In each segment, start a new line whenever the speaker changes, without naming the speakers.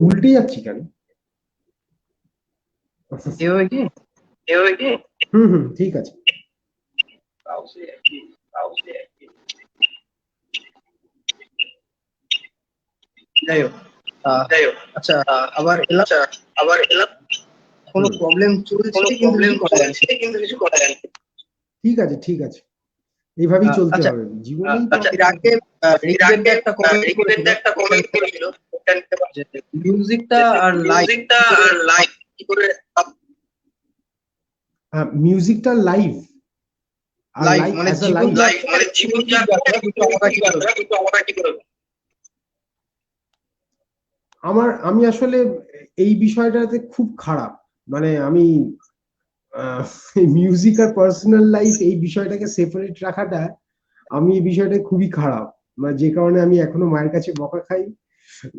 উল্টে যাচ্ছি কেন?
এভাবে কি?
ঠিক আছে।
যাই হোক, আচ্ছা, আবার এলাম। কোনো প্রবলেম চলছে কিন্তু কিছু করা যাচ্ছে না।
ঠিক আছে, এইভাবেই চলতে
আচ্ছা,
হবে জীবনেই তো।
এর আগে ঋগ্বেদে একটা কমেন্ট করেছিল, যে মিউজিকটা আর লাইফ কি করে
মিউজিকটা লাইভ আর
লাইফ
লাইভ
মানে
অ্যাজ আ লাইভ।
জীবনযাত্রা মিউজিক যাত্রা দুটো আলাদা কি করে?
আমি আসলে এই বিষয়টাতে খুব খারাপ, মানে আমি মিউজিক আর পার্সোনাল লাইফ এই বিষয়টাকে সেপারেট রাখাটা, আমি এই বিষয়টা খুবই খারাপ, মানে যে কারণে আমি এখনো মায়ের কাছে বকা খাই।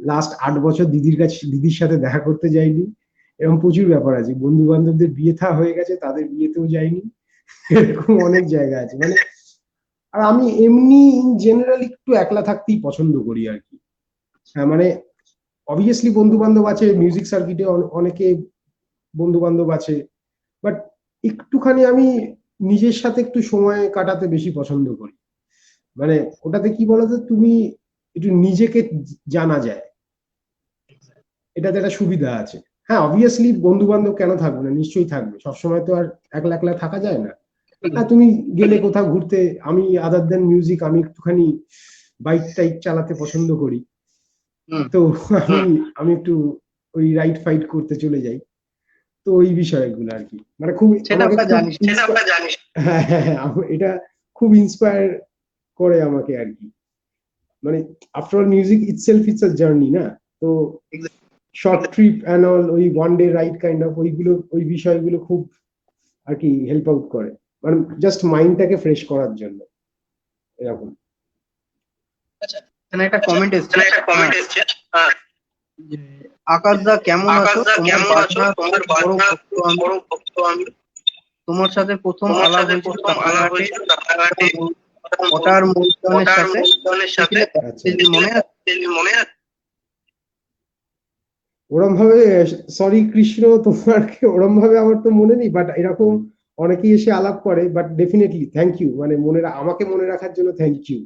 লাস্ট 8 বছর দিদির সাথে দেখা করতে যাইনি। এরকম প্রচুর ব্যাপার আছে, বন্ধু বান্ধবদের বিয়ে থা হয়ে গেছে, তাদের বিয়েতেও যাইনি। এরকম অনেক জায়গা আছে মানে। আর আমি এমনি ইন জেনারেল একটু একলা থাকতেই পছন্দ করি আর কি। হ্যাঁ মানে অবভিয়াসলি বন্ধু বান্ধব আছে, মিউজিক সার্কিটে অনেকে বন্ধু বান্ধব আছে, বাট একটুখানি আমি নিজের সাথে একটু সময় কাটাতে বেশি পছন্দ করি। মানে ওটাতে কি বলতো, তুমি একটু নিজেকে জানা যায়, এটাতে একটা সুবিধা আছে। হ্যাঁ অবভিয়াসলি বন্ধু বান্ধব কেন থাকবে না, নিশ্চয়ই থাকবে, সবসময় তো আর একলা একলা থাকা যায় না। হ্যাঁ তুমি গেলে কোথাও ঘুরতে, আমি আদার দেন মিউজিক আমি একটুখানি বাইক টাইক চালাতে পছন্দ করি। তো আমি আমি একটু ওই রাইড ফাইট করতে চলে যাই। তো ওই বিষয়গুলো আর কি, মানে খুব
সেটা
আমাকে
আমরা
খুব
জানি।
হ্যাঁ, এটা খুব ইন্সপায়ার করে আমাকে আর কি। মানে after all music itself it's a journey না? তো শর্ট ট্রিপ অ্যান্ড অল, ওই one day ride kind of, ওইগুলো ওই বিষয়গুলো খুব আর কি হেল্প আউট করে, মানে জাস্ট মাইন্ডটাকে ফ্রেশ করার জন্য এরকম।
আচ্ছা, এখানে একটা কমেন্ট এসেছে, যে আকাশ দা কেমন আছো, তোমার বাজনা খুব বড় ভক্ত আমি। তোমার সাথে প্রথম আলাপ হয়েছিল রানাঘাটে ওটার মূলধনের সাথে।
আচ্ছা
মনে আছে?
ওরম ভাবে, সরি কৃষ্ণ, তোমার ওরম ভাবে আমার তো মনে নেই, বাট এরকম অনেকেই এসে আলাপ করে, বাট ডেফিনেটলি থ্যাংক ইউ, মানে আমাকে মনে রাখার জন্য থ্যাংক ইউ।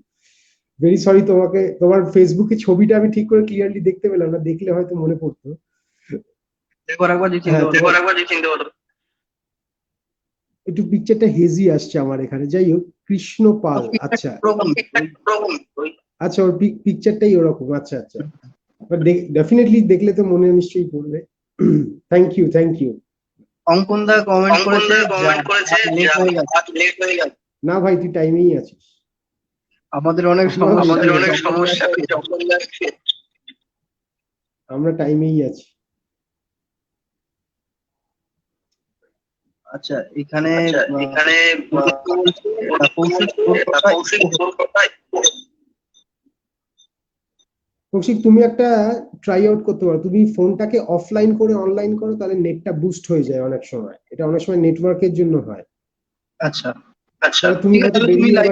ভেরি সরি, তোমাকে তোমার ফেসবুকে ছবিটা আমি ঠিক করে ক্লিয়ারলি দেখতে পেলাম না, দেখলে হয়তো মনে পড়তো। হ্যাঁ একটু পিকচারটা হেজি আসছে আমার এখানে, যাই হোক কৃষ্ণ পাল, আচ্ছা আচ্ছা, ওর পিকচারটাই ওরকম, আচ্ছা আচ্ছা। বাট ডেফিনেটলি দেখলে তো মনে নিশ্চয়ই পড়বে। Thank you, thank you.
Ankan da comment করেছে, লেট হয়ে গেছে।
না ভাই, তুই টাইমেই আছিস।
আমাদের অনেক সমস্যা
আমরা টাইমেই আছি।
আচ্ছা, এখানে কৌশিক
কৌশিক, তুমি একটা ট্রাই আউট করতে পারো, তুমি ফোনটাকে অফলাইন করে অনলাইন করো, তাহলে নেটটা বুস্ট হয়ে যায় অনেক সময়, এটা অনেক সময় নেটওয়ার্কের জন্য হয়।
আচ্ছা,
তাহলে তুমি
ঠিক আছে,
হয়তো
তাহলে তুমি
বেরিয়ে আবার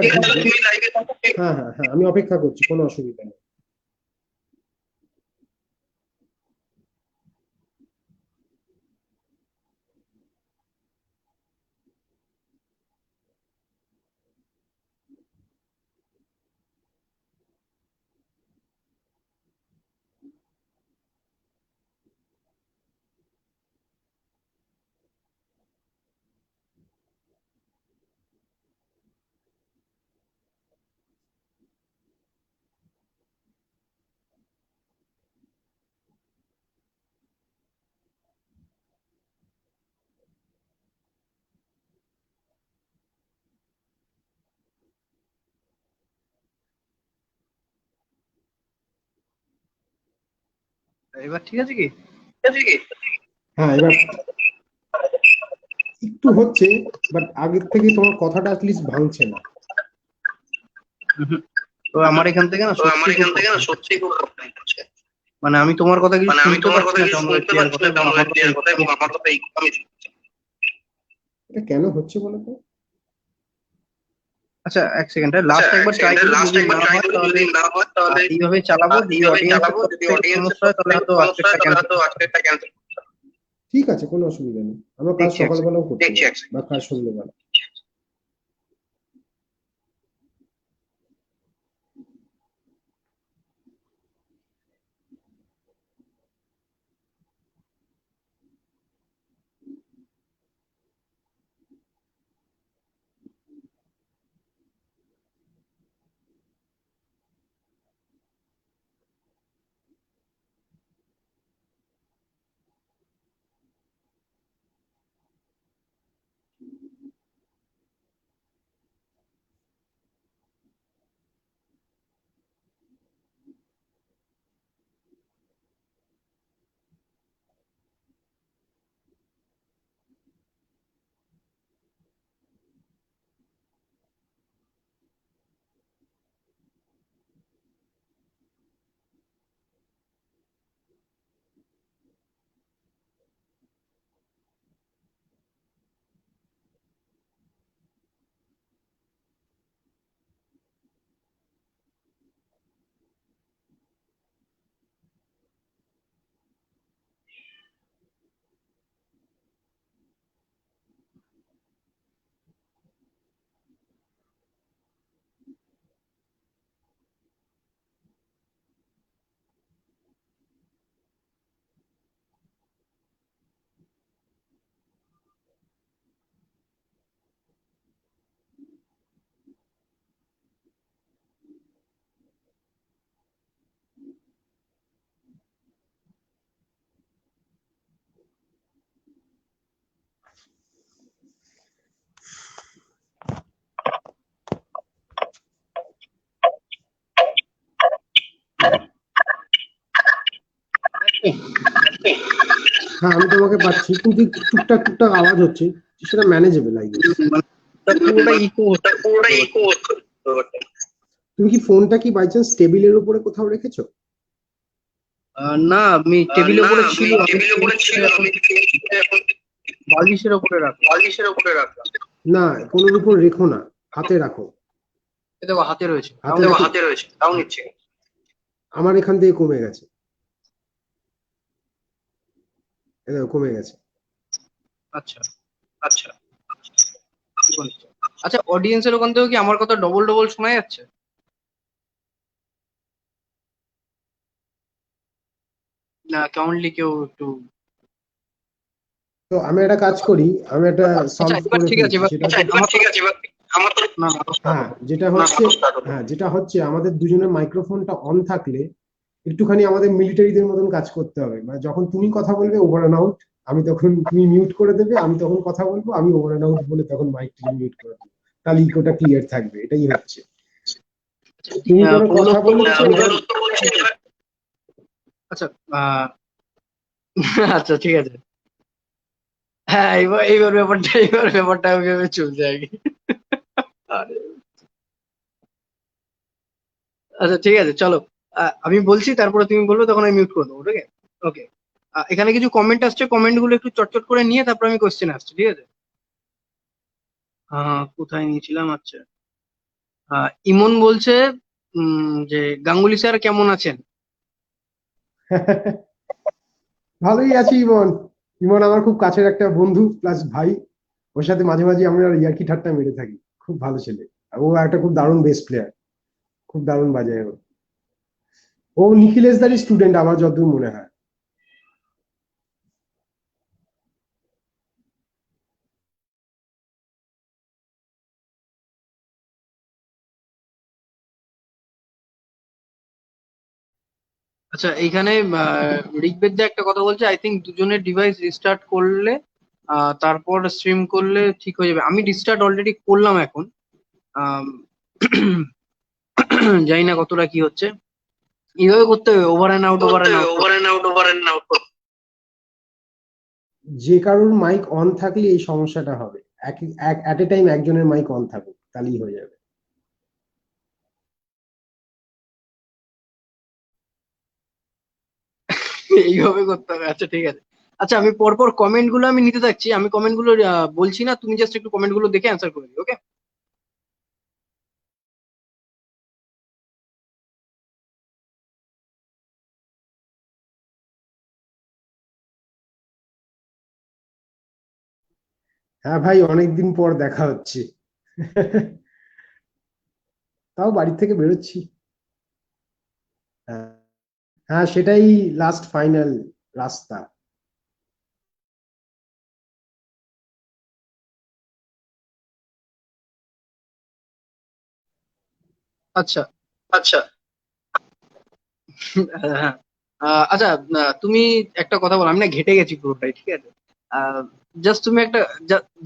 লাইভে
ঢুকবে। হ্যাঁ হ্যাঁ হ্যাঁ, আমি অপেক্ষা করছি, কোনো অসুবিধা নেই।
এবার ঠিক আছে কি?
হ্যাঁ এবার একটু হচ্ছে, বাট আগের থেকে তোমার কথাটা অ্যাটলিস্ট ভাঙছে না।
তো আমার এখান থেকে না সত্যি খুব মানে আমি তোমার কথা কিছু শুনতে পাচ্ছি না তেমন ক্লিয়ার কথা, এবং আমার কথা
এটা কেন হচ্ছে বলো তো?
আচ্ছা এক সেকেন্ড, লাস্ট একবার ট্রাই করি, যদি না হয় তাহলে এইভাবে চালাবো, যদি অডিয়েন্সের সমস্যা হয় তাহলে হয়তো আজকেরটা ক্যান্সেল।
ঠিক আছে, কোনো অসুবিধা নেই, আমরা কাজ
দেখছি
সকালবেলাও করতে পারি বা কাজ সন্ধ্যেবেলা। হ্যাঁ আমি তোমাকে পাচ্ছি, কিন্তু টুকটাক টুকটাক আওয়াজ হচ্ছে, সেটা ম্যানেজেবল আই গেস।
পুরোটা ইকো হচ্ছে।
তুমি কি ফোনটা কি বাই চান্স টেবিলের উপরে কোথাও রেখেছো?
না, আমি টেবিলের উপরে ছিল, আমি বালিশের উপরে রাখলাম।
না, কোনোর উপর রেখো না, হাতে রাখো।
এই দেখো হাতে রয়েছে, তাও নিচ্ছে।
আমার এখান থেকে কমে গেছে, এই দেখো কমে গেছে।
আচ্ছা আচ্ছা আচ্ছা, অডিয়েন্সের ওখান থেকেও কি আমার কথা ডবল ডবল শোনা যাচ্ছে? না কাউন্টলি কেউ একটু।
তো আমি একটা কাজ করি, আমি একটা সলভ করে
ঠিক আছে,
ফেলছি,
আমার তো না
হ্যাঁ যেটা হচ্ছে আমাদের দুজনের মাইক্রোফোনটা অন থাকলে একটুখানি আমাদের মিলিটারিদের মতন কাজ করতে হবে, মানে যখন তুমি কথা বলবে ওভার অ্যান্ড আউট, আমি তখন তুমি মিউট করে দেবে, আমি তখন কথা বলবো, আমি ওভার অ্যান্ড আউট বলে তখন মাইকটা মিউট করে দেবো, তাহলে ইকোটা ক্লিয়ার থাকবে, এটাই হচ্ছে। তুমি কোনো কথা বললে
আচ্ছা আচ্ছা ঠিক আছে, হ্যাঁ এইবার ব্যাপারটা ওইভাবে চলছে আর কি। আচ্ছা ঠিক আছে চলো, আমি বলছি তারপরে তুমি বলবে, তখন আমি মিউট করে দেবো, ঠিক আছে? ওকে, এখানে কিছু কমেন্ট আসছে, কমেন্ট গুলো একটু চটচট করে নিয়ে তারপর আমি কোশ্চেন আসছে, ঠিক আছে? কোথায় নিয়েছিলাম? আচ্ছা, ইমন বলছে যে গাঙ্গুলি স্যার কেমন আছেন?
ভালোই আছি ইমন। ইমন আমার খুব কাছের একটা বন্ধু প্লাস ভাই, ওর সাথে মাঝে মাঝে আমরা ইয়ার্কি ঠাট্টা মেরে থাকি, খুব ভালো ছেলে। আর ও একটা খুব দারুণ বেস প্লেয়ার, খুব দারুণ বাজায় ও। ও নিখিলেশদারই স্টুডেন্ট আমার যতদূর মনে হয়।
আচ্ছা এইখানে ঋগ্বেদ দা একটা কথা বলছে, আই থিঙ্ক দুজনের ডিভাইস রিস্টার্ট করলে তারপর স্ট্রিম করলে ঠিক হয়ে যাবে। আমি রিস্টার্ট অলরেডি করলাম এখন, আম, জানি না কতটা কি হচ্ছে, এইভাবে করতে হবে, ওভার এন্ড আউট
যে কারোর মাইক অন থাকলে এই সমস্যাটা হবে, এট এ টাইম একজনের মাইক অন থাকুক, তাহলেই হয়ে যাবে।
এইভাবে করতে হবে। আচ্ছা ঠিক আছে, আচ্ছা আমি পরপর কমেন্ট গুলো আমি নিতে থাকছি, আমি কমেন্ট গুলো বলছি না, তুমি জাস্ট একটু কমেন্ট গুলো দেখে অ্যান্সার করে দিও, ওকে?
হ্যাঁ ভাই, অনেকদিন পর দেখা হচ্ছে। তাও বাড়ি থেকে বেরোচ্ছি। হ্যাঁ, হ্যাঁ, সেটাই লাস্ট ফাইনাল রাস্তা।
আচ্ছা।
আচ্ছা।
হ্যাঁ। আচ্ছা, তুমি একটা কথা বলো, আমি না ঘেটে গেছি পুরোটাই, ঠিক আছে? জাস্ট তুমি একটা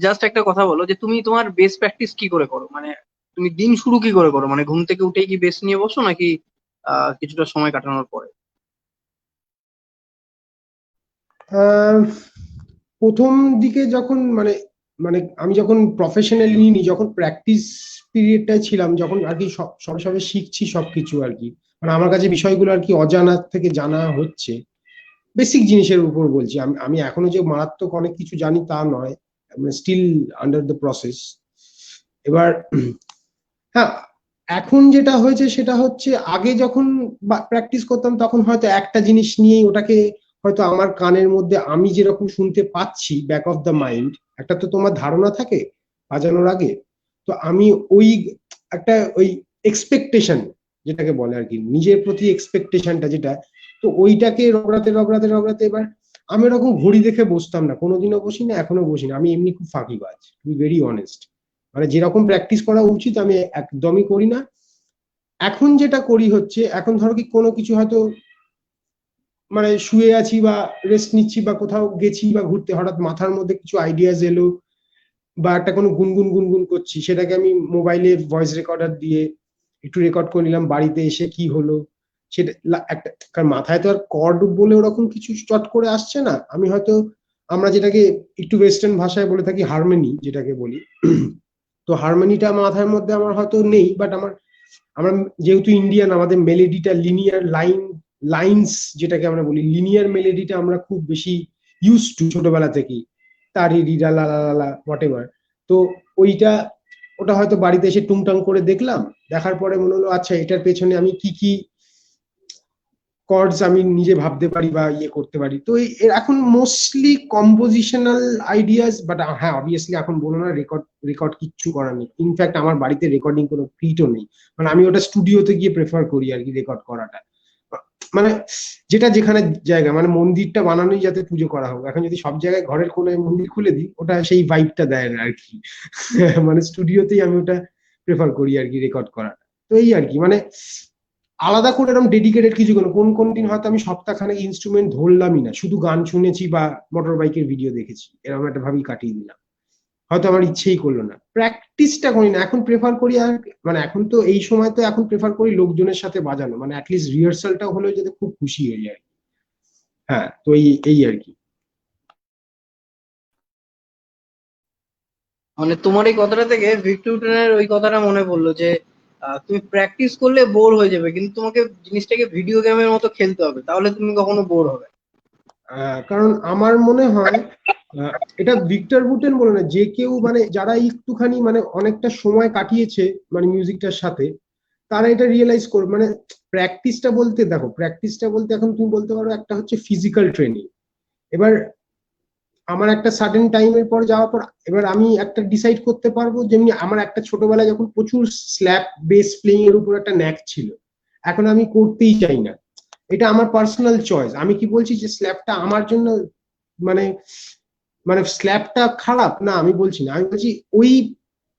জাস্ট একটা কথা বলো যে তুমি তোমার বেস প্র্যাকটিস কি করে করো, মানে তুমি দিন শুরু কি করে করো, মানে ঘুম থেকে উঠেই কি বেস নিয়ে বসো নাকি কিছুটা সময় কাটানোর পরে?
আহ, প্রথম দিকে যখন মানে মানে আমি যখন প্রফেশনালি নিইনি, যখন প্র্যাকটিস পিরিয়ডটায় ছিলাম, যখন আর কি সবে সবে শিখছি সবকিছু আর কি, মানে আমার কাছে বিষয়গুলো আর কি অজানা থেকে জানা হচ্ছে। বেসিক জিনিসের উপর বলছি, আমি আমি এখনো যে মারাত্মক অনেক কিছু জানি তা নয়, স্টিল আন্ডার দ্য প্রসেস। এবার হ্যাঁ, এখন যেটা হয়েছে সেটা হচ্ছে, আগে যখন প্র্যাকটিস করতাম তখন হয়তো একটা জিনিস নিয়েই ওটাকে, হয়তো আমার কানের মধ্যে আমি যেরকম শুনতে পাচ্ছি, ব্যাক অফ দ্য মাইন্ড একটা তো তোমার ধারণা থাকে বাজানোর আগে। তো আমি ওই একটা ওই এক্সপেকটেশন, যেটাকে বলে আর কি, নিজের প্রতি এক্সপেকটেশনটা যেটা, তো ওইটাকে রগড়াতে রগড়াতে রগড়াতে এবার আমি ওরকম ঘড়ি দেখে বসতাম না, কোনোদিনও বসি না, এখনো বসি না। আমি এমনি খুব ফাঁকিবাজ, টু বি ভেরি অনেস্ট। মানে যেরকম প্র্যাকটিস করা উচিত আমি একদমই করি না। এখন যেটা করি হচ্ছে, এখন ধরো কি কোনো কিছু হয়তো মানে শুয়ে আছি বা রেস্ট নিচ্ছি বা কোথাও গেছি বা ঘুরতে, হঠাৎ মাথার মধ্যে কিছু আইডিয়াজ এলো, বা একটা কোনো গুনগুন গুনগুন করছি, সেটাকে আমি মোবাইলে ভয়েস রেকর্ডার দিয়ে একটু রেকর্ড করে নিলাম, বাড়িতে এসে কি হলো সেটা একটা, কারণ মাথায় তো আর কর্ড বলে ওরকম কিছু চট করে আসছে না। আমি হয়তো, আমরা যেটাকে একটু ওয়েস্টার্ন ভাষায় বলে থাকি হারমোনি যেটাকে বলি, তো হারমোনিটা মাথার মধ্যে আমার হয়তো নেই, বাট আমার, আমরা যেহেতু ইন্ডিয়ান, আমাদের মেলেডিটা লিনিয়ার লাইন্স যেটাকে আমরা বলি, লিনিয়ার মেলেডিটা আমরা খুব বেশি ইউজ টু ছোটবেলা থেকেই, তারি রিরা লা লা লা লা হোয়াট এভার। তো ওইটা, ওটা হয়তো বাড়িতে এসে টুংটাং করে দেখলাম, দেখার পরে মনে হলো আচ্ছা এটার পেছনে আমি কি কি কর্ডস আমি নিজে ভাবতে পারি বা ইয়ে করতে পারি। তো এখন মোস্টলি কম্পোজিশনাল আইডিয়াস, বাট হ্যাঁ অবভিয়াসলি এখন বলো না, রেকর্ড রেকর্ড কিচ্ছু করার নেই। ইনফ্যাক্ট আমার বাড়িতে রেকর্ডিং কোনো ফিটও নেই, মানে আমি ওটা স্টুডিওতে গিয়ে প্রেফার করি আর কি রেকর্ড করাটা। মানে যেটা যেখানে জায়গা, মানে মন্দিরটা বানানোই যাতে পুজো করা হোক, এখন যদি সব জায়গায় ঘরের কোনায় মন্দির খুলে দিই, ওটা সেই ভাইবটা দেয় না আর কি। মানে স্টুডিওতেই আমি ওটা প্রেফার করি আর কি রেকর্ড করাটা। তো এই আর কি, মানে আলাদা করে এরকম ডেডিকেটেড কিছু কোনো, কোন কোন দিন হয়তো আমি সপ্তাহখানেক ইনস্ট্রুমেন্ট ধরলামই না, শুধু গান শুনেছি বা মোটর বাইকের ভিডিও দেখেছি, এরকম একটা ভাবেই কাটিয়ে দিলাম, হয়তো আমার ইচ্ছেই করলো না। প্র্যাকটিসটা করি না এখন, প্রেফার করি আর, মানে এখন তো এই সময় তো এখন প্রেফার করি লোকজনের সাথে বাজানো, মানে অ্যাটলিস্ট রিহার্সালটা হলেও যাতে খুব খুশি হয়ে যায়। হ্যাঁ, তো এই এই আর কি।
মানে তোমার এই কথাটা থেকে ভিক্টর ওই কথাটা মনে পড়লো যে তুমি প্র্যাকটিস করলে বোর হয়ে যাবে, কিন্তু তোমাকে জিনিসটাকে ভিডিও গেমের মতো খেলতে হবে, তাহলে তুমি কখনো বোর হবে না।
কারণ আমার মনে হয়, আহ, এটা ভিক্টর বুটেন বলে না, যে কেউ মানে যারা একটুখানি মানে অনেকটা সময় কাটিয়েছে মানে মিউজিকটার সাথে, তারা এটা রিয়েলাইজ করবে। মানে প্র্যাকটিসটা বলতে, দেখো প্র্যাকটিসটা বলতে এখন তুমি বলতে পারো একটা হচ্ছে ফিজিক্যাল ট্রেনিং। এবার আমার একটা সাডেন টাইমের পর যাওয়ার পর, এবার আমি একটা ডিসাইড করতে পারবো, যেমনি আমার একটা ছোটবেলায় যখন প্রচুর স্ল্যাপ বেস প্লেইং এর উপর একটা ন্যাক ছিল, এখন আমি করতেই চাই না। এটা আমার পার্সোনাল চয়েস। আমি কি বলছি যে স্ল্যাপটা আমার জন্য মানে মানে স্ল্যাপটা খারাপ না, আমি বলছি না, আমি বলছি ওই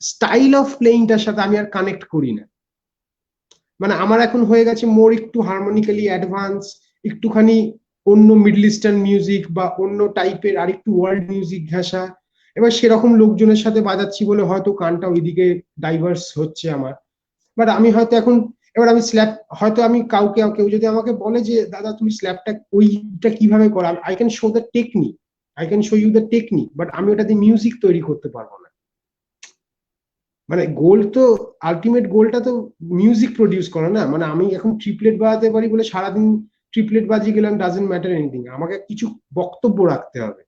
স্টাইল অফ প্লেইংটার সাথে আমি আর কানেক্ট করি না। মানে আমার এখন হয়ে গেছে মোর একটু হারমোনিক্যালি অ্যাডভান্স, একটুখানি অন্য মিডল ইস্টার্ন মিউজিক বা অন্য টাইপের আরেকটু ওয়ার্ল্ড মিউজিক ঘেঁষা। এবার সেরকম লোকজনের সাথে বাজাচ্ছি বলে হয়তো কানটা ওইদিকে ডাইভার্স হচ্ছে আমার। বাট আমি হয়তো এখন, এবার আমি স্ল্যাপ, হয়তো আমি কাউকে, কেউ যদি আমাকে বলে যে দাদা তুমি স্ল্যাপটা ওইটা কিভাবে করো, I can show the technique, I can show you the technique, but আমি ওটা দিয়ে মিউজিক তৈরি করতে পারবো না। মানে গোল তো, আলটিমেট গোলটা তো মিউজিক প্রডিউস করা না। মানে আমি এখন ট্রিপলেট বাজাতে পারি বলে সারাদিন ট্রিপলেট বাজিয়ে গেলাম, ডাজেন্ট ম্যাটার এনিথিং, আমাকে কিছু বক্তব্য রাখতে হবে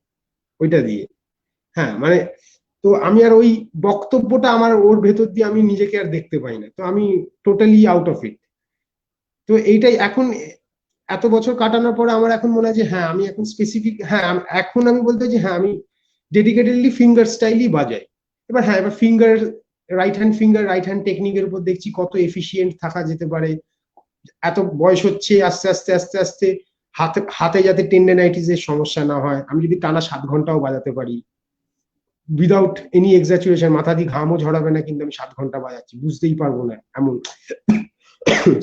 ওইটা দিয়ে। হ্যাঁ মানে, তো আমি আর ওই বক্তব্যটা আমার ওর ভেতর দিয়ে আমি নিজেকে আর দেখতে পাই না, তো আমি টোটালি আউট অফ ইট। তো এইটাই এখন, এত বছর কাটানোর পরে আমার এখন মনে হয় যে হ্যাঁ আমি এখন স্পেসিফিক, হ্যাঁ এখন আমি বলতে যে হ্যাঁ আমি ডেডিকেটেডলি ফিঙ্গার স্টাইলই বাজায়। এবার হ্যাঁ, এবার রাইট হ্যান্ড টেকনিকের উপর দেখছি কত এফিসিয়েন্ট থাকা যেতে পারে। এত বয়স হচ্ছে, আস্তে আস্তে আস্তে আস্তে হাতে হাতে যাতে টেন্ডেনাইটিস এর সমস্যা না হয়, আমি যদি টানা 7 ঘন্টাও বাজাতে পারি উইদাউট এনি এক্সাচুরেশন, মাথা দিয়ে ঘামও ঝরাবে না, কিন্তু আমি 7 ঘন্টা বাজাচ্ছি, বুঝতেই পারবো না এমন।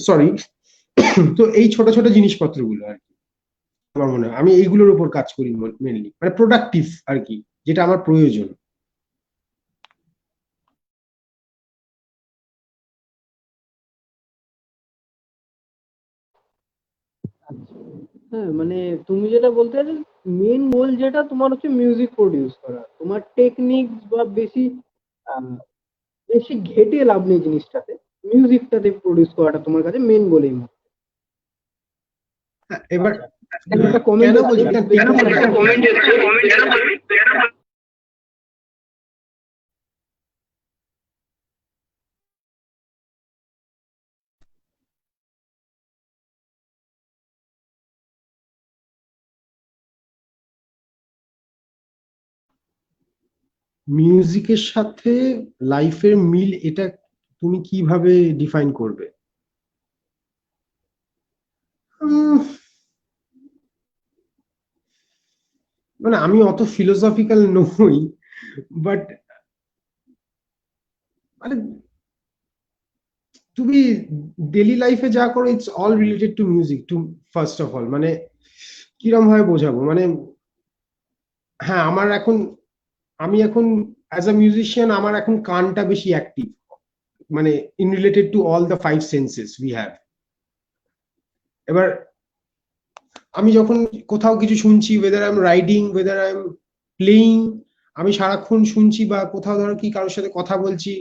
সরি। তো এই ছোট ছোট জিনিসপত্রগুলো আর কি আমার মনে হয়, আমি এইগুলোর উপর কাজ করি মেনলি, মানে প্রোডাক্টিভ আর কি, যেটা আমার প্রয়োজন।
হ্যাঁ মানে তুমি যেটা বলতে চাইছো, মেন গোল যেটা তোমার হচ্ছে মিউজিক প্রডিউস করা, তোমার টেকনিক বা বেশি আহ, বেশি ঘেটে লাভ নেই জিনিসটাতে, মিউজিকটাতে প্রডিউস করাটা তোমার কাছে মেন গোল এই মুহূর্তে।
এবার
আচ্ছা, এখানে একটা কমেন্ট
কেন বলছি না, মিউজিকের সাথে লাইফের মিল, এটা তুমি কিভাবে ডিফাইন করবে? উম, মানে আমি অত ফিলোসফিক্যাল নই, বাট মানে তুমি ডেলি লাইফে যা করো it's all related to music, to first of all, মানে কিরম ভাবে বোঝাবো, মানে হ্যাঁ আমি এখন অ্যাজ আ মিউজিশিয়ান আমার এখন কানটা বেশি অ্যাক্টিভ, মানে in related to all the 5 senses we have. এবার আমি যখন কোথাও কিছু শুনছি, weather I am riding, weather I am playing, আমি সারাক্ষণ শুনছি, বা কোথাও ধরো কি কারোর সাথে কথা বলছি,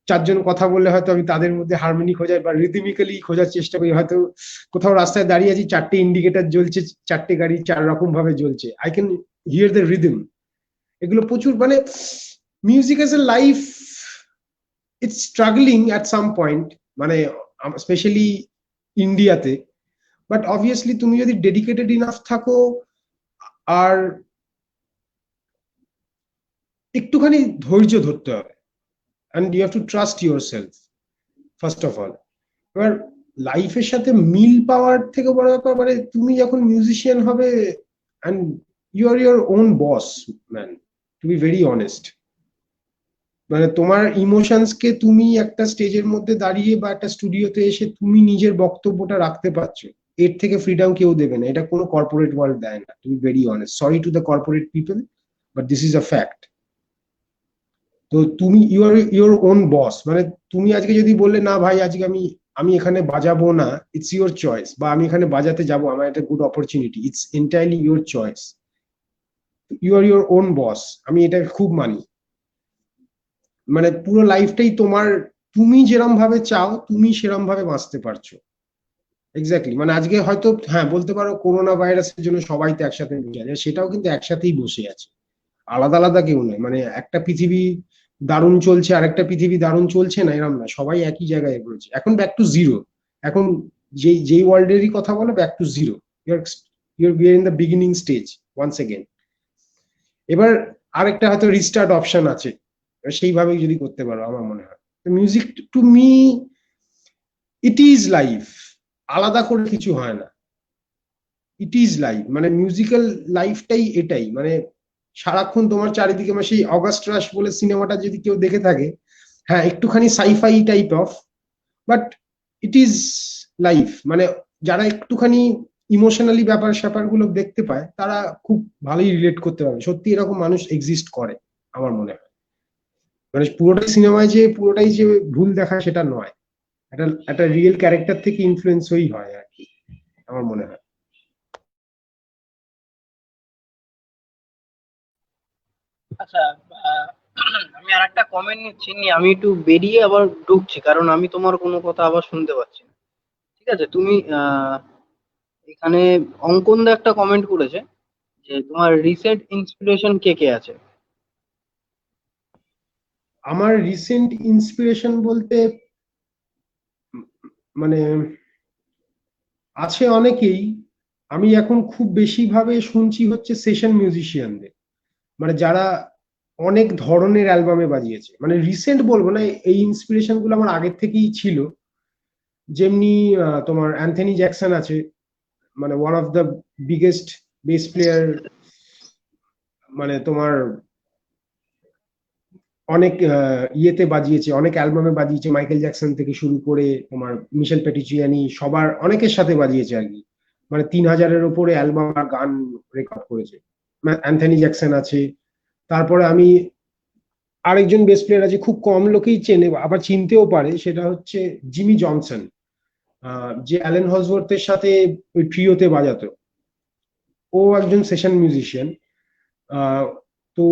4 জন কথা বললে হয়তো আমি তাদের মধ্যে হারমোনি খোঁজার বা রিদমিক্যালি খোঁজার চেষ্টা করি, হয়তো কোথাও রাস্তায় দাঁড়িয়ে আছি, 4টে ইন্ডিকেটর জ্বলছে, 4টে গাড়ি 4 রকম ভাবে জ্বলছে, I can here the rhythm. এগুলো প্রচুর, মানে music as a life, it's struggling at some point, মানে স্পেশালি ইন্ডিয়াতে। বাট অবভিয়াসলি তুমি যদি ডেডিকেটেড ইনাফ থাকো, আর একটুখানি ধৈর্য ধরতে হবে, and you have to trust yourself first of all. এবার লাইফের সাথে মিল পাওয়ার থেকে বড় ব্যাপার, মানে তুমি যখন মিউজিশিয়ান হবে, and you are your own boss man, to be very honest. মানে তোমার ইমোশনস কে তুমি একটা স্টেজের মধ্যে দাঁড়িয়ে বা একটা স্টুডিওতে এসে তুমি নিজের বক্তব্যটা রাখতে পারছো, এর থেকে ফ্রিডম কেউ দেবে না, এটা কোনো কর্পোরেট ওয়ার্ল্ড দেয় না, to be very honest, sorry to the corporate people, but this is a fact. তো তুমি you are your own boss, মানে তুমি আজকে যদি বললে না ভাই আজকে আমি আমি এখানে বাজাবো না, ইটস ইউর চয়েস, বা আমি এখানে বাজাতে যাবো, আমার একটা good opportunity, it's entirely your choice, you are your own boss, আমি এটা খুব মানি। মানে পুরো লাইফটাই তোমার, তুমি যেরম ভাবে চাও তুমি সেরম ভাবে বাঁচতে পারছো। এক্স্যাক্টলি, মানে আজকে হয়তো হ্যাঁ বলতে পারো করোনা ভাইরাসের জন্য সবাই তো একসাথে বসে আছে, সেটাও কিন্তু একসাথেই বসে আছে, আলাদা আলাদা কেউ নয়, মানে একটা পৃথিবী দারুণ চলছে আর একটা পৃথিবী দারুণ চলছে না এরম না, সবাই একই জায়গায় রয়েছে, এখন ব্যাক টু জিরো। এখন যেই ওয়ার্ল্ডেরই কথা বলো, back to zero, you're in the beginning stage once again. এবার আরেকটা হয়তো রিস্টার্ট অপশন আছে, সেইভাবে যদি করতে পারো আমার মনে হয়। Music to me it is life, আলাদা করে কিছু হয় না, ইট ইজ লাইফ, মানে মিউজিক্যাল লাইফটাই এটাই, মানে সারাক্ষণ তোমার চারিদিকে, মানে সেই অগাস্ট রাশ বলে সিনেমাটা যদি কেউ দেখে থাকে, হ্যাঁ একটুখানি sci-fi type of, but it is life, মানে যারা একটুখানি ইমোশনালি ব্যাপার স্যাপার গুলো দেখতে পায় তারা খুব ভালোই রিলেট করতে পারবে, সত্যি এরকম মানুষ এক্সিস্ট করে আমার মনে হয়। মানে পুরোটাই সিনেমায় যে পুরোটাই যে ভুল দেখা সেটা নয়, একটা একটা রিয়েল ক্যারেক্টার থেকে ইনফ্লুয়েন্স হয়েই হয় আর কি, আমার মনে হয়।
আচ্ছা, আহ, আমি আর একটা কমেন্ট নিচ্ছি, নিয়ে আমি একটু বেরিয়ে আবার ঢুকছি, কারণ আমি তোমার কোনো কথা আবার শুনতে পাচ্ছি না। ঠিক আছে, তুমি এখানে অঙ্কন দা একটা কমেন্ট করেছে যে তোমার রিসেন্ট ইন্সপিরেশন কে কে আছে।
আমার রিসেন্ট ইন্সপিরেশন বলতে মানে আছে অনেকেই, আমি এখন খুব বেশি ভাবে শুনছি হচ্ছে সেশন মিউজিশিয়ানদের, মানে যারা অনেক ধরনের অ্যালবামে বাজিয়েছে, মানে রিসেন্ট বলবো না, এই ইন্সপিরেশন গুলো আমার আগের থেকেই ছিল। যেমনি তোমার অ্যান্থনি জ্যাকসন আছে, মানে one of the biggest base player, মানে তোমার অনেক ইয়েতে বাজিয়েছে, অনেক অ্যালবামে বাজিয়েছে, মাইকেল জ্যাকসন থেকে শুরু করে তোমার মিশেল পেটিচিয়ানি, সবার অনেকের সাথে বাজিয়েছে আর কি। মানে 3,000-এর উপরে অ্যালবাম আর গান রেকর্ড করেছে অ্যান্থনি জ্যাকসন আছে। তারপরে আমি আরেকজন বেস প্লেয়ার আছে, খুব কম লোকেই চেনে আবার চিনতেও পারে, সেটা হচ্ছে জিমি জনসন, যে অ্যালেন হলসওয়ার্থের সাথে ওই ট্রিওতে বাজাতো। ও একজন সেশন মিউজিশিয়ান। তো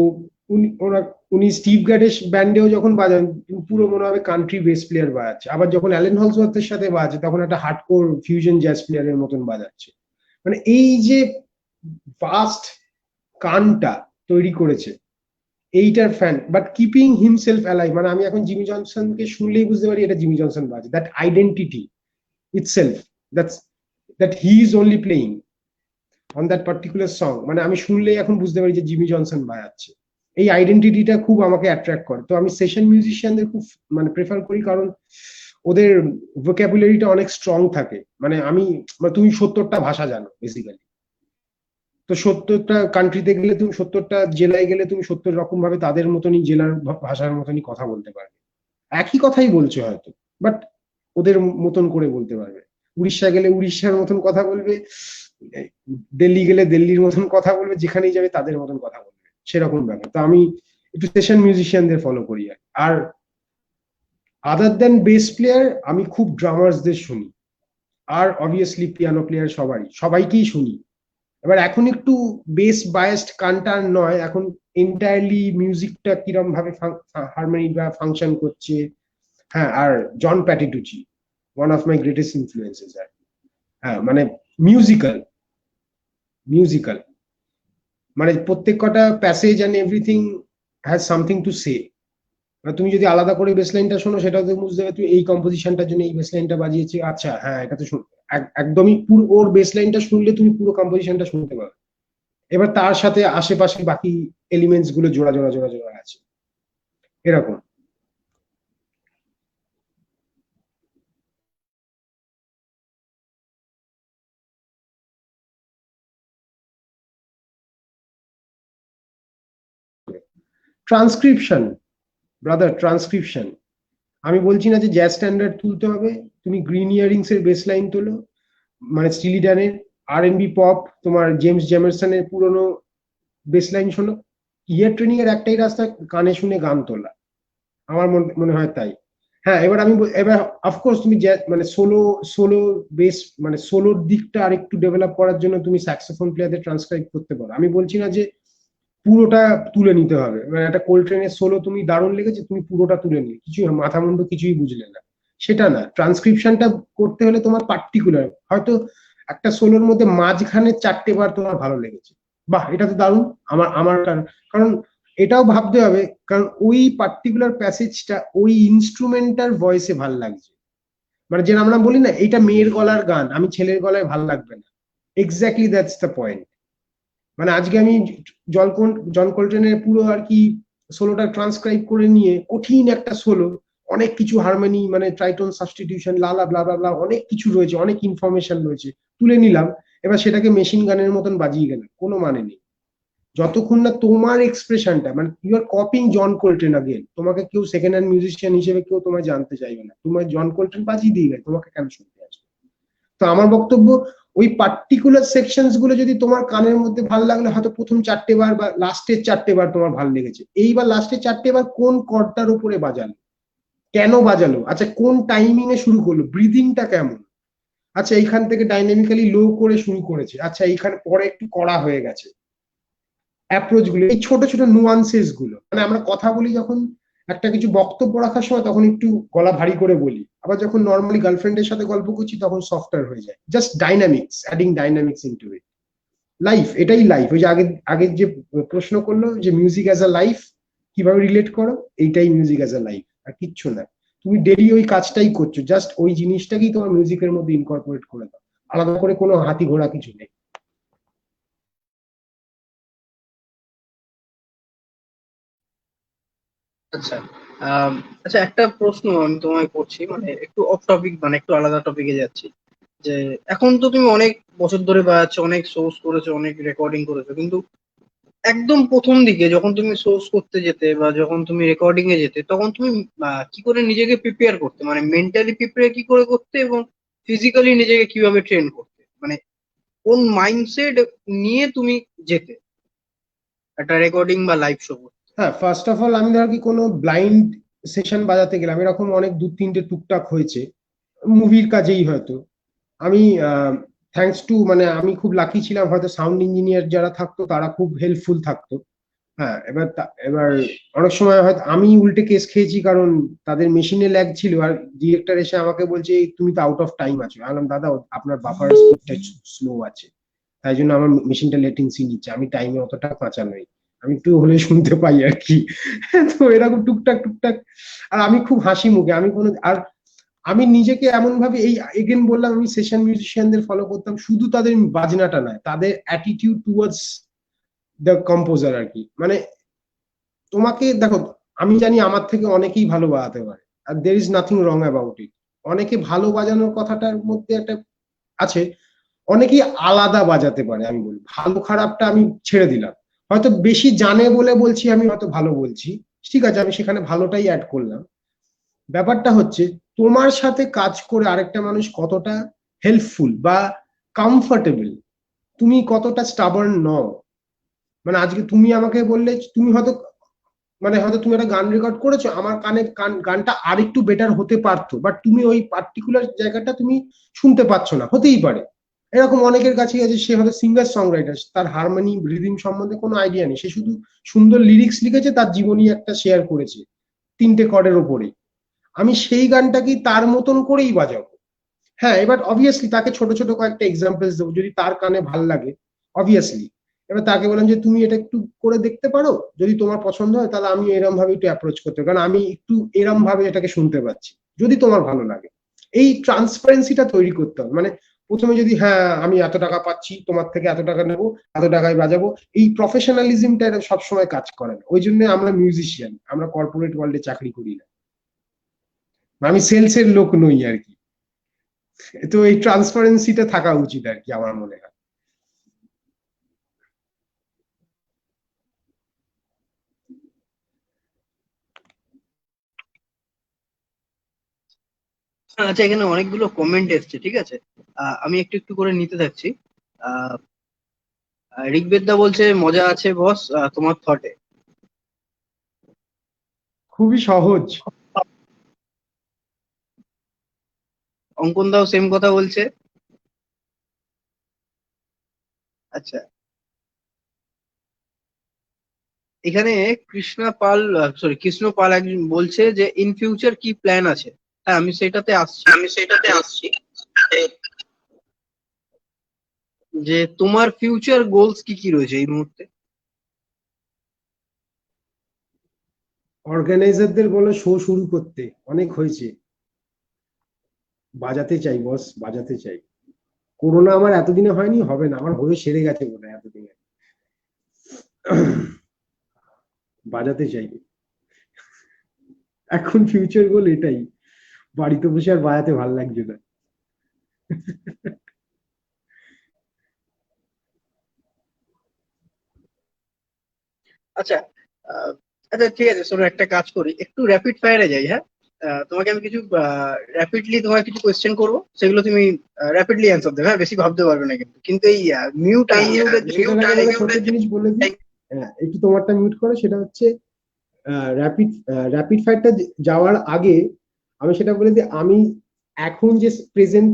উনি স্টিভ গ্যাডের ব্যান্ডেও যখন বাজান পুরো মনে হবে কান্ট্রি বেস প্লেয়ার বাজাচ্ছে, আবার যখন অ্যালেন হলসওয়ার্থের সাথে বাজে তখন একটা হার্ডকোর ফিউশন জ্যাজ প্লেয়ারের মতন বাজাচ্ছে। মানে এই যে ফাস্ট কানটা তৈরি করেছে, এইটার fan, but keeping himself alive. মানে আমি এখন জিমি জনসনকে শুনলেই বুঝতে পারি এটা জিমি জনসন বাজে, that identity itself, that's that he is only playing on that particular song. মানে আমি শুনলেই এখন বুঝতে পারি যে জিমি জনসন বাজাচ্ছে। এই আইডেন্টিটিটা খুব আমাকে অ্যাট্রাক্ট করে। তো আমি সেশন মিউজিশিয়ানদের খুব মানে প্রেফার করি, কারণ ওদের ভোকাবুলারিটা অনেক স্ট্রং থাকে। মানে তুমি 70টা ভাষা জানো বেসিক্যালি, তো 70টা কান্ট্রিতে গেলে তুমি 70টা জেলায় গেলে তুমি 70 রকম ভাবে তাদের মতনই জেলার ভাষার মতনই কথা বলতে পারবে। একই কথাই বলছে হয়তো, বাট ওদের মতন করে বলতে পারবে। উড়িষ্যা গেলে উড়িষ্যার মতন কথা বলবে, দিল্লি গেলে দিল্লির মতন কথা বলবে, যেখানেই যাবে তাদের মতন কথা বলবে, সেরকম ব্যাপার। তো আমি একটু সেশন মিউজিশিয়ানদের ফলো করি। আর আদার দেন বেস প্লেয়ার আমি খুব ড্রামার্সদের শুনি, আর অবভিয়াসলি পিয়ানো প্লেয়ার সবাইকেই শুনি। এবার এখন একটু বেস বায়াসড কানটা নয়, এখন এন্টায়ারলি মিউজিকটা কিরম ভাবে হারমোনি বা ফাংশন করছে। হ্যাঁ, আর John Patitucci one of my greatest influences আর। হ্যাঁ, মানে মিউজিক্যাল মিউজিক্যাল মানে প্রত্যেক কটা passage and everything has something to say. তুমি যদি আলাদা করে বেসলাইনটা শোনো, সেটা তো বুঝতে হবে তুই এই কম্পোজিশনটার জন্য এই বেসলাইনটা বাজিয়েছে, আচ্ছা হ্যাঁ এটা তো একদমই পুরো ওর বেসলাইনটা শুনলে তুমি পুরো কম্পোজিশনটা শুনতে পাবে। এবার তার সাথে আশেপাশে বাকি এলিমেন্টস গুলো জোড়া জোড়া জোড়া জোড়া আছে, এরকম। Transcription, brother, transcription. আমি বলছি না যে জ্যাজ স্ট্যান্ডার্ড তুলতে হবে, তুমি গ্রিন ইয়ারিংস এর বেস লাইন তোলো, মানে স্টিলি ডানের আর&বি পপ, তোমার জেমস জেমারসনের পুরনো বেস লাইন শোনো। ইয়ার ট্রেনিং এর একটাই রাস্তা, কানে শুনে গান তোলা। আমার মনে হয় তাই। হ্যাঁ, এবার অফকোর্স তুমি মানে সোলো বেস, মানে সোলোর দিকটা আরেকটু ডেভেলপ করার জন্য তুমি স্যাক্সোফোন প্লেয়ারদের ট্রান্সক্রাইব করতে পারো। আমি বলছি না যে পুরোটা তুলে নিতে হবে, মানে একটা কোলট্রেনের সোলো তুমি দারুণ লেগেছে তুমি পুরোটা তুলে নিলে কিছু মাথা মুন্ডু কিছুই বুঝলে না, সেটা না। ট্রান্সক্রিপশনটা করতে হলে তোমার পার্টিকুলার হয়তো একটা সোলোর মধ্যে মাঝখানে 4টে বার তোমার ভালো লেগেছে, বাহ এটা তো দারুণ। আমার কারণ এটাও ভাবতে হবে, কারণ ওই পার্টিকুলার প্যাসেজটা ওই ইনস্ট্রুমেন্টার ভয়েসে ভাল লাগছে। মানে যেটা আমরা বলি না এটা মেয়ের গলার গান, আমি ছেলের গলায় ভাল লাগবে না, এক্স্যাক্টলি দ্যাটস দ্য পয়েন্ট। মানে আজকে আমি জন কোলট্রেনের পুরো আর কি সোলোটা ট্রান্সক্রাইব করে নিয়ে কঠিন একটা সোলো, অনেক কিছু হারমোনি মানে ট্রাইটোন সাবস্টিটিউশন লালা ব্লা ব্লা ব্লা অনেক কিছু রয়েছে, অনেক ইনফরমেশন রয়েছে, তুলে নিলাম। এবার সেটাকে মেশিন গানের মতন বাজিয়ে গেলাম, কোনো মানে নেই। যতক্ষণ না তোমার এক্সপ্রেশনটা, মানে ইউ আর কপিং জন কোলট্রেন আগেন, তোমাকে কেউ সেকেন্ড হ্যান্ড মিউজিশিয়ান হিসেবে কেউ তোমায় জানতে চাইবে না, তোমার জন কোলট্রেন বাজিয়ে দিয়ে গেছে, তোমাকে কেন শুনতে আসবে। তো আমার বক্তব্য, ওই পার্টিকুলার সেকশনস গুলো যদি তোমার কানের মধ্যে ভালো লাগলে হয়তো প্রথম 4টে বার বা লাস্টের 4টে বার তোমার ভালো লেগেছে, এইবার লাস্টের 4টে বার কোন কর্ডটার উপরে বাজালো, কেন বাজালো, আচ্ছা কোন টাইমিং এ শুরু করলো, ব্রিদিংটা কেমন, আচ্ছা এইখান থেকে ডাইনামিক্যালি লো করে শুরু করেছে, আচ্ছা এইখানে পরে একটু কড়া হয়ে গেছে। অ্যাপ্রোচ গুলো, এই ছোট ছোট নুয়ান্সেস গুলো, মানে আমরা কথা বলি যখন একটা কিছু বক্তব্য রাখার সময় তখন একটু গলা ভারী করে বলি, আবার যখন নর্মালি গার্লফ্রেন্ডের সাথে গল্প করছি তখন সফটওয়্যার হয়ে যায়। Just dynamics, adding dynamics into ইট। লাইফ, এটাই লাইফ। ওই যে আগের যে প্রশ্ন করলো যে মিউজিক অ্যাজ আ লাইফ কিভাবে রিলেট করো, এইটাই মিউজিক অ্যাজ আ লাইফ, আর কিচ্ছু না। তুমি ডেলি ওই কাজটাই করছো, জাস্ট ওই জিনিসটাকেই তোমার মিউজিকের মধ্যে ইনকর্পোরেট করে দাও, আলাদা করে কোনো হাতি ঘোড়া কিছু নেই।
আচ্ছা। আম, আচ্ছা, একটা প্রশ্ন আমি তোমায় করছি, মানে একটু অফ টপিক, মানে একটু আলাদা টপিকে যাচ্ছি। যে এখন তো তুমি অনেক বছর ধরে বাজাচ্ছ, অনেক সোর্স করেছো, অনেক রেকর্ডিং করেছো, কিন্তু একদম প্রথম দিকে যখন তুমি সোর্স করতে যেতে বা যখন তুমি রেকর্ডিং এ যেতে, তখন তুমি কি করে নিজেকে প্রিপেয়ার করতে, মানে মেন্টালি প্রিপেয়ার কি করে করতে, এবং ফিজিক্যালি নিজেকে কিভাবে ট্রেন করতে, মানে কোন মাইন্ডসেট নিয়ে তুমি যেতে একটা রেকর্ডিং বা লাইভ শো করতে?
হ্যাঁ, ফার্স্ট অফ অল আমি ধর কি কোনো ব্লাইন্ড সেশন বাজাতে গেলাম, এরকম অনেক দু তিনটে টুকটাক হয়েছে মুভির কাজেই হয়তো। আমি থ্যাঙ্কস টু, মানে আমি খুব লাকি ছিলাম, হয়তো সাউন্ড ইঞ্জিনিয়ার যারা থাকতো তারা খুব হেল্পফুল থাকতো। হ্যাঁ, এবার অনেক সময় হয়তো আমি উল্টে কেস খেয়েছি, কারণ তাদের মেশিনে ল্যাগ ছিল আর ডিরেক্টর এসে আমাকে বলছে, "এই তুমি তো আউট অফ টাইম আছো।" আমি বললাম, "দাদা, আপনার বাফার স্পিডটা স্লো আছে, তাই জন্য আমার মেশিনটা লেটেন্সি নিচ্ছে, আমি টাইমে অতটা কাঁচা নই, আমি একটু হলে শুনতে পাই আর কি।" তো এরকম টুকটাক টুকটাক। আর আমি খুব হাসি মুখে, আমি কোনো আর আমি নিজেকে এমন ভাবে, এই এগেন বললাম, আমি সেশন মিউজিশিয়ানদের ফলো করতাম, শুধু তাদের বাজনাটা নয়, তাদের অ্যাটিটিউড টুয়ার্ডস দ্য কম্পোজার আর কি। মানে তোমাকে দেখো, আমি জানি আমার থেকে অনেকেই ভালো বাজাতে পারে, আর there is nothing wrong about it. অনেকে ভালো বাজানোর কথাটার মধ্যে একটা আছে, অনেকেই আলাদা বাজাতে পারে। আমি বলি ভালো খারাপটা আমি ছেড়ে দিলাম, হয়তো বেশি জানে বলে বলছি, আমি হয়তো ভালো বলছি, ঠিক আছে, আমি সেখানে ভালোটাই অ্যাড করলাম। ব্যাপারটা হচ্ছে তোমার সাথে কাজ করে আরেকটা মানুষ কতটা হেল্পফুল বা কমফর্টেবল, তুমি কতটা স্টাবার্ন নও। মানে আজকে তুমি আমাকে বললে, তুমি হয়তো, মানে হয়তো তুমি একটা গান রেকর্ড করেছো, আমার কানে গানটা আরেকটু বেটার হতে পারতো, বাট তুমি ওই পার্টিকুলার জায়গাটা তুমি শুনতে পাচ্ছ না, হতেই পারে। এরকম অনেকের কাছেই আছে, সে হয়তো সিঙ্গার সং রাইটার, তার হারমোনি রিদিম সম্বন্ধে কোনো আইডিয়া নেই, সে শুধু সুন্দর লিরিক্স লিখেছে, তার জীবনী একটা শেয়ার করেছে তিনটে কর্ডের ওপরে। আমি সেই গানটাকে তার মতন করেই বাজাবো। হ্যাঁ, এবার অবভিয়াসলি তাকে ছোট ছোট কয়েকটা এক্সাম্পলস দেবো, যদি তার কানে ভাল লাগে, অবভিয়াসলি। এবার তাকে বললাম যে তুমি এটা একটু করে দেখতে পারো, যদি তোমার পছন্দ হয় তাহলে আমি এরম ভাবে একটু অ্যাপ্রোচ করতে পারি, কারণ আমি একটু এরম ভাবে এটাকে শুনতে পাচ্ছি, যদি তোমার ভালো লাগে। এই ট্রান্সপারেন্সিটা তৈরি করতে হবে। মানে প্রথমে যদি, হ্যাঁ আমি এত টাকা পাচ্ছি, তোমার থেকে এত টাকা নেবো, এত টাকায় বাজাবো, এই প্রফেশনালিজমটা এটা সবসময় কাজ করে না। ওই জন্য আমরা মিউজিশিয়ান, আমরা কর্পোরেট ওয়ার্ল্ডে চাকরি করি না, আমি সেলস এর লোক নই আর কি। তো এই ট্রান্সপারেন্সিটা থাকা উচিত আর কি, আমার মনে হয়।
আচ্ছা, এখানে অনেকগুলো কমেন্ট এসছে, ঠিক আছে। আমি একটু একটু করে নিতে থাকছি। আহ ঋগ্বেদ দা বলছে, মজা আছে বস তোমার থটে।
খুবই সহজ।
অঙ্কন দাও সেম কথা বলছে। আচ্ছা, এখানে কৃষ্ণা পাল, সরি কৃষ্ণ পাল একজন বলছে যে ইন ফিউচার কি প্ল্যান আছে। হ্যাঁ, আমি সেটাতে আসছি। যে তোমার ফিউচার গোলস কি কি রয়েছে এই মুহূর্তে?
অর্গানাইজারদের বলো শো শুরু করতে, অনেক হয়েছে, বাজাতে চাই বস, বাজাতে চাই। করোনা আমার এতদিনে হয়নি, হবে না, আমার হয়ে সেরে গেছে মনে হয় এতদিনে। বাজাতে চাই, এখন ফিউচার গোল এটাই। বাড়িতে বসে আর বাজাতে ভালো লাগছে না।
আচ্ছা। আহ, আচ্ছা, ঠিক আছে, শোনো, একটা কাজ করি, একটু র্যাপিড ফায়ারে যাই, হ্যাঁ। তোমাকে আমি কিছু র্যাপিডলি তোমার কিছু কোয়েশ্চেন করবো, সেগুলো তুমি র্যাপিডলি অ্যান্সার দেবে, হ্যাঁ, বেশি ভাবতে পারবে না কিন্তু, কিন্তু এই মিউট আনমিউটের
সেটার আগে একটা ছোট জিনিস বলে দিই। হ্যাঁ, একটু তোমারটা মিউট করে, সেটা হচ্ছে র্যাপিড র্যাপিড ফায়ারটা যাওয়ার আগে আমি সেটা বলে দিই, আমি এখন যে প্রেজেন্ট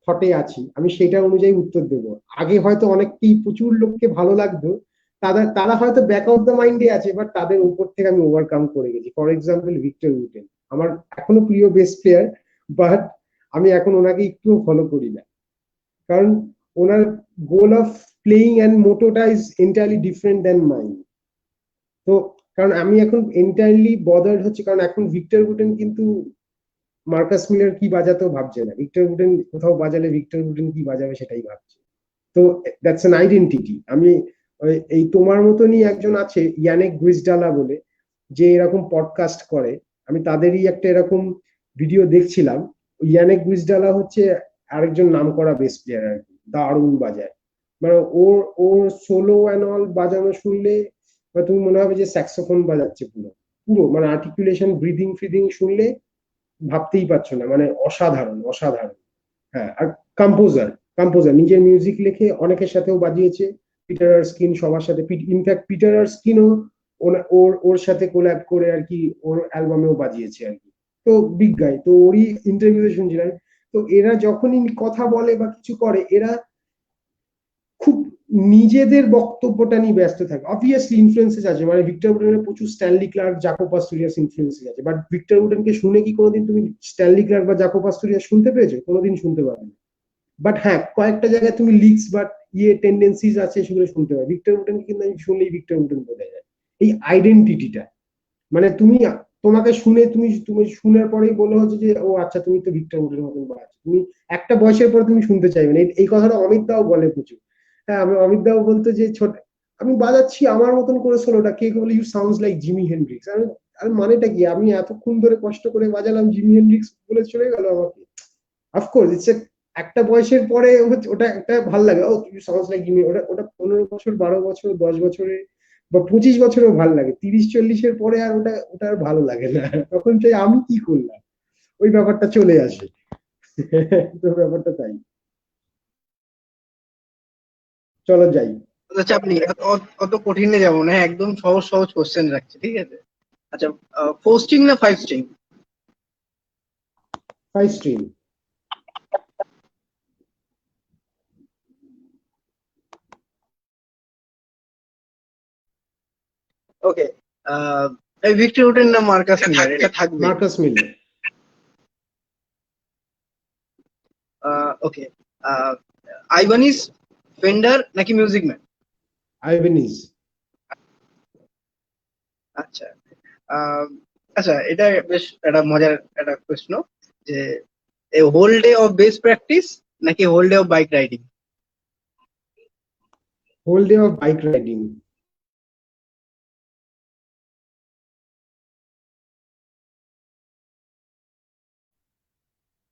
থটে আছি, আমি সেটা অনুযায়ী উত্তর দেবো। আগে হয়তো অনেককেই, প্রচুর লোককে ভালো লাগতো, তারা হয়তো ব্যাক অফ দ্য মাইন্ডে আছে, বাট তাদের উপর থেকে আমি ওভারকাম করে গেছি। ফর এক্সাম্পল ভিক্টর উটেন, আমার এখনো প্রিয় বেস্ট প্লেয়ার, বাট আমি এখন ওনাকে একটু ফলো করি না, কারণ ওনার গোল অফ প্লেইং অ্যান্ড মোটোটা is entirely different than mind. তো কারণ আমি এখন এন্টায়ারলি বদার্ড হচ্ছে, কারণ এখন ভিক্টর বুটেন কিন্তু মার্কাস মিলার কি বাজাতেও ভাবছে না, ভিক্টর বুটেন কোথাও বাজালে ভিক্টর বুটেন কি বাজাবে সেটাই ভাবছে। তো দ্যাটস অ্যান আইডেন্টিটি। আমি এই তোমার মতনই একজন আছে, ইয়ানেক গুইজডালা বলে, যে এরকম পডকাস্ট করে, আমি তাদেরই একটা এরকম ভিডিও দেখছিলাম। ইয়ানেক গুইজডালা হচ্ছে আরেকজন নামকরা বেস প্লেয়ার আর কি, দারুণ বাজায়। মানে ওর ওর সোলো অ্যান্ড অল বাজানো শুনলে বা তুমি মনে হবে যে স্যাক্সোফোন বাজাচ্ছে পুরো, পুরো মানে আর্টিকুলেশন, ব্রিদিং ফ্রিদিং শুনলে ভাবতেই পারছো না, মানে অসাধারণ অসাধারণ। হ্যাঁ, আর কম্পোজার, কম্পোজার নিজের মিউজিক লিখে অনেকের সাথেও বাজিয়েছে, পিটার আরস্কিন সবার সাথে, ইনফ্যাক্ট পিটার আরস্কিনও ওর ওর সাথে কোল্যাব করে আর কি ওর অ্যালবামেও বাজিয়েছে আর কি। তো বিগ গাই, তো ওরই ইন্টারভিউতে শুনছিলাম। তো এরা যখনই কথা বলে বা কিছু করে, এরা খুব নিজেদের বক্তব্যটা নিয়ে ব্যস্ত থাকে। অবভিয়াসলি ইনফ্লুয়েন্সেস আছে, মানে ভিক্টর উডেনের প্রচুর স্ট্যানলি ক্লার্ক, জাকো পাস্টোরিয়াস ইনফ্লুয়েন্সেস আছে, বাট ভিক্টর উডেনকে শুনে কি কোনোদিন তুমি স্ট্যানলি ক্লার্ক বা জাকো পাস্টোরিয়াস শুনতে পেয়েছো? কোনোদিন শুনতে পারবে না। বাট হ্যাঁ, কয়েকটা জায়গায় তুমি লিক্স বা টেন্ডেন্সিজ আছে সেগুলো শুনতে পাবে। ভিক্টর উডেনকে কিন্তু আমি শুনলেই ভিক্টর উডেন বোঝা যায়। এই আইডেন্টিটিটা, মানে তুমি, তোমাকে শুনে তুমি তুমি শোনার পরেই বলে হচ্ছে যে ও আচ্ছা, তুমি তো ভিক্টর উডেনের মতন বাজাচ্ছো। তুমি একটা বয়সের পর তুমি শুনতে চাইবে না। এই কথাটা অমিত দাও বলে প্রচুর। হ্যাঁ, আমি অমিত দাও বলতো যে ছোট, আমি বাজাচ্ছি আমার মতন করে সোলোটা, কে বলে you sounds like Jimi Hendrix. আর মানেটা কি? আমি এতক্ষণ ধরে কষ্ট করে বাজালাম, জিমি হেন্ড্রিক্স বলে চলে গেল আমাকে। অফকোর্স ইটস একটা বয়সের পরে ওটা একটা ভাল লাগে, ও ইউ সাউন্ডস লাইক জিমি। ওটা ওটা 15 বছর, 12 বছর, 10 বছরে বা 25 বছরেও ভালো লাগে। 30-40-এর পরে আর ওটা ওটা আর ভালো লাগে না। তখন চাই আমি কি করলাম, ওই ব্যাপারটা চলে আসে। তো ব্যাপারটা তাই। চলো যাই।
চাপ নেই, অত কঠিনে যাবো না, একদম সহজ সহজ কোশ্চেন রাখছি, ঠিক আছে? আচ্ছা, 4 স্ট্রিং না 5 স্ট্রিং?
5 স্ট্রিম।
ওকে। এই ভিক্টর উডেন না মার্কাস মিলার, এটা থাকবে।
Marcus Miller.
Okay. Ibanez, Fender নাকি মিউজিক ম্যান?
আইভেনিজ।
আচ্ছা। আহ, আচ্ছা, এটা বেশ একটা মজার একটা প্রশ্ন, যে whole day of bass practice নাকি whole day of bike riding?
Whole day of bike riding.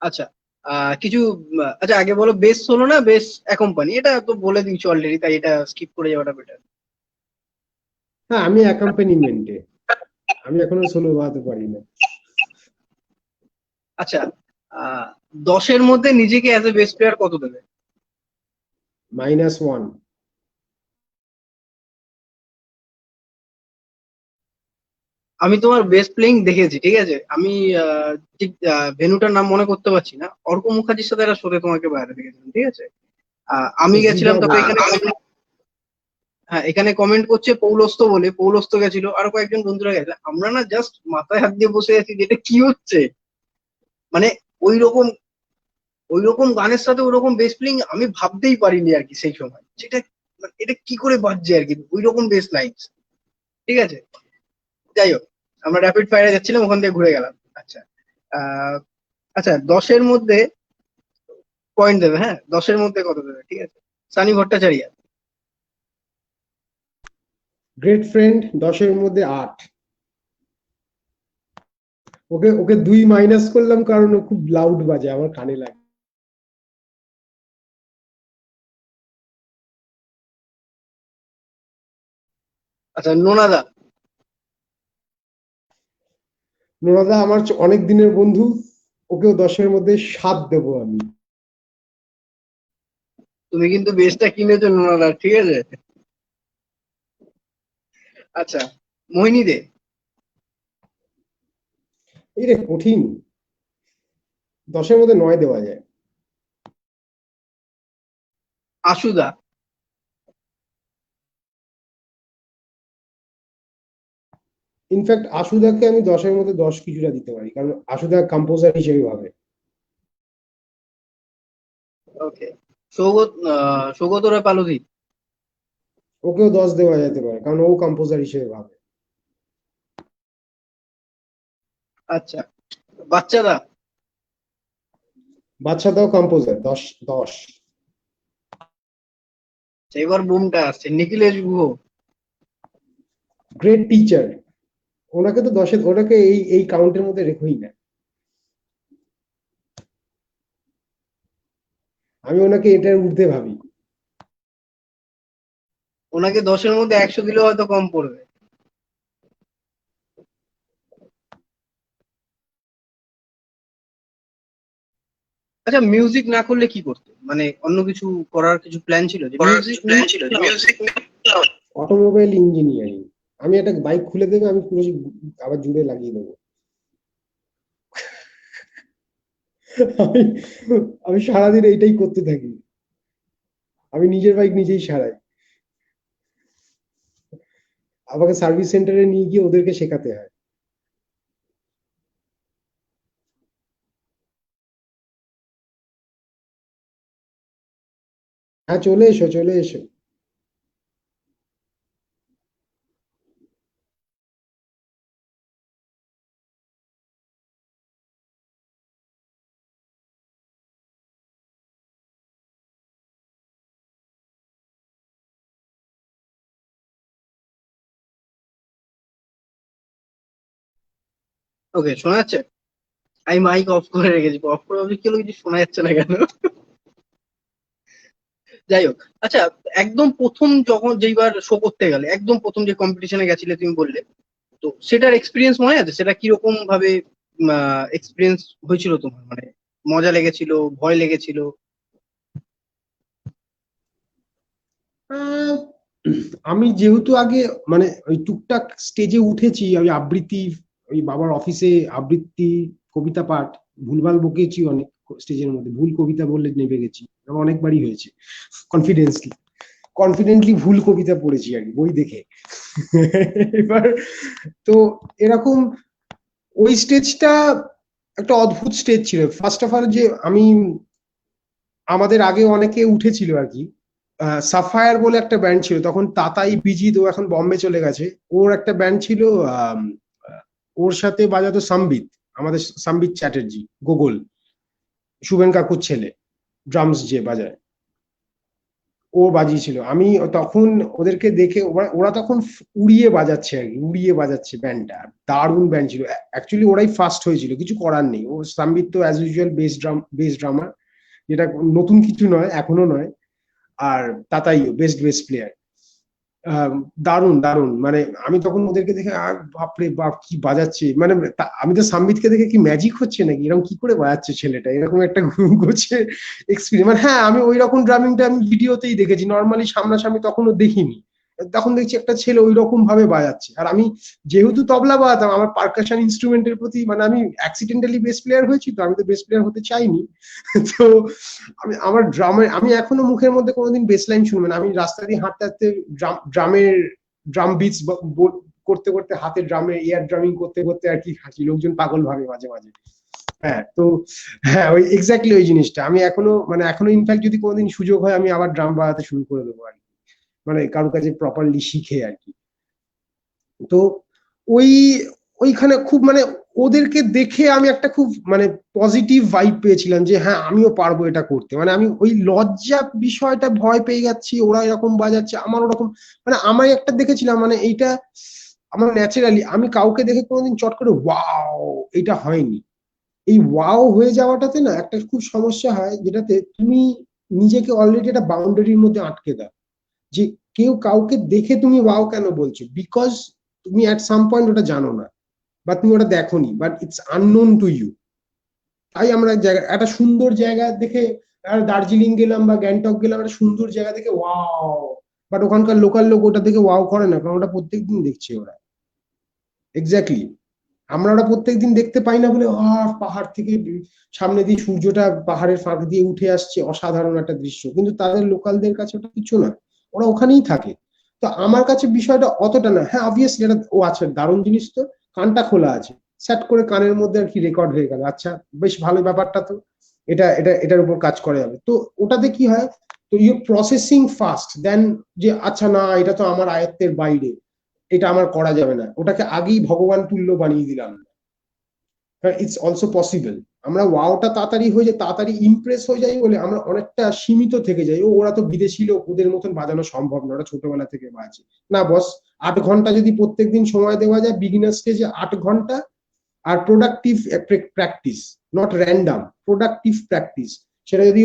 আচ্ছা, কিছু আচ্ছা আগে বলো, বেস সোলো না বেস অ্যাকম্পানি? এটা তো বলে দিয়েছি অলরেডি, তাই এটা স্কিপ করে যাওয়াটা বেটার।
হ্যাঁ, আমি অ্যাকম্পানিমেন্টে, আমি এখনো সোলো বাজাতে পারি না।
আচ্ছা, 10-এর মধ্যে নিজেকে অ্যাজ এ বেস প্লেয়ার কত দেবে?
-1।
আমি তোমার বেস প্লেইং দেখেছি, ঠিক আছে? আমি ঠিক ভেন্যুটার নাম মনে করতে পারছি না, অর্ক মুখার্জির সাথে একটা শোতে তোমাকে বাইরে দেখেছিলাম, ঠিক আছে? আমি গেছিলাম,
জিগা
তবে
বলবো।
এখানে হ্যাঁ, এখানে কমেন্ট করছে পৌলস্ত বলে, পৌলস্ত গেছিল, আরো কয়েকজন বন্ধুরা গেছে, আমরা না জাস্ট মাথায় হাত দিয়ে বসে আছি, যেটা কি হচ্ছে, মানে ওই রকম ওই রকম গানের সাথে ওই রকম বেস প্লেইং আমি ভাবতেই পারিনি আর কি সেই সময়, সেটা মানে এটা কি করে বাজছে আর কি, ওই রকম বেস লাইন। ঠিক আছে, যাই হোক, আমরা র্যাপিড ফায়ারে যাচ্ছিলাম, ওখান থেকে ঘুরে গেলাম। আচ্ছা, আহ, আচ্ছা, 10-এর মধ্যে পয়েন্ট দেবে, হ্যাঁ, 10-এর মধ্যে কত দেবে, ঠিক আছে? সানি ভট্টাচার্য।
গ্রেট ফ্রেন্ড 10-এর মধ্যে 8। ওকে ওকে 2 মাইনাস করলাম কারণ ও খুব লাউড বাজে, আমার কানে লাগে।
আচ্ছা, নোনাদা।
নোরাদা আমার অনেক দিনের বন্ধু, ওকেও 10-এর মধ্যে 7 দেবো আমি।
তুমি কিন্তু বেসটা কিনেছো নোনাদা, ঠিক আছে? আচ্ছা, মোহিনী দে।
এই রে কঠিন, 10-এর মধ্যে 9 দেওয়া যায়।
আশুদা।
ইনফ্যাক্ট আশুদাকে আমি 10-এর মধ্যে 10 কিছুটা দিতে পারি, কারণ আশুদা কম্পোজার হিসেবে ভাবে।
ওকে। সৌগত, সৌগত রায় পালোধি।
ওকেও 10 দেওয়া যেতে পারে, কারণ ও কম্পোজার হিসেবে ভাবে।
আচ্ছা, বাচ্চাদা।
বাচ্চাটাও কম্পোজার, 10 10।
আচ্ছা, এবার বুমটা আসছে, নিখিলেশ গুহ।
গ্রেট টিচার, ওনাকে তো ওনাকে এই এই কাউন্টের মধ্যে রেখোই না। আমি ওনাকে এটার ঊর্ধ্বে ভাবি।
ওনাকে 10-এর মধ্যে 100 দিলেও হয়তো কম পড়বে। আচ্ছা, মিউজিক না করলে কি করতে, মানে অন্য কিছু করার কিছু প্ল্যান ছিল যে মিউজিক
অটোমোবাইল ইঞ্জিনিয়ারিং। আমি একটা বাইক খুলে দেবে, আমি পুরো আবার জুড়ে লাগিয়ে দেবো। আমি আমি সারাদিন এইটাই করতে থাকি। আমি নিজের বাইক নিজেই সারাই, আমাকে সার্ভিস সেন্টারে নিয়ে গিয়ে ওদেরকে শেখাতে হয়। হ্যাঁ, চলে এসো, চলে এসো।
ওকে, শোনা যাচ্ছে? আমি মাইক অফ করে রেখেছি, অফ করে ভাবছি কি হলো, কিছু শোনা যাচ্ছে না কেন। যাই হোক, আচ্ছা, একদম প্রথম যখন যেইবার শো করতে গেলে, একদম প্রথম যে কম্পিটিশনে গেছিলে তুমি বললে, তো সেটার এক্সপিরিয়েন্স মনে আছে? সেটা কিরকম ভাবে এক্সপিরিয়েন্স হয়েছিল তোমার, মানে মজা লেগেছিল, ভয় লেগেছিল?
আহ, আমি যেহেতু আগে মানে ওই টুকটাক স্টেজে উঠেছি, আমি আবৃত্তি, ওই বাবার অফিসে আবৃত্তি, কবিতা পাঠ, ভুলভাল বকেছি অনেক, স্টেজের মধ্যে ভুল কবিতা বললে নেমে গেছি, আমার অনেকবারই হয়েছে। কনফিডেন্সলি কনফিডেন্টলি ভুল কবিতা পড়েছি আর কি, বই দেখে। এবার তো এরকম ওই স্টেজটা একটা অদ্ভুত স্টেজ ছিল। ফার্স্ট অফ অল, যে আমি, আমাদের আগে অনেকে উঠেছিল আর কি। সাফায়ার বলে একটা ব্যান্ড ছিল তখন, তাতাই বিজিত, ও এখন বম্বে চলে গেছে। ওর একটা ব্যান্ড ছিল, আম, আহ, ওর সাথে বাজাতো সম্বিত, আমাদের সম্বিত চ্যাটার্জি, গোগল, শুভেন কাকুর ছেলে, ড্রামস যে বাজায়, ও বাজিয়েছিল। আমি তখন ওদেরকে দেখে, ওরা তখন উড়িয়ে বাজাচ্ছে আর কি, উড়িয়ে বাজাচ্ছে ব্যান্ডটা, দারুণ ব্যান্ড ছিল। অ্যাকচুয়ালি ওরাই ফার্স্ট হয়েছিল, কিছু করার নেই। ও সম্বিত তো অ্যাজ ইউজুয়াল বেস ড্রামার, যেটা নতুন কিছু নয়, এখনো নয়। আর তাতাইও বেস্ট বেস প্লেয়ার। দারুণ দারুণ, মানে আমি তখন ওদেরকে দেখে, আর বাপরে বাপ কি বাজাচ্ছে, মানে আমি তো সাম্বিতকে দেখে কি ম্যাজিক হচ্ছে নাকি, এরকম কি করে বাজাচ্ছে ছেলেটা, এরকম একটা গোছে এক্সপিরিয়েন্স। মানে হ্যাঁ, আমি ওই রকম ড্রামিংটা আমি ভিডিওতেই দেখেছি, নর্মালি সামনাসামনি তখনও দেখিনি। তখন দেখছি একটা ছেলে ওই রকম ভাবে বাজাচ্ছে, আর আমি যেহেতু তবলা বাজাতাম, আমার পারকাশন ইনস্ট্রুমেন্টের প্রতি, মানে আমি অ্যাক্সিডেন্টালি বেস প্লেয়ার হয়েছি, তো আমি তো বেস প্লেয়ার হতে চাইনি। তো আমার ড্রামে, আমি এখনো মুখের মধ্যে কোনোদিন বেস লাইন শুনবে না, আমি রাস্তা দিয়ে হাঁটতে হাঁটতে ড্রামের ড্রাম বিটস করতে করতে, হাতে ড্রামে এয়ার ড্রামিং করতে করতে আর কি হাঁচি, লোকজন পাগল ভাবে মাঝে মাঝে। হ্যাঁ, তো হ্যাঁ, ওই এক্স্যাক্টলি ওই জিনিসটা আমি এখনো, মানে এখনো ইনফ্যাক্ট যদি কোনোদিন সুযোগ হয়, আমি আবার ড্রাম বাজাতে শুরু করে দেবো আর কি, মানে কারোর কাছে প্রপারলি শিখে আর কি। তো ওই ওইখানে খুব, মানে ওদেরকে দেখে আমি একটা খুব মানে পজিটিভ ভাইব পেয়েছিলাম, যে হ্যাঁ আমিও পারবো এটা করতে। মানে আমি ওই লজ্জা বিষয়টা ভয় পেয়ে যাচ্ছি, ওরা এরকম বাজাচ্ছে, আমার ওরকম, মানে আমি একটা দেখেছিলাম, মানে এইটা আমার ন্যাচারালি, আমি কাউকে দেখে কোনোদিন চট করে ওয়াও, এটা হয়নি। এই ওয়াও হয়ে যাওয়াটাতে না একটা খুব সমস্যা হয়, যেটাতে তুমি নিজেকে অলরেডি একটা বাউন্ডারির মধ্যে আটকে দাও, যে কেউ কাউকে দেখে তুমি ওয়াও কেন বলছো, বিকজ তুমি অ্যাট সাম পয়েন্ট ওটা জানো না, বা তুমি ওটা দেখোনি, but it's unknown to you. তাই আমরা একটা সুন্দর জায়গা দেখে, দার্জিলিং গেলাম বা গ্যাংটক গেলাম, একটা সুন্দর জায়গা দেখে ওয়াও, বাট ওখানকার লোকাল লোক ওটা দেখে ওয়াও করে না, কারণ ওটা প্রত্যেকদিন দেখছে ওরা। এক্স্যাক্টলি, আমরা ওটা প্রত্যেকদিন দেখতে পাই না বলে, পাহাড় থেকে সামনে দিয়ে সূর্যটা পাহাড়ের ফাঁক দিয়ে উঠে আসছে, অসাধারণ একটা দৃশ্য, কিন্তু তাদের লোকালদের কাছে ওটা কিছু না, ওরা ওখানেই থাকে। তো আমার কাছে বিষয়টা অতটা না। হ্যাঁ, অবভিয়াসলি এটা, ও আচ্ছা দারুণ জিনিস তো, কানটা খোলা আছে, সেট করে কানের মধ্যে আর কি রেকর্ড হয়ে গেল, আচ্ছা বেশ ভালো ব্যাপারটা তো, এটার উপর কাজ করা যাবে তো। ওটাতে কি হয়, তো ইউ প্রসেসিং ফাস্ট দেন, যে আচ্ছা না, এটা তো আমার আয়ত্তের বাইরে, এটা আমার করা যাবে না, ওটাকে আগেই ভগবান তুল্য বানিয়ে দিলাম। It's also possible. আমরা ওয়াওটা তাড়াতাড়ি হয়ে যায়, তাড়াতাড়ি ইমপ্রেস হয়ে যাই বলে আমরা অনেকটা সীমিত থেকে যাই। ওরা তো বিদেশি লোক, ওদের মতন বাজানো সম্ভব না, ওরা ছোটবেলা থেকে বাজে না বস। 8 ঘন্টা যদি প্রত্যেকদিন সময় দেওয়া যায় বিগিনার স্টেজে, 8 ঘন্টা, আর productive practice, not random, productive practice. সেটা যদি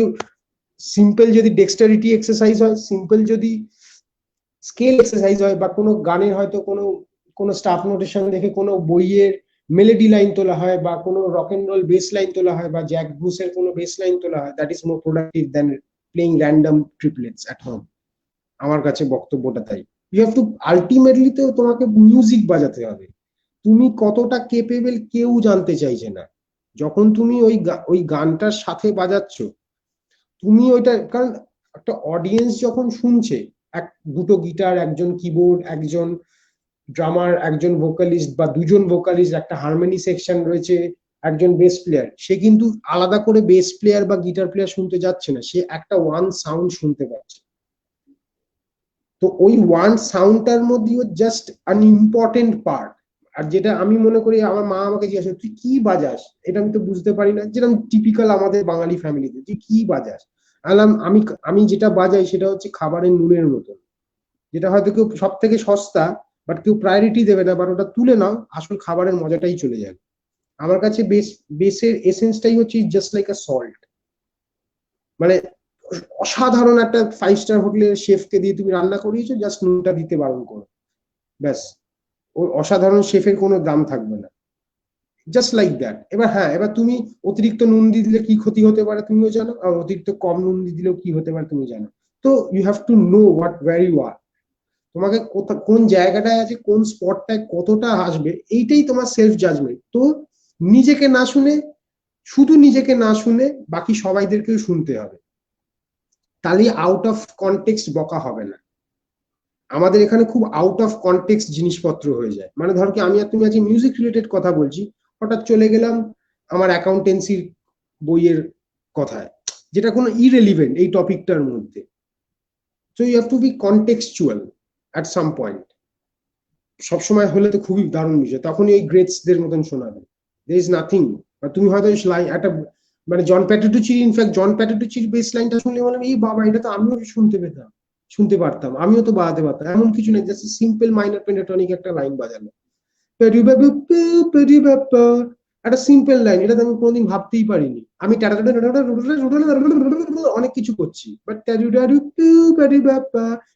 সিম্পল, যদি ডেক্সটারিটি এক্সারসাইজ হয়, সিম্পল যদি স্কেল এক্সারসাইজ হয়, বা কোনো গানের হয়তো কোনো কোনো স্টাফ নোটেশন দেখে কোনো বইয়ের মেলোডি লাইন তোলা হয়, বা কোনো rock and roll bass line তোলা হয়, বা জ্যাক ব্রুসের কোনো বেস লাইন তোলা হয়, that is more productive than playing random triplets at home. আমার কাছে বক্তব্যটা তাই। ইউ হ্যাভ টু আলটিমেটলি, তো তোমাকে মিউজিক বাজাতে হবে। তুমি কতটা কেপেবল কেউ জানতে চাইছে না। যখন তুমি ওই গানটার সাথে বাজাচ্ছ, তুমি ওইটা, কারণ একটা অডিয়েন্স যখন শুনছে, দুটো গিটার, একজন কিবোর্ড, একজন ড্রামার, একজন ভোকালিস্ট বা দুজন ভোকালিস্ট, একটা হারমোনি সেকশন রয়েছে, একজন বেস প্লেয়ার, সে কিন্তু আলাদা করে বেস প্লেয়ার বা গিটার প্লেয়ার শুনতে যাচ্ছে না, সে একটা ওয়ান সাউন্ড শুনতে পাচ্ছে। তো ওই ওয়ান সাউন্ডটার মধ্যেও জাস্ট আন ইম্পর্টেন্ট পার্ট। আর যেটা আমি মনে করি, আমার মা আমাকে জিজ্ঞাসা, তুই কি বাজাস, এটা আমি তো বুঝতে পারি না, যেরকম টিপিক্যাল আমাদের বাঙালি ফ্যামিলিতে, তুই কি বাজাস? আলাম, আমি যেটা বাজাই সেটা হচ্ছে খাবারের নুনের মতন, যেটা হয়তো কেউ সব থেকে সস্তা, বাট কেউ প্রায়োরিটি দেবে না, বাট ওটা তুলে নাও, আসল খাবারের মজাটাই চলে যাবে। আমার কাছে বেসের এসেন্সটাই হচ্ছে জাস্ট লাইক আ সল্ট। মানে অসাধারণ একটা 5 স্টার হোটেলের শেফকে দিয়ে তুমি রান্না করিয়েছো, জাস্ট নুনটা দিতে বারণ করো, ব্যাস, ওই অসাধারণ শেফের কোনো দাম থাকবে না। Just like that. এবার হ্যাঁ, এবার তুমি অতিরিক্ত নুন দিয়ে দিলে কি ক্ষতি হতে পারে তুমিও জানো, আর অতিরিক্ত কম নুন দিয়ে দিলেও কি হতে পারে তুমি জানো। তো you have to know what very watt, তোমাকে কোন জায়গাটায় আছে, কোন স্পটটায় কতটা আসবে, এইটাই তোমার সেলফ জাজমেন্ট। তো নিজেকে না শুনে, শুধু নিজেকে না শুনে বাকি সবাইদেরকেও শুনতে হবে, তাহলে আউট অফ কনটেক্সট বকা হবে না। আমাদের এখানে খুব আউট অফ কনটেক্সট জিনিসপত্র হয়ে যায়। মানে ধর কি, আমি আর তুমি আজকে মিউজিক রিলেটেড কথা বলছি, হঠাৎ চলে গেলাম আমার অ্যাকাউন্টেন্সির বইয়ের কথায়, যেটা কোনো ইরেলিভেন্ট এই টপিকটার মধ্যে। So you have to be contextual at some point. সবসময় হলে তো খুবই দারুণ বিষয়, তখনই ওই গ্রেটসদের মতন শোনাবে। দের ইজ নাথিং। তুমি হয়তো একটা, মানে জন প্যাটেটুচি, ইনফ্যাক্ট জন প্যাটেটুচির বেস লাইনটা শুনলে বললাম, এই বাবা, এটা তো আমিও শুনতে পারতাম, আমিও তো বাজাতে পারতাম। এমন কিছু নেই, জাস্ট সিম্পল মাইনর পেন্টাটনিক একটা লাইন বাজানো, একটা সিম্পল লাইন, এটা তো আমি কোনোদিন ভাবতেই পারিনি। আমি অনেক কিছু করছি, বাট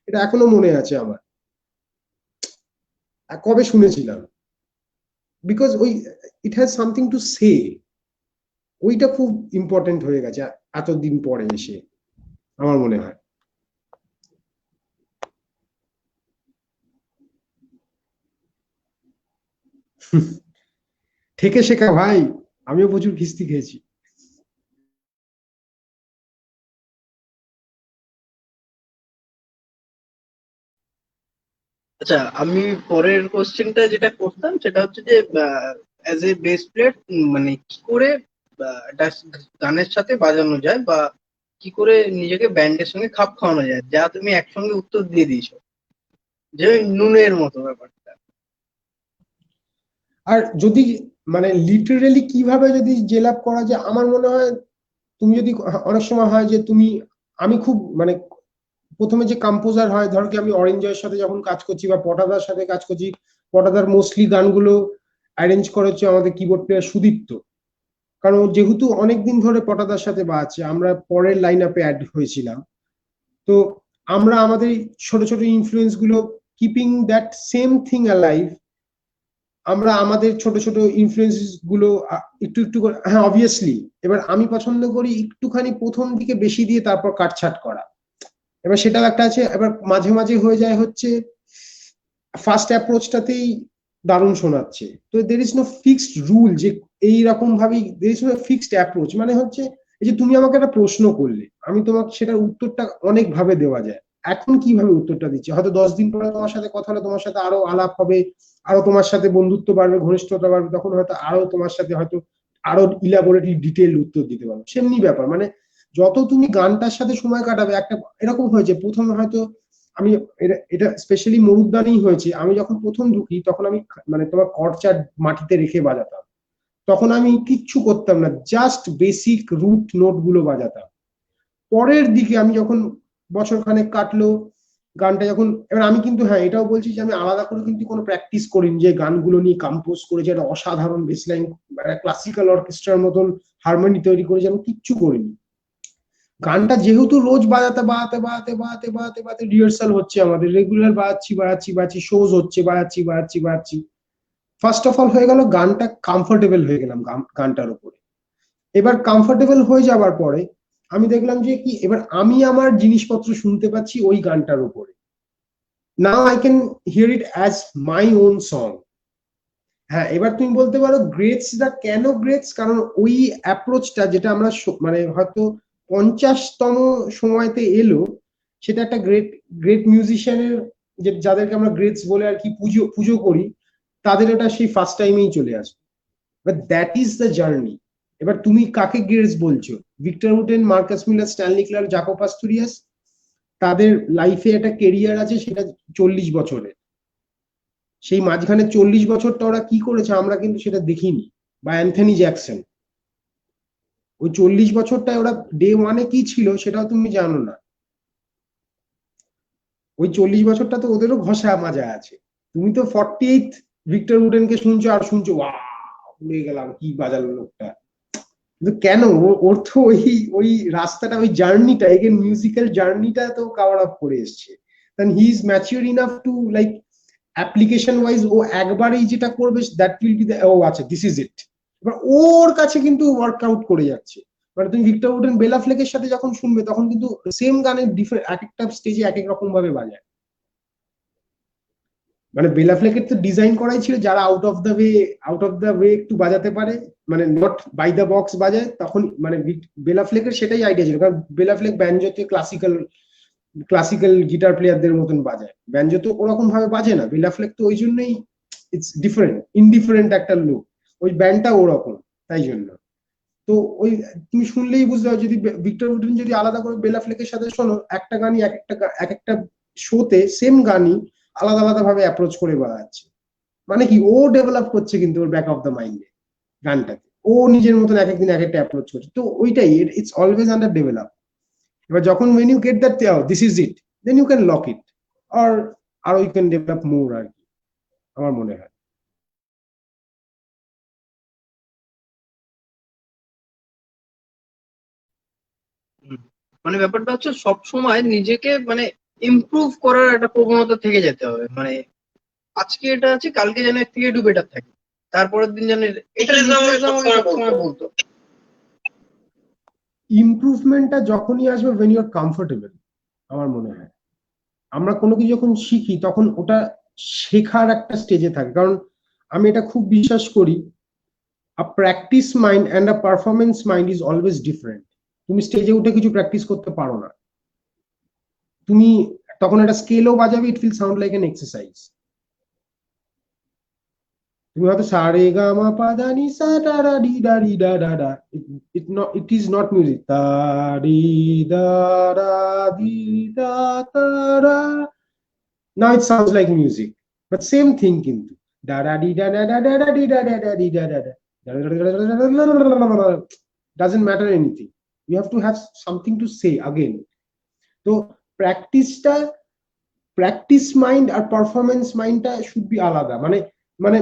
এটা এখনো মনে আছে আমার, কবে শুনেছিলাম, বিকজ ওই ইট হ্যাজ সামথিং টু সে, ওইটা খুব ইম্পর্টেন্ট হয়ে গেছে এতদিন পরে এসে, আমার মনে হয়। থেকে শেখা ভাই, আমিও প্রচুর খিস্তি খেয়েছি।
আচ্ছা, আমি পরের কোশ্চেনটা যেটা করতাম সেটা হচ্ছে যে অ্যাজ এ বেস প্লেয়ার, মানে কি করে এটা গানের সাথে বাজানো যায়, বা কি করে নিজেকে ব্যান্ডের সঙ্গে খাপ খাওয়ানো যায়, যা তুমি একসঙ্গে উত্তর দিয়ে দিয়েছো, যে ওই নুনের মতো ব্যাপারটা।
আর যদি, মানে লিটারেলি কিভাবে যদি জেল আপ করা যায়, আমার মনে হয়, তুমি যদি, অনেক সময় হয় যে তুমি, আমি খুব, মানে প্রথমে যে কম্পোজার হয়, ধরো কি আমি অরেঞ্জের সাথে যখন কাজ করছি বা পটাদার সাথে কাজ করছি, পটাদার মোস্টলি গানগুলো অ্যারেঞ্জ করেছে আমাদের কিবোর্ড প্লেয়ার সুদীপ্ত। কারণ ও যেহেতু অনেকদিন ধরে পটাদার সাথে বাজছে, আমরা পরের লাইন আপে অ্যাড হয়েছিলাম। তো আমরা আমাদের ছোট ছোট ইনফ্লুয়েন্স গুলো, keeping that same thing alive, আমরা আমাদের ছোট ছোট ইনফ্লুয়েন্স গুলো একটু একটু করে, হ্যাঁ অবভিয়াসলি, এবার আমি পছন্দ করি একটুখানি প্রথম দিকে বেশি দিয়ে তারপর কাটছাট করা। এবার সেটাও একটা আছে, এবার মাঝে মাঝে হয়ে যায় হচ্ছে ফার্স্ট অ্যাপ্রোচটাতেই দারুণ শোনাচ্ছে। তো there is no fixed rule যে এইরকম ভাবেই, there is no fixed approach. মানে হচ্ছে, এই যে তুমি আমাকে একটা প্রশ্ন করলে, আমি তোমাকে সেটার উত্তরটা অনেক ভাবে দেওয়া যায়। এখন কিভাবে উত্তরটা দিচ্ছি, হয়তো 10 দিন পরে তোমার সাথে কথা হলে তোমার সাথে আরো আলাপ হবে, আরো তোমার সাথে বন্ধুত্ব বাড়বে, ঘনিষ্ঠতা বাড়বে, তখন হয়তো আরো তোমার সাথে হয়তো আরো ইলাবোরেটলি ডিটেল উত্তর দিতে পারবো, সেমনি ব্যাপার। মানে যত তুমি গানটার সাথে সময় কাটাবে, একটা এরকম হয়েছে প্রথমে হয়তো আমি, এটা স্পেশালি মরুদ্যানেই হয়েছে, আমি যখন প্রথম ঢুকি তখন আমি, মানে তোমার কর্চার মাটিতে রেখে বাজাতাম। তখন আমি কিচ্ছু করতাম না, জাস্ট বেসিক রুট নোট গুলো বাজাতাম। পরের দিকে আমি যখন বছর খানেক কাটলো, গানটা যখন, এবার আমি কিন্তু হ্যাঁ এটাও বলছি যে আমি আলাদা করে কিন্তু কোনো প্র্যাকটিস করিনি যে গানগুলো নিয়ে কম্পোজ করেছি একটা অসাধারণ বেসলাইন, ক্লাসিক্যাল অর্কেস্ট্রার মতন হারমোনি তৈরি করেছি, আমি কিচ্ছু করিনি। গানটা যেহেতু রোজ বাজাতে বাজাতে বাজাতে বাজাতে বাজাতে বাজাতে রিহার্সাল হচ্ছে, আমাদের রেগুলার বাজাচ্ছি বাজাচ্ছি বাজাচ্ছি, শোজ হচ্ছে বাজাচ্ছি বাজাচ্ছি বাজাচ্ছি, ফার্স্ট অফ অল হয়ে গেল গানটা কমফোর্টেবল হয়ে গেলাম গানটার উপরে। এবার কমফোর্টেবল হয়ে যাবার পরে আমি দেখলাম যে কি, এবার আমি আমার জিনিসপত্র শুনতে পাচ্ছি ওই গানটার উপরে। Now I can here it as my own song. হ্যাঁ, এবার তুমি বলতে পারো গ্রেটসটা কেন গ্রেটস, কারণ ওই অ্যাপ্রোচটা যেটা আমরা মানে হয়তো 50তম সময়তে এলো, সেটা একটা গ্রেট গ্রেট মিউজিশিয়ানের, যে যাদেরকে আমরা গ্রেটস বলে আর কি পুজো পুজো করি, তাদের এটা সেই ফার্স্ট টাইমেই চলে আসবে। But that is the journey. এবার তুমি কাকে গ্রেটস বলছো? Victor Wooten, Marcus Miller, Stanley Clarke, Jaco Pastorius, তাদের লাইফে একটা কেরিয়ার আছে সেটা 40 বছরের। সেই মাঝখানে 40 বছরটা ওরা কি করেছে আমরা কিন্তু সেটা দেখিনি। বা অ্যান্থনি জ্যাকসন, ওই 40 বছরটায় ওরা ডে ওয়ানে কি ছিল সেটাও তুমি জানো না। ওই 40 বছরটা তো ওদেরও ঘষা মাজা আছে। তুমি তো 48 ভিক্টর উডেনকে শুনছো আর শুনছো ওয়াও উড়ে গেলাম, কি বাজালো লোকটা। কিন্তু কেন? ওর তো ওই ওই রাস্তাটা, ওই জার্নিটা, এগেন মিউজিক্যাল জার্নিটা তো কভার আপ করে এসছে। Then he is mature enough to like application wise ও একবারেই যেটা করবে দ্যাট উইল বি ও আচ্ছা দিস ইজ ইট। এবার ওর কাছে কিন্তু ওয়ার্কআউট করে যাচ্ছে। মানে তুমি ভিক্টর উডেন, বেলা ফ্লেকের সাথে যখন শুনবে তখন কিন্তু সেম গানের ডিফারেন্ট, এক একটা স্টেজে এক এক রকম ভাবে বাজায়। মানে বেলা ফ্লেকের তো ডিজাইন করাই ছিল যারা আউট অফ দ্য ওয়ে একটু বাজাতে পারে, মানে নট বাই দ্য বক্স বাজায়, তখন মানে বেলা ফ্লেকের সেটাই আইডিয়া ছিল। কারণ বেলা ফ্লেক ব্যানজোতে ক্লাসিক্যাল ক্লাসিক্যাল গিটার প্লেয়ারদের মতন বাজায়, ব্যানজো তো ওরকম ভাবে বাজে না। বেলা ফ্লেক তো ওই জন্যই ইটস ডিফারেন্ট, ইনডিফারেন্ট একটা লুক, ওই ব্যান্ডটা ওরকম, তাই জন্য। তো ওই তুমি শুনলেই বুঝতে পারো, যদি ভিক্টর উডেন যদি আলাদা করে বেলা ফ্লেকের সাথে শোনো, একটা গানই এক একটা শোতে সেম গানই আলাদা আলাদা ভাবে অ্যাপ্রোচ করে বাজাচ্ছে। মানে কি, ও ডেভেলপ করছে কিন্তু ওর ব্যাক অফ দ্য মাইন্ডে গানটাকে, ও নিজের মতন এক একদিন এক একটা অ্যাপ্রোচ করছে, তো ওইটাই ইটস অলওয়েজ আন্ডার ডেভেলপ। এবার যখন when you get that this is it, then you can lock it, or আরো you can develop more আর কি, আমার মনে হয়।
হুম। মানে ব্যাপারটা হচ্ছে সব সময় নিজেকে মানে ইমপ্রুভ করার একটা প্রবণতা থেকে যেতে হবে। মানে আজকে এটা আছে, কালকে যেন এর থেকে একটু বেটার থাকে, তারপরের দিন যেন এটা জিনিসটা আমাকে সবসময় বলতো।
ইমপ্রুভমেন্টটা যখনই আসবে when you are comfortable, আমার মনে হয়। আমরা কোনো কিছু যখন শিখি তখন ওটা শেখার একটা স্টেজে থাকে। কারণ আমি এটা খুব বিশ্বাস করি, a practice mind and a performance mind is always different। তুমি স্টেজে উঠে কিছু প্র্যাকটিস করতে পারো না, তুমি তখন একটা স্কেলও বাজাবে, it will sound like an exercise. তুমি হয়তো সা রে গা মা পা দা নি সা ডা ডা ডি ডা রি ডা ডা ডা, ইট ইজ নট মিউজিক, তা রি দা ডা দি দা তা রা, now it sounds like music, but same thing কিন্তু ডা ডা ডি ডা ডা ডা ডা ডা ডি ডা ডা ডা ডি ডা ডা ডা, doesn't matter anything, you have to have something to say again। তো প্র্যাকটিসটা, প্র্যাকটিস মাইন্ড আর পারফরমেন্স মাইন্ডটা শুড বি আলাদা। মানে মানে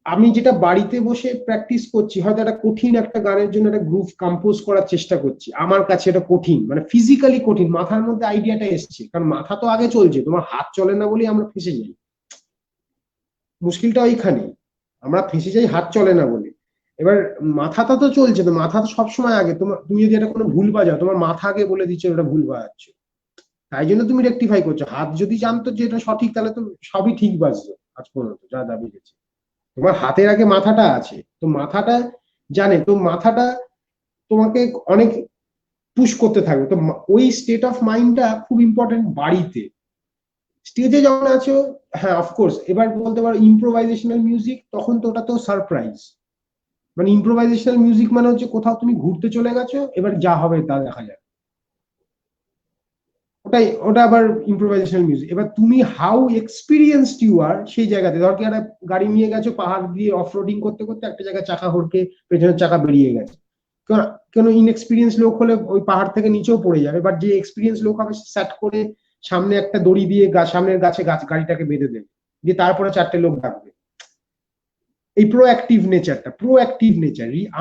আমি যেটা বাড়িতে বসে প্র্যাকটিস করছি, হয়তো একটা কঠিন একটা গানের জন্য একটা গ্রুপ কম্পোজ করার চেষ্টা করছি, আমার কাছে এটা কঠিন, মানে ফিজিক্যালি কঠিন, মাথার মধ্যে আইডিয়াটা এসছে, কারণ মাথা তো আগে চলছে, তোমার হাত চলে না বলেই আমরা ফেঁসে যাই। মুশকিলটা ওইখানে, আমরা ফেঁসে যাই হাত চলে না বলে। এবার মাথাটা তো চলছে, তো মাথা তো সবসময় আগে, তোমার তুমি যদি এটা কোনো ভুল বাজাও তোমার মাথা আগে বলে দিচ্ছে ওটা ভুল বাজাচ্ছ, তাই জন্য তুমি রেকটিফাই করছো। হাত যদি জানতো যে এটা সঠিক তাহলে তো সবই ঠিক বাজতো আজ পর্যন্ত যা দাবি গেছে। তোমার হাতের আগে মাথাটা আছে, তো মাথাটা জানে, তো মাথাটা তোমাকে অনেক পুশ করতে থাকবে। তো ওই স্টেট অফ মাইন্ডটা খুব ইম্পর্টেন্ট বাড়িতে। স্টেজে যখন আছো, হ্যাঁ অফকোর্স, এবার বলতে পারো ইম্প্রোভাইজেশনাল মিউজিক, তখন তো ওটা তো সারপ্রাইজ। মানে ইম্প্রোভাইজেশনাল মিউজিক মানে হচ্ছে কোথাও তুমি ঘুরতে চলে গেছো, এবার যা হবে তা দেখা যাবে, ওটা ওটা আবার ইম্প্রোভাইজেশনাল মিউজিক। এবার তুমি হাউ এক্সপিরিয়েন্সড ইউ আর সেই জায়গাতে, ধর কি একটা গাড়ি নিয়ে গেছো পাহাড় দিয়ে অফ রোডিং করতে করতে, একটা জায়গায় চাকা হড়কে পেছনের চাকা বেরিয়ে গেছে, কোনো ইনএক্সপিরিয়েন্স লোক হলে ওই পাহাড় থেকে নিচেও পড়ে যাবে, বাট যে এক্সপিরিয়েন্স লোক হবে সেট করে সামনে একটা দড়ি দিয়ে সামনের গাছে গাড়িটাকে বেঁধে দেবে, দিয়ে তারপরে 4টে লোক ডাকবে। এই প্রোঅ্যাক্টিভ নেচার।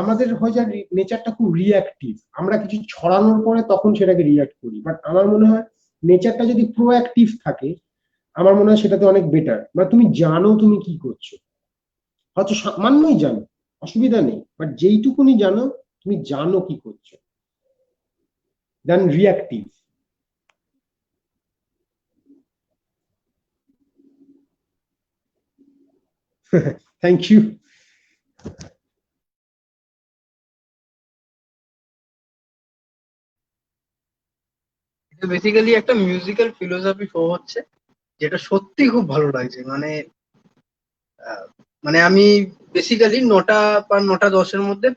আমাদের হয়ে যায় নেচারটা খুব রিঅ্যাক্টিভ, আমরা কিছু ছড়ানোর পরে তখন সেটাকে রিঅ্যাক্ট করি। বাট আমার মনে হয় নেচারটা যদি প্রোঅ্যাক্টিভ থাকে, আমার মনে হয় সেটাতে অনেক বেটার। মানে তুমি জানো তুমি কি করছো, হয়তো সামান্যই জানো, অসুবিধা নেই, বাট যেইটুকুনি জানো, তুমি জানো কি করছো, দেন রিঅ্যাক্টিভ। Thank you.
এটা বেসিক্যালি একটা মিউজিক্যাল ফিলোসফি শো হচ্ছে, যেটা সত্যি খুব ভালো লাগছে। মানে আহ, মানে আমি বেসিক্যালি 9টা বা 9টা 10-এর মধ্যে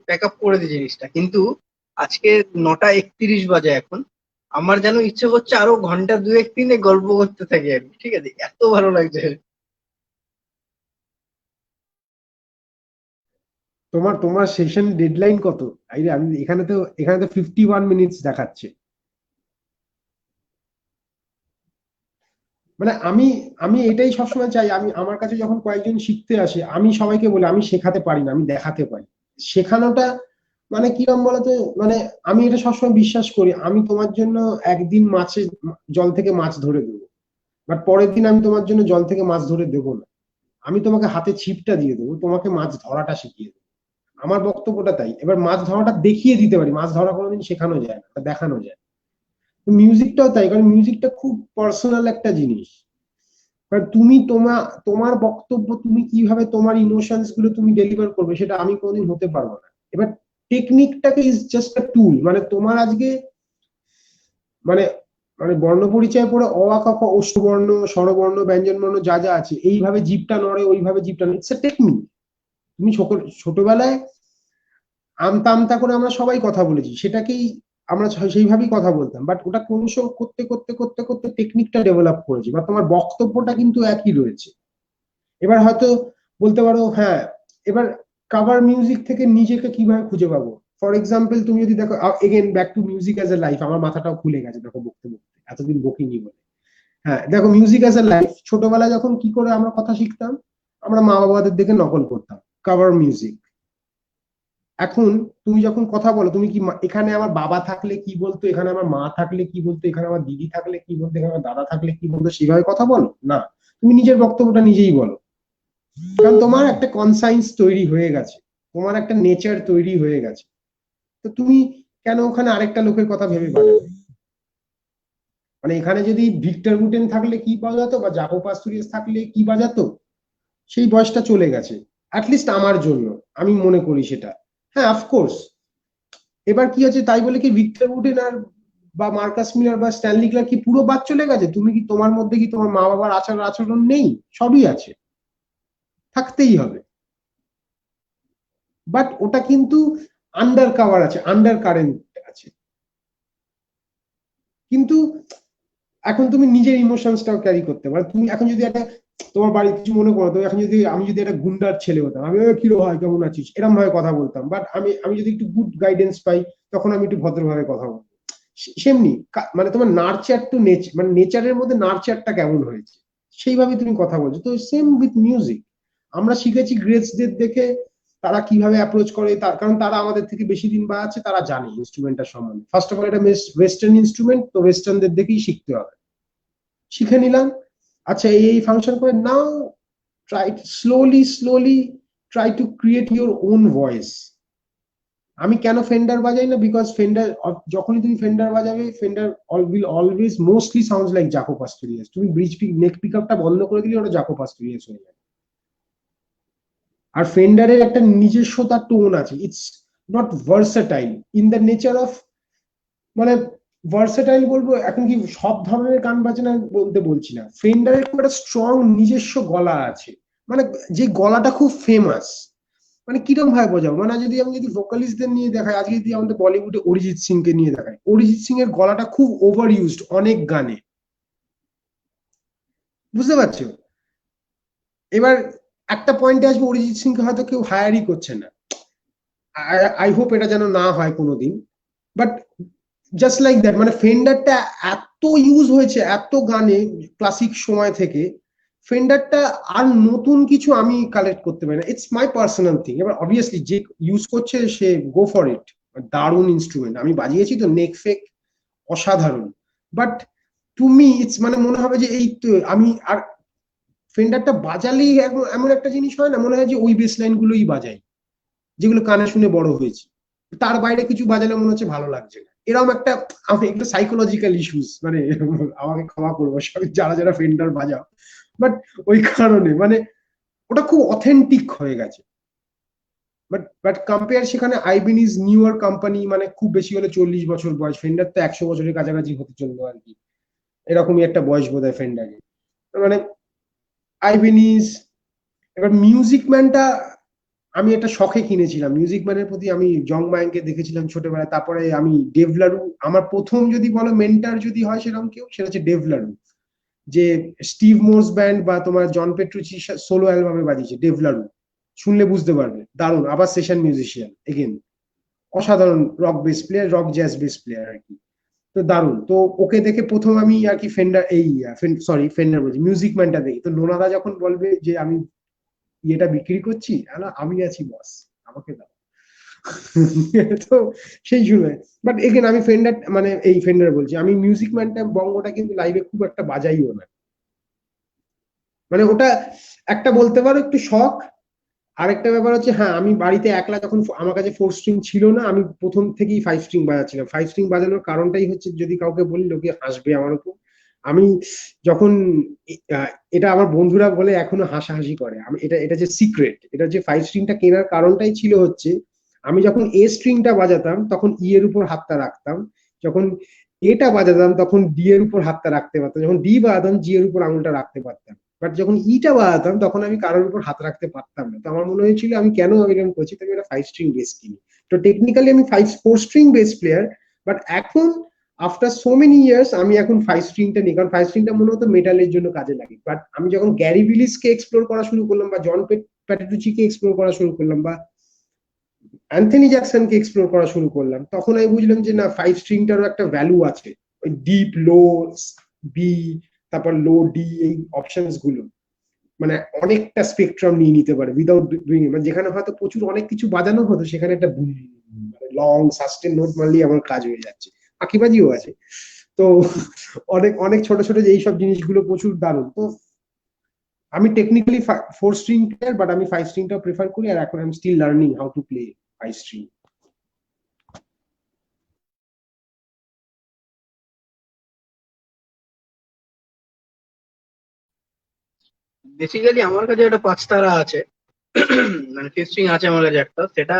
প্যাক আপ করে দিই জিনিসটা, কিন্তু আজকে 9টা 31 বাজে এখন। আমার যেন ইচ্ছে করছে আরো ঘন্টা 2-1-3 গল্প করতে থাকি আর কি। ঠিক আছে, এত ভালো লাগছে।
তোমার তোমার সেশন ডেডলাইন কত? আমি এখানে তো 51 মিনিটস দেখাচ্ছে। মানে আমি এটাই সবসময় চাই, আমি আমার কাছে যখন কয়েকজন শিখতে আসে, আমি সবাইকে বলি আমি শেখাতে পারি না, আমি দেখাতে পারি। শেখানোটা মানে কিরম বলতো, মানে আমি এটা সবসময় বিশ্বাস করি, আমি তোমার জন্য একদিন জল থেকে মাছ ধরে দেবো, বাট পরের দিন আমি তোমার জন্য জল থেকে মাছ ধরে দেবো না। আমি তোমাকে হাতে ছিপটা দিয়ে দেবো, তোমাকে মাছ ধরাটা শিখিয়ে দেবো। আমার বক্তব্যটা তাই। এবার মাছ ধরাটা দেখিয়ে দিতে পারি, মাছ ধরা কোনোদিন শেখানো যায় না, দেখানো যায়। মিউজিকটাও তাই, কারণ মিউজিকটা খুব পার্সোনাল একটা জিনিস। কারণ তুমি তোমার বক্তব্য, তুমি কিভাবে তোমার ইমোশনস গুলো তুমি ডেলিভার করবে, সেটা আমি কোনোদিন হতে পারবো না। এবার টেকনিকটাকে ইজ জাস্ট আ টুল। মানে তোমার আজকে মানে মানে বর্ণ পরিচয় পড়ে অ আ ক খ অষ্টবর্ণ স্বরবর্ণ ব্যঞ্জন বর্ণ যা যা আছে, এইভাবে জিভটা নড়ে ওইভাবে জিভটা নড়ে, ইটস এ টেকনিক। তুমি ছোটবেলায় আমতা আমতা করে আমরা সবাই কথা বলেছি, সেটাকেই আমরা সেইভাবেই কথা বলতাম, বাট ওটা ক্রমশ করতে করতে করতে করতে টেকনিকটা ডেভেলপ করেছি, বা তোমার বক্তব্যটা কিন্তু একই রয়েছে। এবার হয়তো বলতে পারো হ্যাঁ, এবার কাভার মিউজিক থেকে নিজেকে কিভাবে খুঁজে পাবো। ফর এক্সাম্পল তুমি যদি দেখো, again back to music as a life, আমার মাথাটাও খুলে গেছে দেখো বকতে বকতে, এতদিন বকিনি বলে। হ্যাঁ দেখো, মিউজিক অ্যাজ এ লাইফ, ছোটবেলায় যখন কি করে আমরা কথা শিখতাম, আমরা মা বাবাদের দেখে নকল করতাম কাভার মিউজিক। এখন তুমি যখন কথা বলো, তুমি কি এখানে আমার বাবা থাকলে কি বলতো, এখানে আমার মা থাকলে কি বলতো, এখানে আমার দিদি থাকলে কি বলতো, এখানে আমার দাদা থাকলে কি বলতো, সেভাবে কথা বলো না। তুমি নিজের বক্তব্যটা নিজেই বলো, কারণ তোমার একটা কনসাইন্স তৈরি হয়ে গেছে, তোমার একটা নেচার তৈরি হয়ে গেছে। তো তুমি কেন ওখানে আরেকটা লোকের কথা ভেবে বাজাবে? মানে এখানে যদি ভিক্টর বুটেন থাকলে কি বাজাতো, বা জাকো পাস্তুরিয়াস থাকলে কি বাজাতো, সেই বয়সটা চলে গেছে, অ্যাটলিস্ট আমার জন্য, আমি মনে করি সেটা। হ্যাঁ অফকোর্স, এবার কি হচ্ছে, তাই বলে কি ভিক্টর বুটেন আর বা মার্কাস মিলার বা স্ট্যানলি ক্লার্ক কি পুরো বাদ চলে গেছে? তুমি কি, তোমার মধ্যে কি তোমার মা বাবার আচার আচরণ নেই? সবই আছে, থাকতেই হবে। বাট ওটা কিন্তু আন্ডার কাভার আছে, আন্ডার কারেন্ট আছে। কিন্তু এখন তুমি নিজের ইমোশনসটাও ক্যারি করতে পারো। তুমি এখন যদি একটা, তোমার বাড়ি কিছু মনে করো, তো এখন যদি আমি যদি একটা গুন্ডার ছেলে হতাম, আমি কি রে ভাই কেমন আছিস এরকম ভাবে কথা বলতাম, বাট আমি যদি একটু গুড গাইডেন্স পাই, তখন আমি একটু ভদ্রভাবে কথা বলবো। সেমনি মানে তোমার নার্চার টু নেচার, মানে নেচারের মধ্যে নার্চারটা কেমন হয়েছে, সেইভাবে তুমি কথা বলছো। তো সেম উইথ মিউজিক, আমরা শিখেছি গ্রেটসদের দেখে, তারা কিভাবে অ্যাপ্রোচ করে, তার কারণ তারা আমাদের থেকে বেশি দিন বা আছে, তারা জানে ইনস্ট্রুমেন্টটার সম্বন্ধে। ফার্স্ট অফ অল এটা ওয়েস্টার্ন ইনস্ট্রুমেন্ট, তো ওয়েস্টার্নদের দেখেই শিখতে হবে। শিখে নিলাম, আচ্ছা এই ফাংশন করে নাও, try slowly slowly try to create your own voice. আমি কেন ফেন্ডার বাজাই না, বিকজ ফেন্ডার, যখনই তুমি ফেন্ডার বাজাবে, Fender will always mostly sounds like Jaco Pastorius. তুমি ব্রিজ পিক নেক পিক আপটা বন্ধ করে দিলে ওটা জাকো পাস্টোরিয়াস হয়ে যাবে। আর ফেন্ডারের একটা নিজস্বতা টোন আছে, it's not versatile in the nature of, মানে ভার্সাটাইল বলবো এখন কি সব ধরনের গান বাজনা বলতে বলছি না, ফেন্ডারের খুব একটা স্ট্রং নিজস্ব গলা আছে, মানে যে গলাটা খুব ফেমাস। মানে কিরম ভাবে বোঝাবো, মানে যদি আমি যদি ভোকালিস্টদের নিয়ে দেখাই, আজকে যদি আমাদের বলিউডে অরিজিৎ সিং কে নিয়ে দেখাই, অরিজিৎ সিং এর গলাটা খুব ওভার ইউজড অনেক গানে, বুঝতে পারছো? এবার একটা পয়েন্টে আসবে অরিজিৎ সিং কে হয়তো কেউ হায়ারই করছে না, আই হোপ এটা যেন না হয় কোনোদিন, বাট জাস্ট লাইক দ্যাট, মানে ফেন্ডারটা এত ইউজ হয়েছে এত গানে ক্লাসিক সময় থেকে, ফেন্ডারটা আর নতুন কিছু আমি কালেক্ট করতে পারি না, ইটস মাই পার্সোনাল থিং। এবার অবভিয়াসলি যে ইউজ করছে সে গো ফর ইট, দারুণ ইনস্ট্রুমেন্ট, আমি বাজিয়েছি তো নেক ফেক অসাধারণ, বাট টু মি ইটস মানে মনে হবে যে এই তো আমি আর ফেন্ডারটা বাজালেই এমন একটা জিনিস হয় না, মনে হয় যে ওই বেস লাইন গুলোই বাজাই যেগুলো কানে শুনে বড় হয়েছে, তার বাইরে কিছু বাজালে মনে হচ্ছে ভালো লাগছে না, এরকম একটা আমি একটা সাইকোলজিক্যাল ইস্যুস, মানে আমাকে ক্ষমা করবো সবাই যারা যারা ফেন্ডার বাজাও, বাট ওই কারণে মানে ওটা খুব অথেন্টিক হয়ে গেছে। বাট কম্পেয়ার সেখানে আইবিন ইজ নিউয়ার কোম্পানি, মানে খুব বেশি হলে 40 বছর বয়স, ফেন্ডার তো 100 বছরের কাছাকাছি হতে চললো আর কি, এরকমই একটা বয়স বোধ হয় ফেন্ডারের, মানে আইবিন ইজ। এবার মিউজিক ম্যানটা আমি একটা শখে কিনেছিলাম, মিউজিক ম্যানের প্রতি আমি জং মায়াংকে দেখেছিলাম ছোটবেলায়, তারপরে আমি ডেভলারু, আমার প্রথম যদি বলো মেন্টার যদি হয় সেরকম কেউ, সেটা হচ্ছে ডেভলারু, যে স্টিভ মোর্স ব্যান্ড বা তোমার জন পেট্রুচি সোলো অ্যালবামে বাজিয়েছে ডেভলারু, শুনলে বুঝতে পারবে, দারুণ, আবার সেশন মিউজিশিয়ান এগেন, অসাধারণ rock bass player, rock jazz bass player আর কি, তো দারুণ, তো ওকে দেখে প্রথম আমি আর কি ফেন্ডার এই সরি ফেন্ডার বলছি মিউজিক ম্যানটা দেখি, তো নোনাদা যখন বলবে যে আমি ইয়েটা বিক্রি করছি, আমি আছি বস, আমাকে দাও। তো সেই সময়, বাট এগেন আমি ফেন্ডার মানে এই ফেন্ডার বলছি, আমি মিউজিক ম্যানটা বঙ্গটা কিন্তু লাইভে খুব একটা বাজাইও না, মানে ওটা একটা বলতে পারো একটু শখ। আরেকটা ব্যাপার হচ্ছে, হ্যাঁ আমি বাড়িতে একলা যখন আমার কাছে 4 স্ট্রিং ছিল না, আমি প্রথম থেকেই 5 স্ট্রিং বাজাচ্ছিলাম, 5 স্ট্রিং বাজানোর কারণটাই হচ্ছে যদি কাউকে বলি লোকে হাসবে আমার উপর, আমি যখন এটা আমার বন্ধুরা বলে এখনো হাসাহাসি করে, আমি এটা এটা যে সিক্রেট, এটা যে 5 স্ট্রিংটা কেনার কারণটাই ছিল হচ্ছে, আমি যখন স্ট্রিংটা বাজাতাম তখন এর উপর হাতটা রাখতাম, যখন এটা বাজাতাম তখন এর উপর হাতটা রাখতে পারতাম, যখন বাজাতাম এর উপর আঙুলটা রাখতে পারতাম, বাট যখন ইটা বাজাতাম তখন আমি কারোর উপর হাত রাখতে পারতাম না, তো আমার মনে হয়েছিল আমি কেন এরকম করছি, তো আমি একটা 5 স্ট্রিং বেস কিনি, তো টেকনিক্যালি আমি 4 স্ট্রিং বেস প্লেয়ার, বাট এখন আফটার সো মেনি ইয়ার্স আমি এখন 5 স্ট্রিংটা নিই, কারণ 5 স্ট্রিংটা মূলত মেটালের জন্য কাজে লাগে, বাট আমি যখন গ্যারি বিলিসকে এক্সপ্লোর করা শুরু করলাম, বা জন প্যাটেটুচিকে এক্সপ্লোর করা শুরু করলাম, বা অ্যান্থনি জ্যাকসনকে এক্সপ্লোর করা শুরু করলাম, তখন আমি বুঝলাম যে না 5 স্ট্রিংটারও একটা ভ্যালু আছে, ওই ডিপ লো বি, তারপর লো ডি, এই অপশনস গুলো মানে অনেকটা স্পেকট্রাম নিয়ে নিতে পারে উইদাউট ডুইং, মানে যেখানে হয়তো প্রচুর অনেক কিছু বাজানো হতো সেখানে একটা লং সাস্টেন নোট মারলেই আমার কাজ হয়ে যাচ্ছে, ফাঁকিবাজিও আছে, তো অনেক অনেক ছোট ছোট যে এইসব জিনিসগুলো প্রচুর দারুণ, তো আমি টেকনিক্যালি 4 স্ট্রিং প্লেয়ার, বাট আমি 5 স্ট্রিংটাও প্রেফার করি, আর এখন আমি still learning how to play 5 string.
Basically আমার কাছে একটা পাঁচ তারা আছে, মানে ফিফস্ট্রিং আছে আমার কাছে একটা, সেটা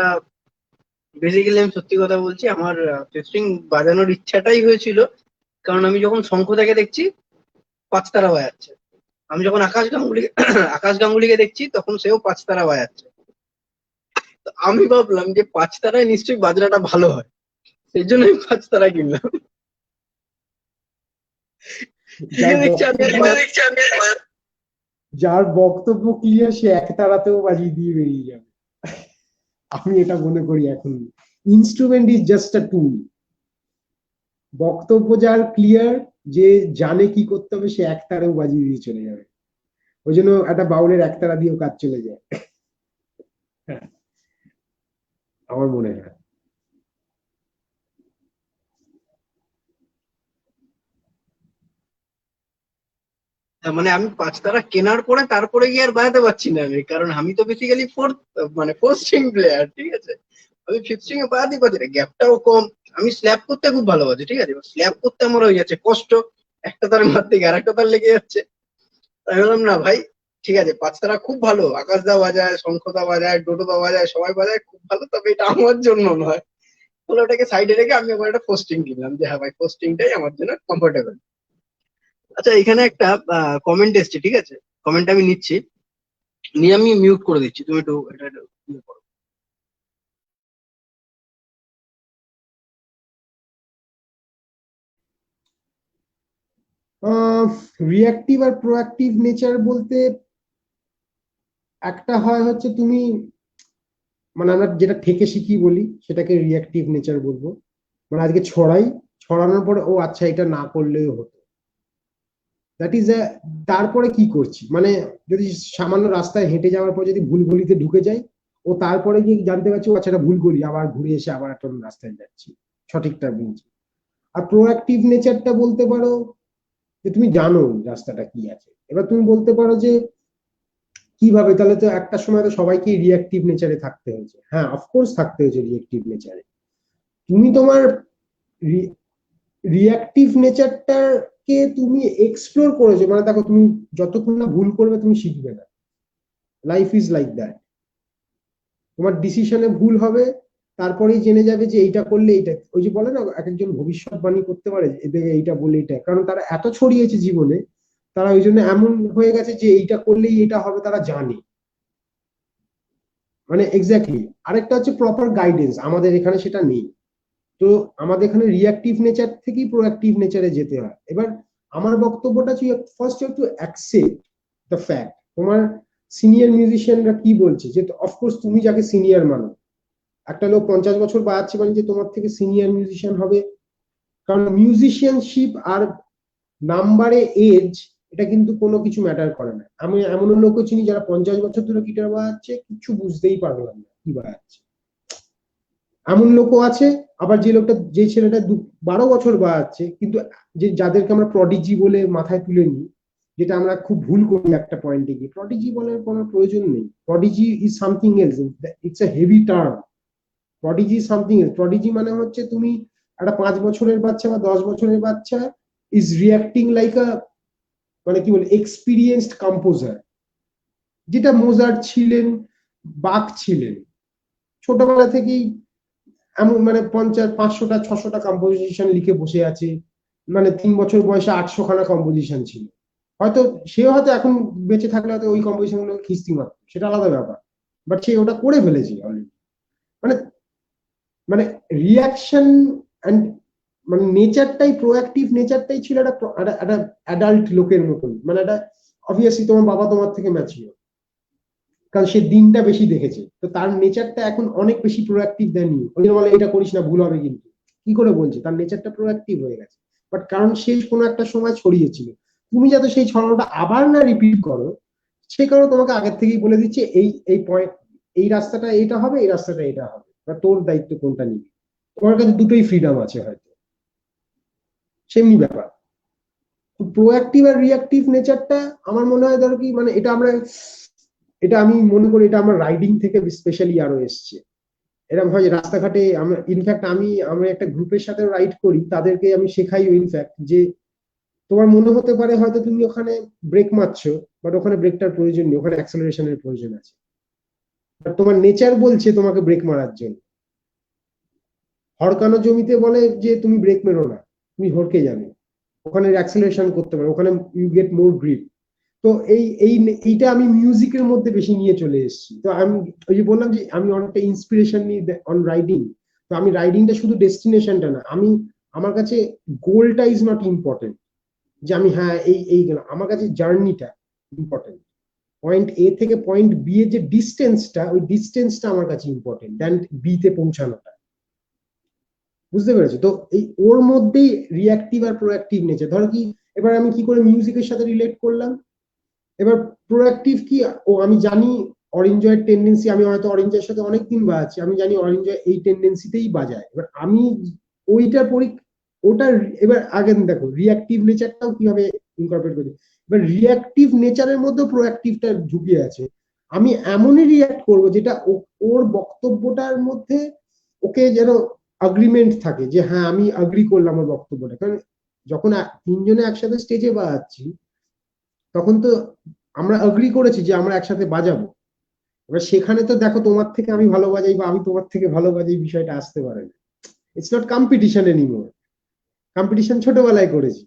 বেসিক্যালি আমি সত্যি কথা বলছি, আমার ফিফস্ট্রিং বাজানোর ইচ্ছাটাই হয়েছিল কারণ আমি যখন শঙ্খদাকে দেখছি পাঁচ তারা বাজাচ্ছে, আমি যখন আকাশ গাঙ্গুলিকে আকাশ গাঙ্গুলিকে দেখছি তখন সেও পাঁচ তারা বাজাচ্ছে, তো আমি ভাবলাম যে পাঁচ তারায় নিশ্চয়ই বাজনাটা ভালো হয়, সেই জন্য আমি পাঁচ তারা কিনলাম।
যার
এটা দেখছি আমি
বক্তব্য যার বক্তব্য ক্লিয়ার সে এক তারাতেও বাজিয়ে দিয়ে বেরিয়ে যাবে, আমি এটা মনে করি এখন, ইনস্ট্রুমেন্ট ইজ জাস্ট আ টুল, বক্তব্য যার ক্লিয়ার, যে জানে কি করতে হবে সে এক তারেও বাজিয়ে দিয়ে চলে যাবে, ওই জন্য একটা বাউলের এক তারা দিয়েও কাজ চলে যায়, হ্যাঁ, আমার মনে হয়।
মানে আমি পাঁচ তারা কেনার পরে তারপরে গিয়ে আর বাজাতে পারছি না আমি, কারণ আমি তো বেসিক্যালি ফোর্থ স্ট্রিং প্লেয়ার, ঠিক আছে, আমি ফিফথ স্ট্রিং এ বাজাতেই পারছি না, গ্যাপটাও কম, আমি স্ল্যাপ করতে খুব ভালোবাসি, ঠিক আছে, স্ল্যাপ করতে আমার হয়ে যাচ্ছে কষ্ট, একটা তার মারতে গিয়ে আরেকটা তার লেগে যাচ্ছে, তাই বললাম না ভাই, ঠিক আছে পাঁচ তারা খুব ভালো, আকাশদা বাজায়, শঙ্খদা বাজায়, ডোডোদা বাজায়, সবাই বাজায় খুব ভালো, তবে এটা আমার জন্য নয়, বলে ওটাকে সাইডে রেখে আমি আবার একটা পোস্টিং কিনলাম, যে হ্যাঁ ভাই পোস্টিংটাই আমার জন্য কমফোর্টেবল। আচ্ছা এখানে একটা কমেন্ট এসছে, ঠিক আছে, কমেন্ট আমি নিচ্ছি, নিয়ে আমি মিউট করে দিচ্ছি, তুমি একটু এটা একটু ইয়ে করো।
রিয়াক্টিভ আর প্রোঅ্যাক্টিভ নেচার বলতে একটা হয় হচ্ছে তুমি, মানে আমরা যেটা থেকে শিখি বলি সেটাকে রিয়াক্টিভ নেচার বলবো। মানে আজকে ছড়ানোর পরে ও আচ্ছা এটা না করলেও হতো, দ্যাট ইজ এ, তারপরে কি করছি, মানে যদি সামান্য রাস্তায় হেঁটে যাওয়ার পর যদি ভুল গলিতে ঢুকে যাই, ও তারপরে গিয়ে জানতে পারছি ও আচ্ছা এটা ভুল গলি, আবার ঘুরে এসে আবার একটা রাস্তায় যাচ্ছি, সঠিকটা বুঝছি। আর প্রোঅ্যাক্টিভ নেচারটা বলতে পারো যে তুমি জানো রাস্তাটা কি আছে, এবার তুমি বলতে পারো যে কিভাবে, তাহলে তো একটা সময় তো সবাইকে রিয়াক্টিভ নেচারে থাকতে হয়েছে, হ্যাঁ অফকোর্স থাকতে হয়েছে রিয়াক্টিভ নেচারে। তুমি তোমার রিয়াক্টিভ নেচারটাকে তুমি এক্সপ্লোর করেছো, মানে দেখো তুমি যতক্ষণ না ভুল করবে তুমি শিখবে না, লাইফ ইজ লাইক দ্যাট। তোমার ডিসিশনে ভুল হবে, তারপরেই জেনে যাবে যে এইটা করলে এইটা, ওই যে বলে না এক একজন ভবিষ্যৎবাণী করতে পারে এদের এইটা বলে এইটা, কারণ তারা এত ছড়িয়েছে জীবনে, তারা ওই জন্য এমন হয়ে গেছে যে এইটা করলেই এটা হবে তারা জানে, মানে এক্স্যাক্টলি। আরেকটা হচ্ছে প্রপার গাইডেন্স, আমাদের এখানে সেটা নেই। তো আমাদের এখানে রিয়াক্টিভ নেচার থেকেই প্রোঅ্যাক্টিভ নেচারে যেতে হয়। এবার আমার বক্তব্যটা হচ্ছে first you to accept the fact তোমার সিনিয়র মিউজিশিয়ানরা কি বলছে, যে অফকোর্স তুমি যাকে সিনিয়র মানো, একটা লোক 50 বছর বাজাচ্ছে মানে যে তোমার থেকে সিনিয়র মিউজিশিয়ান হবে, কারণ মিউজিশিয়ানশিপ আর নাম্বারে এজ এটা কিন্তু কোনো কিছু ম্যাটার করে না। আমি এমন লোকও চিনি যারা 50 বছর ধরে গিটার বাজাচ্ছে, কিছু বুঝতেই পারলাম না কি বাজাচ্ছে, এমন লোকও আছে। আবার যে লোকটা, যে ছেলেটা 12 বছর বাজাচ্ছে, কিন্তু যে যাদেরকে আমরা প্রডিজি বলে মাথায় তুলে নিই, যেটা আমরা খুব ভুল করি একটা পয়েন্টে গিয়ে, প্রডিজি বলার কোনো প্রয়োজন নেই, prodigy is something else, it's a heavy term. Prodigy something else, prodigy মানে হচ্ছে তুমি একটা 5 বছরের বাচ্চা বা 10 বছরের বাচ্চা ইজ রিয়াক্টিং লাইক আ, মানে কি বলে, এক্সপিরিয়েন্সড কম্পোজার, যেটা মোজার্ট ছিলেন, বাক ছিলেন, ছোটবেলা থেকেই এমন মানে 50, 500টা, 600টা কম্পোজিশন লিখে বসে আছে, মানে 3 বছর বয়সে 800 খানা কম্পোজিশন ছিল, হয়তো সেও হয়তো এখন বেঁচে থাকলে হয়তো ওই কম্পোজিশন গুলো খিস্তি মারত, সেটা আলাদা ব্যাপার, বাট সে ওটা করে ফেলেছে অলরেডি। মানে মানে রিয়াকশন অ্যান্ড মানে নেচারটাই, প্রোঅ্যাক্টিভ নেচারটাই ছিল একটা অ্যাডাল্ট লোকের মতন, মানে একটা অবভিয়াসলি তোমার বাবা তোমার থেকে ম্যাচিওর, কারণ সে দিনটা বেশি দেখেছে, তো তার নেচারটা এখন অনেক বেশি প্রোঅ্যাক্টিভ দেন ইউ। ওই জন্য বলে এটা করিস না ভুল হবে, কিন্তু কি করে বলছে, তার নেচারটা প্রোঅ্যাক্টিভ হয়ে গেছে, বাট কারণ সে কোনো একটা সময় ছড়িয়েছিল, তুমি যাতে সেই ছড়ানোটা আবার না রিপিট করো, সে কারণে তোমাকে আগের থেকেই বলে দিচ্ছে এই এই পয়েন্ট, এই রাস্তাটা এটা হবে, এই রাস্তাটা এটা হবে, বা তোর দায়িত্ব কোনটা নিবি, তোমার কাছে দুটোই ফ্রিডম আছে হয়তো, সেমনি ব্যাপার। প্রোঅ্যাক্টিভ আর রিয়াক্টিভ নেচারটা আমার মনে হয় ধরো কি, মানে এটা আমি মনে করি এটা আমার রাইডিং থেকে স্পেশালি আরো এসছে। এরকম হয় যে রাস্তাঘাটে আমরা ইনফ্যাক্ট আমি একটা গ্রুপের সাথে রাইড করি, তাদেরকে আমি শেখাই ইনফ্যাক্ট যে তোমার মনে হতে পারে হয়তো তুমি ওখানে ব্রেক মারছো, বাট ওখানে ব্রেকটার প্রয়োজন নেই, ওখানে অ্যাক্সেলারেশনের প্রয়োজন আছে, বাট তোমার নেচার বলছে তোমাকে ব্রেক মারার জন্য। হড়কানো জমিতে বলে যে তুমি ব্রেক মেরো না, তুমি হড়কে যাবে, ওখানে অ্যাক্সেলারেশন করতে পারো, ওখানে ইউ গেট মোর গ্রিপ। তো এইটা আমি মিউজিকের মধ্যে বেশি নিয়ে চলে এসেছি। তো আমি ওই যে বললাম যে আমি অনেকটা ইন্সপিরেশন নিই অন রাইডিং। তো আমি রাইডিংটা শুধু ডেস্টিনেশনটা না, আমি আমার কাছে গোলটা ইজ নট ইম্পর্টেন্ট, যে আমি হ্যাঁ এই গেলাম, আমার কাছে জার্নিটা ইম্পর্টেন্ট, পয়েন্ট এ থেকে পয়েন্ট বি এর যে ডিস্টেন্সটা, ওই ডিস্টেন্সটা আমার কাছে ইম্পর্টেন্ট দেন বি তে পৌঁছানোটা। বুঝতে পেরেছো তো, এই ওর মধ্যেই রিয়াক্টিভ আর প্রোঅ্যাক্টিভ নেচার। ধরো কি, এবার আমি কি করে মিউজিকের সাথে রিলেট করলাম, এবার প্রোঅ্যাক্টিভ কি, ও আমি জানি অরেঞ্জয়ের টেন্ডেন্সি, আমি হয়তো অরেঞ্জের সাথে অনেকদিন বাজাচ্ছি, আমি জানি অরেঞ্জয় এই টেন্ডেন্সিতেই বাজায়, এবার আমি ওইটা ওটা, এবার আগে দেখো রিয়াক্টিভ নেচারটাও কিভাবে ইনকর্পোরেট করি। এবার রিয়াক্টিভ নেচারের মধ্যে প্রোঅ্যাক্টিভটা ঢুকিয়ে আছে, আমি এমনই রিয়াক্ট করবো যেটা ওর বক্তব্যটার মধ্যে ওকে যেন এগ্রিমেন্ট থাকে, যে হ্যাঁ আমি এগ্রি করলাম ওর বক্তব্যটা, কারণ যখন তিনজনে একসাথে স্টেজে বাজাচ্ছি তখন তো আমরা এগ্রি করেছি যে আমরা একসাথে বাজাবো। এবার সেখানে তো দেখো তোমার থেকে আমি ভালো বাজাই বা আমি তোমার থেকে ভালো বাজাই বিষয়টা আসতে পারে না, it's not competition anymore. Competition ছোটবেলায় করেছি,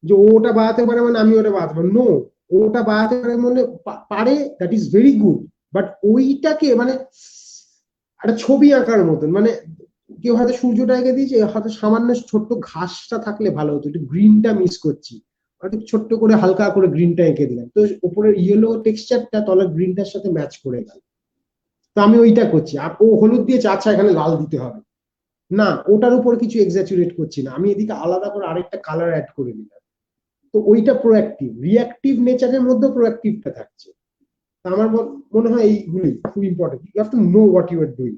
যে ওটা বাজাতে পারে মানে আমি ওটা বাজাতে পারি, নো, ওটা বাজাতে পারে মানে পারে, that is very good, but ওইটাকে মানে একটা ছবি আঁকার মতন, মানে কেউ হয়তো সূর্যটা এঁকে দিয়েছে, হয়তো সামান্য ছোট্ট ঘাসটা থাকলে ভালো হতো, একটু গ্রিনটা মিস করছি, একটু ছোট্ট করে হালকা করে গ্রিনটা এঁকে দিলাম, তো উপরের ইয়েলো টেক্সচারটা তলার গ্রিনটার সাথে ম্যাচ করে গেল। তো আমি ওইটা করছি, আর ও হলুদ দিয়েছে, আচ্ছা এখানে লাল দিতে হবে না, ওটার উপর কিছু এক্সাচুরেট করছি না, আমি এদিকে আলাদা করে আরেকটা কালার অ্যাড করে দিলাম। তো ওইটা প্রোঅ্যাক্টিভ, রিঅ্যাক্টিভ নেচারের মধ্যে প্রোঅ্যাক্টিভটা থাকছে। তা আমার মনে হয় এইগুলি খুব important, you have to know what you are doing.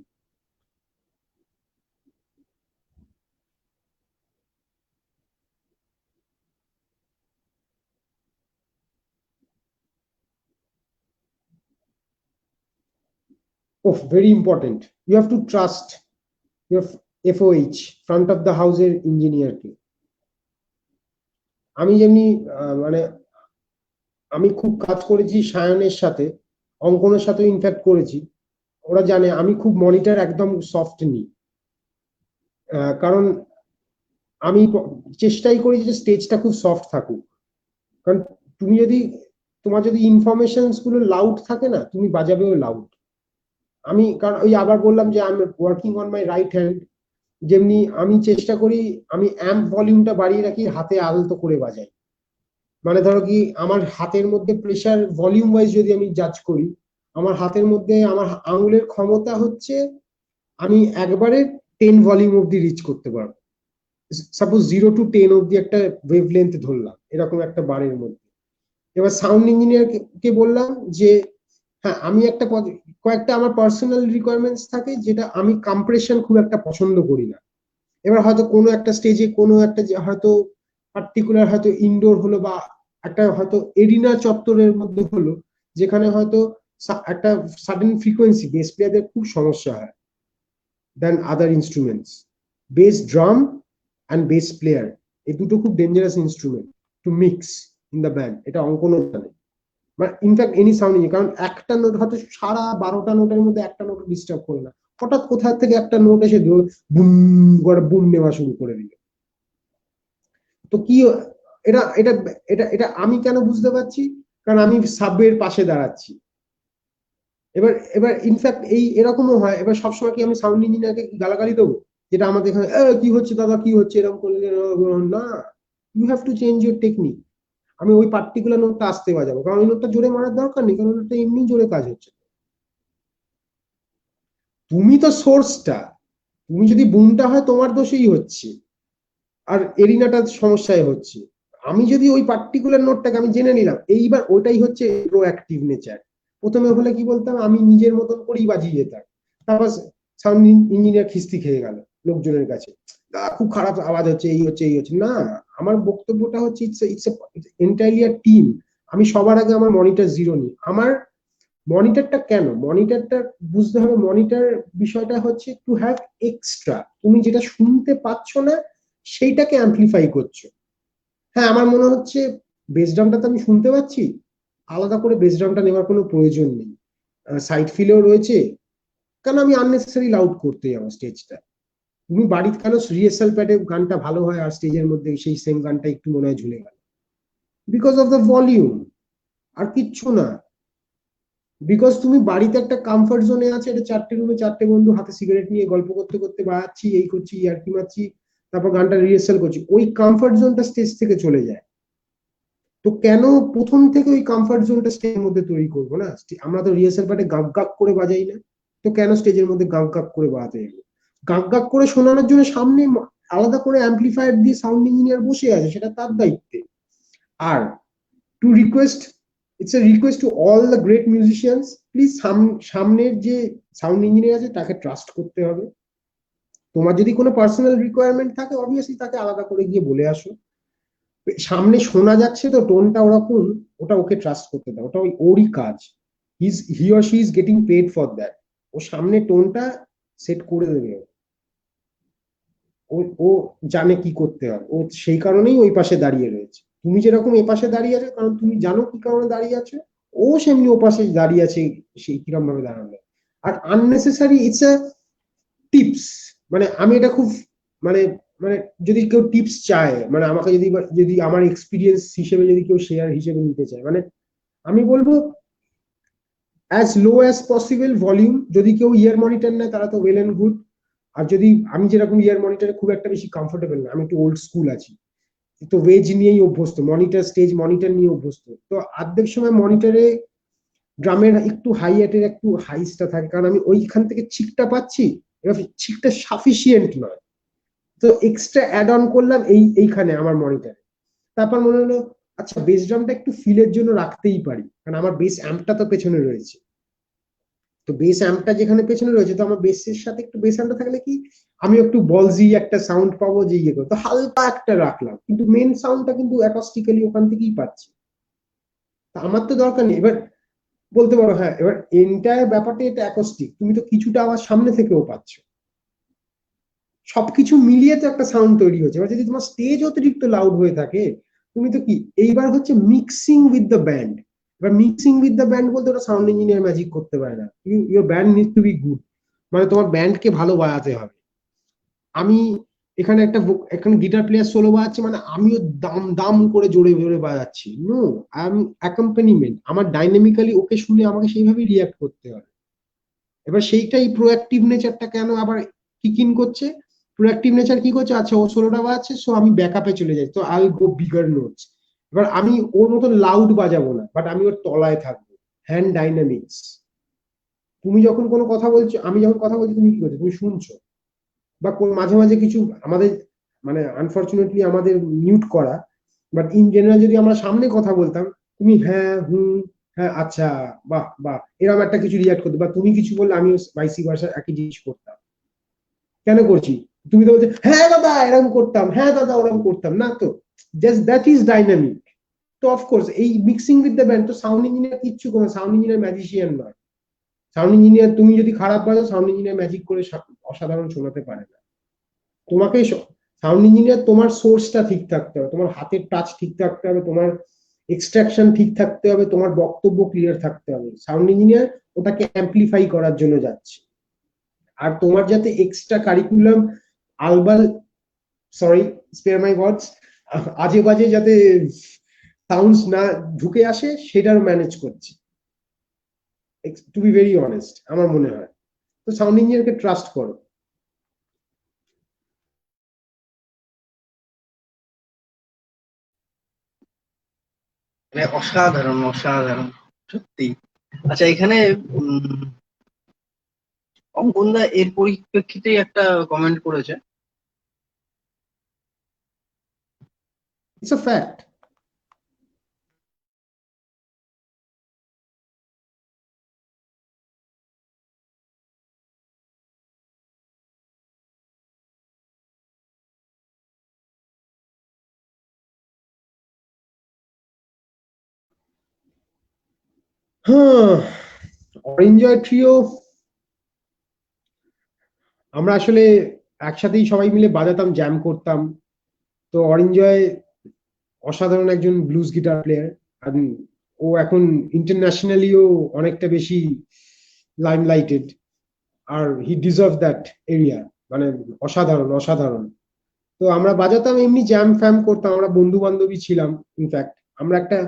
Very important, you have to trust your FOH, front of the হাউসের ইঞ্জিনিয়ারকে। আমি যেমনি মানে আমি খুব কাজ করেছি সায়নের সাথে, অঙ্কনের সাথে ইনফ্যাক্ট করেছি, ওরা জানে আমি খুব মনিটর একদম সফট নিই। কারণ আমি চেষ্টাই করি যে স্টেজটা খুব সফট থাকুক। কারণ তুমি যদি, তোমার যদি ইনফরমেশন গুলো লাউড থাকে না, তুমি বাজাবেও লাউড। আমি কারণ ওই আবার বললাম যে I am working on my right hand, যেমনি আমি চেষ্টা করি আমি অ্যাম্প ভলিউমটা বাড়িয়ে রাখি, হাতে আলতো করে বাজাই। মানে ধরো কি আমার হাতের মধ্যে প্রেসার ভলিউম ওয়াইজ যদি আমি জাজ করি, আমার হাতের মধ্যে আমার আঙুলের ক্ষমতা হচ্ছে আমি একবারে 10 ভলিউম অব্দি রিচ করতে পারবো। সাপোজ 0 to 10 অব্দি একটা ওয়েভ লেন্থ ধরলাম এরকম একটা বারের মধ্যে। এবার সাউন্ড ইঞ্জিনিয়ার কে বললাম যে হ্যাঁ আমি একটা কয়েকটা আমার পার্সোনাল রিকোয়ারমেন্টস থাকে যেটা আমি কম্প্রেশন খুব একটা পছন্দ করি না। এবার হয়তো কোনো একটা স্টেজে কোনো একটা হয়তো পার্টিকুলার হয়তো ইনডোর হলো বা একটা হয়তো এরিনা চত্বরের মধ্যে হলো, যেখানে হয়তো একটা সাডেন ফ্রিকোয়েন্সি বেস প্লেয়ারদের খুব সমস্যা হয় then other instruments. Bass drum and bass player, এই দুটো খুব dangerous instrument to mix in the band, এটা অঙ্কনও জানে। মানে ইনফ্যাক্ট এনি সাউন্ড ইঞ্জিনিয়ার, কারণ একটা নোট হয়তো সারা 12টা নোটের মধ্যে একটা নোট ডিস্টার্ব করে না, হঠাৎ কোথা থেকে একটা নোট এসে বুম করে বুম নেওয়া শুরু করে দিল। তো কি এটা এটা এটা এটা আমি কেন বুঝতে পারছি, কারণ আমি সাবওয়ের পাশে দাঁড়াচ্ছি। এবার এবার ইনফ্যাক্ট এই এরকমও হয়, এবার সবসময় কি আমি সাউন্ড ইঞ্জিনিয়ারকে গালাগালি দেবো, যেটা আমাদের এখানে কি হচ্ছে দাদা কি হচ্ছে এরকম করলে না, you have to change your technique. আমি ওই পার্টিকুলার নোটটা আসতে বাজাবো, কারণ ওই নোটটা জোরে মারার দরকার নেই, কারণ ওটা এমনি জোরে কাজ হচ্ছে। তুমি তো সোর্সটা, তুমি যদি বুমটা হয় তোমার দোষেই হচ্ছে, আর এরিনাটা সমস্যায় হচ্ছে। আমি যদি ওই পার্টিকুলার নোটটাকে আমি জেনে নিলাম, এইবার ওটাই হচ্ছে প্রোঅ্যাক্টিভ নেচার। প্রথমে হলে কি বলতাম, আমি নিজের মতন করেই বাজিয়ে যেতাম, তারপর সাউন্ড ইঞ্জিনিয়ার খিস্তি খেয়ে গেল লোকজনের কাছে, খুব খারাপ আওয়াজ হচ্ছে, এই হচ্ছে এই হচ্ছে না। আমার বক্তব্যটা হচ্ছে ইটস এন্টায়ারলি টিম। আমি সবার আগে আমার মনিটর জিরো নিই। আমার মনিটরটা কেন, মনিটরটা বুঝতে হবে, মনিটর বিষয়টা হচ্ছে টু হ্যাভ এক্সট্রা, তুমি যেটা শুনতে পাচ্ছ না সেইটাকে অ্যাম্পলিফাই করছো। হ্যাঁ আমার মনে হচ্ছে বেস ড্রামটা তো আমি শুনতে পাচ্ছি, আলাদা করে বেস ড্রামটা নেওয়ার কোনো প্রয়োজন নেই, সাইড ফিলেও রয়েছে, কেন আমি আননেসেসারি লাউড করতে যাবো স্টেজটা। তুমি বাড়িতে কেন রিহার্সাল প্যাডে গানটা ভালো হয় আর স্টেজের মধ্যে সেই সেম গানটা একটু মনে হয় ঝুলে গেল, বিকজ অফ দ্য ভলিউম, আর কিচ্ছু না। বিকজ তুমি বাড়িতে একটা কমফর্ট জোনে আছে, এটা 4টে রুমে 4টে বন্ধু হাতে সিগারেট নিয়ে গল্প করতে করতে বাজাচ্ছি, এই করছি ইয়ার্কি মারছি, তারপর গানটা রিহার্সাল করছি, ওই কমফর্ট জোনটা স্টেজ থেকে চলে যায়। তো কেন প্রথম থেকে ওই কমফর্ট জোনটা স্টেজের মধ্যে তৈরি করবো না, আমরা তো রিহার্সাল পার্টে গাক গাক করে বাজাই না, তো কেন স্টেজের মধ্যে গাক গাক করে বাজাতে যাবো। গাক গাক করে শোনানোর জন্য সামনে আলাদা করে অ্যাম্পলিফায়ার দিয়ে সাউন্ড ইঞ্জিনিয়ার বসে আছে, সেটা তার দায়িত্বে। আর to request, it's a request to all the great musicians, please সামনের যে সাউন্ড ইঞ্জিনিয়ার আছে তাকে ট্রাস্ট করতে হবে। তোমার যদি কোনো পার্সোনাল রিকোয়ারমেন্ট থাকে অবভিয়াসলি তাকে আলাদা করে গিয়ে বলে আসো, সামনে শোনা যাচ্ছে তো টোনটা ওরকম, ওটা ওকে ট্রাস্ট করতে দাও, ওটা ওরই কাজ, he or she is getting paid for that. ও সামনে টোনটা সেট করে দেবে, ও ও জানে কি করতে হবে, ও সেই কারণেই ওই পাশে দাঁড়িয়ে রয়েছে। তুমি যেরকম এ পাশে দাঁড়িয়ে আছো কারণ তুমি জানো কি কারণে দাঁড়িয়ে আছো, ও সেমনি ও পাশে দাঁড়িয়ে আছে সেই কিরম ভাবে দাঁড়ানো। আর আননেসেসারি ইটস আ টিপস, মানে আমি এটা খুব মানে মানে যদি কেউ টিপস চায়, মানে আমাকে যদি যদি আমার এক্সপিরিয়েন্স হিসেবে যদি কেউ শেয়ার হিসেবে নিতে চায়, মানে আমি বলবো অ্যাজ লো অ্যাজ পসিবল ভলিউম। যদি কেউ ইয়ার মনিটর নেয় তারা তো ওয়েল এন্ড গুড, আর যদি আমি যেরকম ইয়ার মনিটরে খুব একটা বেশি কমফোর্টেবল না, আমি একটু ওল্ড স্কুল আছি, তো ওয়েজ নিয়েই অভ্যস্ত, মনিটর স্টেজ মনিটর নিয়ে অভ্যস্ত। তো অর্ধেক সময় মনিটরে ড্রামের একটু হাই এটের একটু হাইসটা থাকে, কারণ আমি ওইখান থেকে চিকটা পাচ্ছি, এবার চিকটা সাফিসিয়েন্ট নয়, তো এক্সট্রা অ্যাড অন করলাম এইখানে আমার মনিটরে। তারপর মনে হলো আচ্ছা বেস ড্রামটা একটু ফিলের জন্য রাখতেই পারি, কারণ আমার বেস অ্যাম্পটা তো পেছনে রয়েছে। তো বেস অ্যাম্পটা যেখানে পেছনে রয়েছে, তো আমার বেসের সাথে একটু বেস অ্যাম্পটা থাকলে কি আমি একটু বলজি একটা সাউন্ড পাবো, যে ইয়ে করো, তো হালকা একটা রাখলাম, কিন্তু মেন সাউন্ডটা কিন্তু অ্যাকস্টিক্যালি ওখান থেকেই পাচ্ছি। তা আমার তো দরকার নেই। এবার বলতে পারো হ্যাঁ, এবার এন্টায়ার ব্যাপারটা এটা অ্যাকস্টিক, তুমি তো কিছুটা আবার সামনে থেকেও পাচ্ছ, সবকিছু মিলিয়ে তো একটা সাউন্ড তৈরি হচ্ছে। এবার যদি তোমার স্টেজ অতিরিক্ত লাউড হয়ে থাকে, তুমি তো কি, এইবার হচ্ছে মিক্সিং উইথ দ্য ব্যান্ড। এবার মিক্সিং উইথ দ্য ব্যান্ড বলতে ওটা সাউন্ড ইঞ্জিনিয়ার ম্যাজিক করতে পারে না, your band need to be good, মানে তোমার ব্যান্ডকে ভালো বাজাতে হবে। আমি এখানে এখানে গিটার প্লেয়ার সোলো বাজাচ্ছে, মানে আমিও দাম দাম করে জোরে জোরে বাজাচ্ছি, নো, আই এম অ্যাকম্পানিমেন্ট, আমার ডাইনামিক্যালি ওকে শুনে আমাকে সেইভাবেই রিয়াক্ট করতে হবে। এবার সেইটাই প্রোঅ্যাক্টিভ নেচারটা কেন আবার কিক ইন করছে, প্রোঅ্যাক্টিভ নেচার কি করছে, আচ্ছা ও ষোলোটা বাজাচ্ছে, সো আমি ব্যাকআপে চলে যাই, তো আই গো বিগার নোটস। এবার আমি ওর মতো লাউড বাজাবো না, বাট আমি ওর তলায় থাকবো, হ্যান্ড ডাইনামিক্স। তুমি যখন কোনো কথা বলছো, আমি যখন কথা বলছি, তুমি কি করছো, তুমি শুনছো, বা মাঝে মাঝে কিছু আমাদের, মানে আনফরচুনেটলি আমাদের মিউট করা, বাট ইন জেনারেল যদি আমরা সামনে কথা বলতাম, তুমি হ্যাঁ হুম, হ্যাঁ আচ্ছা, বাহ বাহ, এরকম একটা কিছু রিয়াক্ট করতে, বা তুমি কিছু বললে আমিও ভাইসি ভার্সা একই জিনিস করতাম। কেন করছি, তুমি তো বলছো হ্যাঁ দাদা এরকম করতাম, হ্যাঁ দাদা ওরকম করতাম না, তো জাস্ট দ্যাট ইজ ডাইনামিক। তো অফকোর্স এই মিক্সিং উইথ দ্য ব্যান্ড, তো সাউন্ড ইঞ্জিনিয়ার কিচ্ছু করে, সাউন্ড ইঞ্জিনিয়ার ম্যাজিশিয়ান নয়। সাউন্ড ইঞ্জিনিয়ার তুমি যদি খারাপ বাজাও, সাউন্ড ইঞ্জিনিয়ার ম্যাজিক করে অসাধারণ শোনাতে পারে না তোমাকে। সাউন্ড ইঞ্জিনিয়ার তোমার সোর্সটা ঠিক থাকতে হবে, তোমার হাতের টাচ ঠিক থাকতে হবে, তোমার এক্সট্রাকশন ঠিক থাকতে হবে, তোমার বক্তব্য ক্লিয়ার থাকতে হবে। সাউন্ড ইঞ্জিনিয়ার ওটাকে অ্যাম্পলিফাই করার জন্য যাচ্ছে। আর তোমার যাতে এক্সট্রা কারিকুলাম আলবাল, সরি স্পেয়ার মাই ওয়ার্ডস, আজে বাজে যাতে সাউন্ডস না ঢুকে আসে, সেটারও ম্যানেজ করছে, টু বি ভেরি অনেস্ট আমার মনে হয়। তো সাউন্ড ইঞ্জিনিয়ারকে ট্রাস্ট করো।
মানে অসাধারণ অসাধারণ, সত্যি। আচ্ছা এখানে অঙ্কনদা এর পরিপ্রেক্ষিতেই একটা কমেন্ট করেছে।
It's a fact. হ্যাঁ, অরেঞ্জয় ট্রিও আমরা আসলে একসাথেই সবাই মিলে বাজাতাম, জ্যাম করতাম। তো অরিঞ্জয় অসাধারণ একজন ব্লুজ গিটার প্লেয়ার, আর ও এখন ইন্টারন্যাশনালিও অনেকটা বেশি লাইমলাইটেড, আর হি ডিজার্ভ দ্যাট এরিয়া, মানে অসাধারণ অসাধারণ। তো আমরা বাজাতাম, এমনি জ্যাম ফ্যাম করতাম, আমরা বন্ধু বান্ধবী ছিলাম। ইনফ্যাক্ট আমরা একটা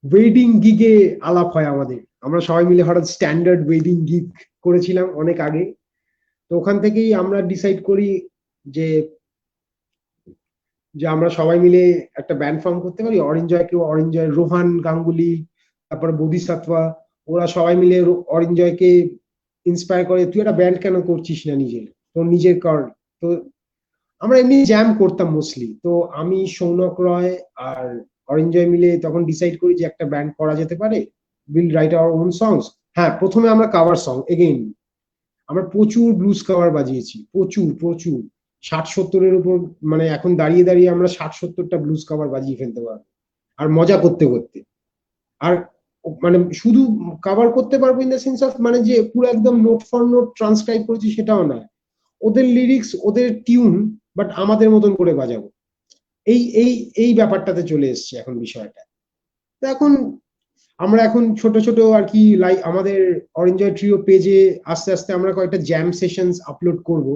ওয়েডিং গিগে আলাপ হয় আমাদের, আমরা সবাই মিলে হঠাৎ স্ট্যান্ডার্ড ওয়েডিং গিগ করেছিলাম অনেক আগে। তো ওখান থেকেই আমরা ডিসাইড করি যে যে আমরা সবাই মিলে একটা ব্যান্ড ফর্ম করতে পারি, অরিঞ্জয় কেউ, অরিঞ্জয় রোহান গাঙ্গুলি, তারপর বোধিসত্ত্বা, ওরা সবাই মিলে অরিঞ্জয়কে ইন্সপায়ার করে, তুই একটা ব্যান্ড কেন করছিস না নিজের, তোর নিজের কর। তো আমরা এমনি জ্যাম করতাম মোস্টলি। তো আমি সৌনক রয় আর অরিঞ্জয় মিলে তখন ডিসাইড করি যে একটা ব্যান্ড করা যেতে পারে, উইল রাইট আওয়ার ওন সংস। হ্যাঁ, প্রথমে আমরা কাভার সং এগেইন, আমরা প্রচুর ব্লুজ কভার বাজিয়েছি, প্রচুর প্রচুর, 60-70-এর উপর, মানে এখন দাঁড়িয়ে দাঁড়িয়ে আমরা 60-70টা ব্লুজ কভার বাজিয়ে ফেলতে পারবো, আর মজা করতে করতে। আর মানে শুধু কভার করতে পারবো ইন দ্য সেন্স অফ, মানে যে পুরো একদম নোট ফর নোট ট্রান্সক্রাইব করেছি সেটাও না, ওদের লিরিক্স ওদের টিউন, বাট আমাদের মতন করে বাজাবো। এই এই ব্যাপারটাতে চলে এসছে এখন বিষয়টা। তো এখন আমরা এখন ছোট ছোট আর কি, লাইক আমাদের অরেঞ্জয় ট্রিও পেজে আস্তে আস্তে আমরা কয়েকটা জ্যাম সেশনস আপলোড করব।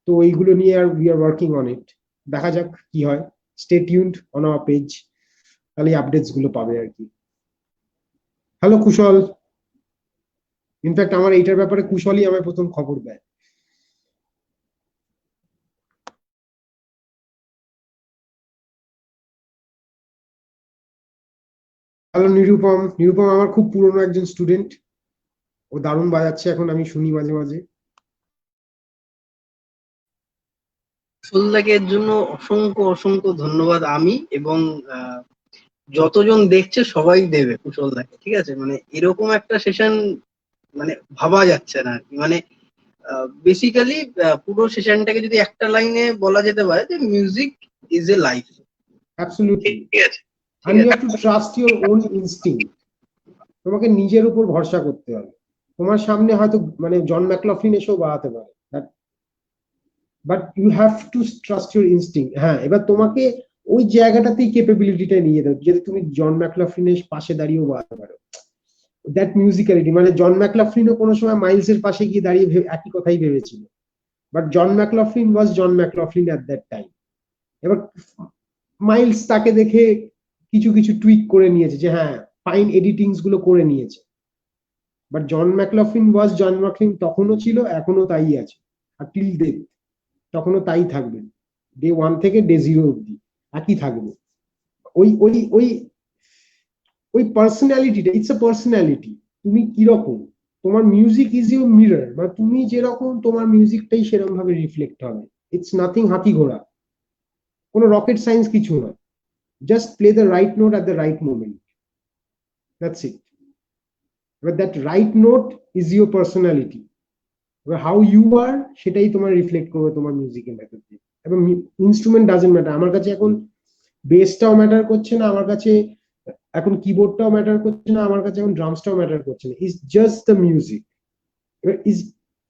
তো এইগুলো নিয়ে আর we are working on it, দেখা যাক কি হয়। Stay tuned on our page, তাহলে আপডেটস গুলো পাবে আর কি। হ্যালো কুশল, ইনফ্যাক্ট আমার এইটার ব্যাপারে কুশলই আমায় প্রথম খবর দেয়। হ্যালো নিরুপম, নিরুপম আমার খুব পুরনো একজন স্টুডেন্ট, ও দারুণ বাজাচ্ছে এখন, আমি শুনি মাঝে মাঝে।
ফুলদাকে এর জন্য অসংখ্য অসংখ্য ধন্যবাদ। আমি এবং যতজন দেখছে সবাই দেবে কুশলদাকে, ঠিক আছে? মানে এরকম একটা সেশন মানে ভাবা যাচ্ছে না আর কি। মানে বেসিক্যালি পুরো সেশনটাকে যদি একটা লাইনে বলা যেতে পারে যে music is a life.
Absolutely.
ঠিক আছে, ঠিক
এন্ড ইউ
আছে।
Have to trust your own instinct. তোমাকে নিজের উপর ভরসা করতে হবে। তোমার সামনে হয়তো মানে জন ম্যাকলফলিন এসেও বাড়াতে পারে, but you have to trust your instinct. হ্যাঁ, এবার তোমাকে ওই জায়গাটাতেই ক্যাপাবিলিটিটা নিয়ে দাও, যদি তুমি জন ম্যাকলফলিনের পাশে দাঁড়িয়েও বাড়াতে পারো। দ্যাট মিউজিক্যালিটি, মানে জন ম্যাকলফলিনও কোনো সময় মাইলস এর পাশে গিয়ে দাঁড়িয়ে একই কথাই ভেবেছিল, but John McLaughlin was John McLaughlin at that time. এবার মাইলস তাকে দেখে কিছু কিছু টুইক করে নিয়েছে, যে হ্যাঁ ফাইন এডিটিংস গুলো করে নিয়েছে, but John McLaughlin was John McLaughlin, তখনও ছিল, এখনো তাই আছে, আর টিল ডে তখনও তাই থাকবে। ডে ওয়ান থেকে ডে জিরো অব্দি একই থাকবে। ওই ওই ওই ওই পার্সোনালিটিটা, ইটস আ পার্সোনালিটি। তুমি কিরকম, তোমার মিউজিক ইজ ইউর মিরর, মানে তুমি যেরকম তোমার মিউজিকটাই সেরকম ভাবে রিফ্লেক্ট হবে। ইটস নাথিং হাতি ঘোড়া, কোনো রকেট সায়েন্স কিছু নয়। Just play the right note at the right moment, that's it. এবার that right note is your personality. এবার হাউ ইউ আর, সেটাই তোমার রিফ্লেক্ট করবে তোমার মিউজিকের ভেতর দিয়ে। এবং ইনস্ট্রুমেন্ট ডাজেন্ট ম্যাটার আমার কাছে এখন, বেসটাও ম্যাটার করছে না আমার কাছে, এখন কিবোর্ডটাও ম্যাটার করছে না আমার কাছে, এখন ড্রামসটাও ম্যাটার করছে না, ইজ জাস্ট দ্য মিউজিক। এবার ইজ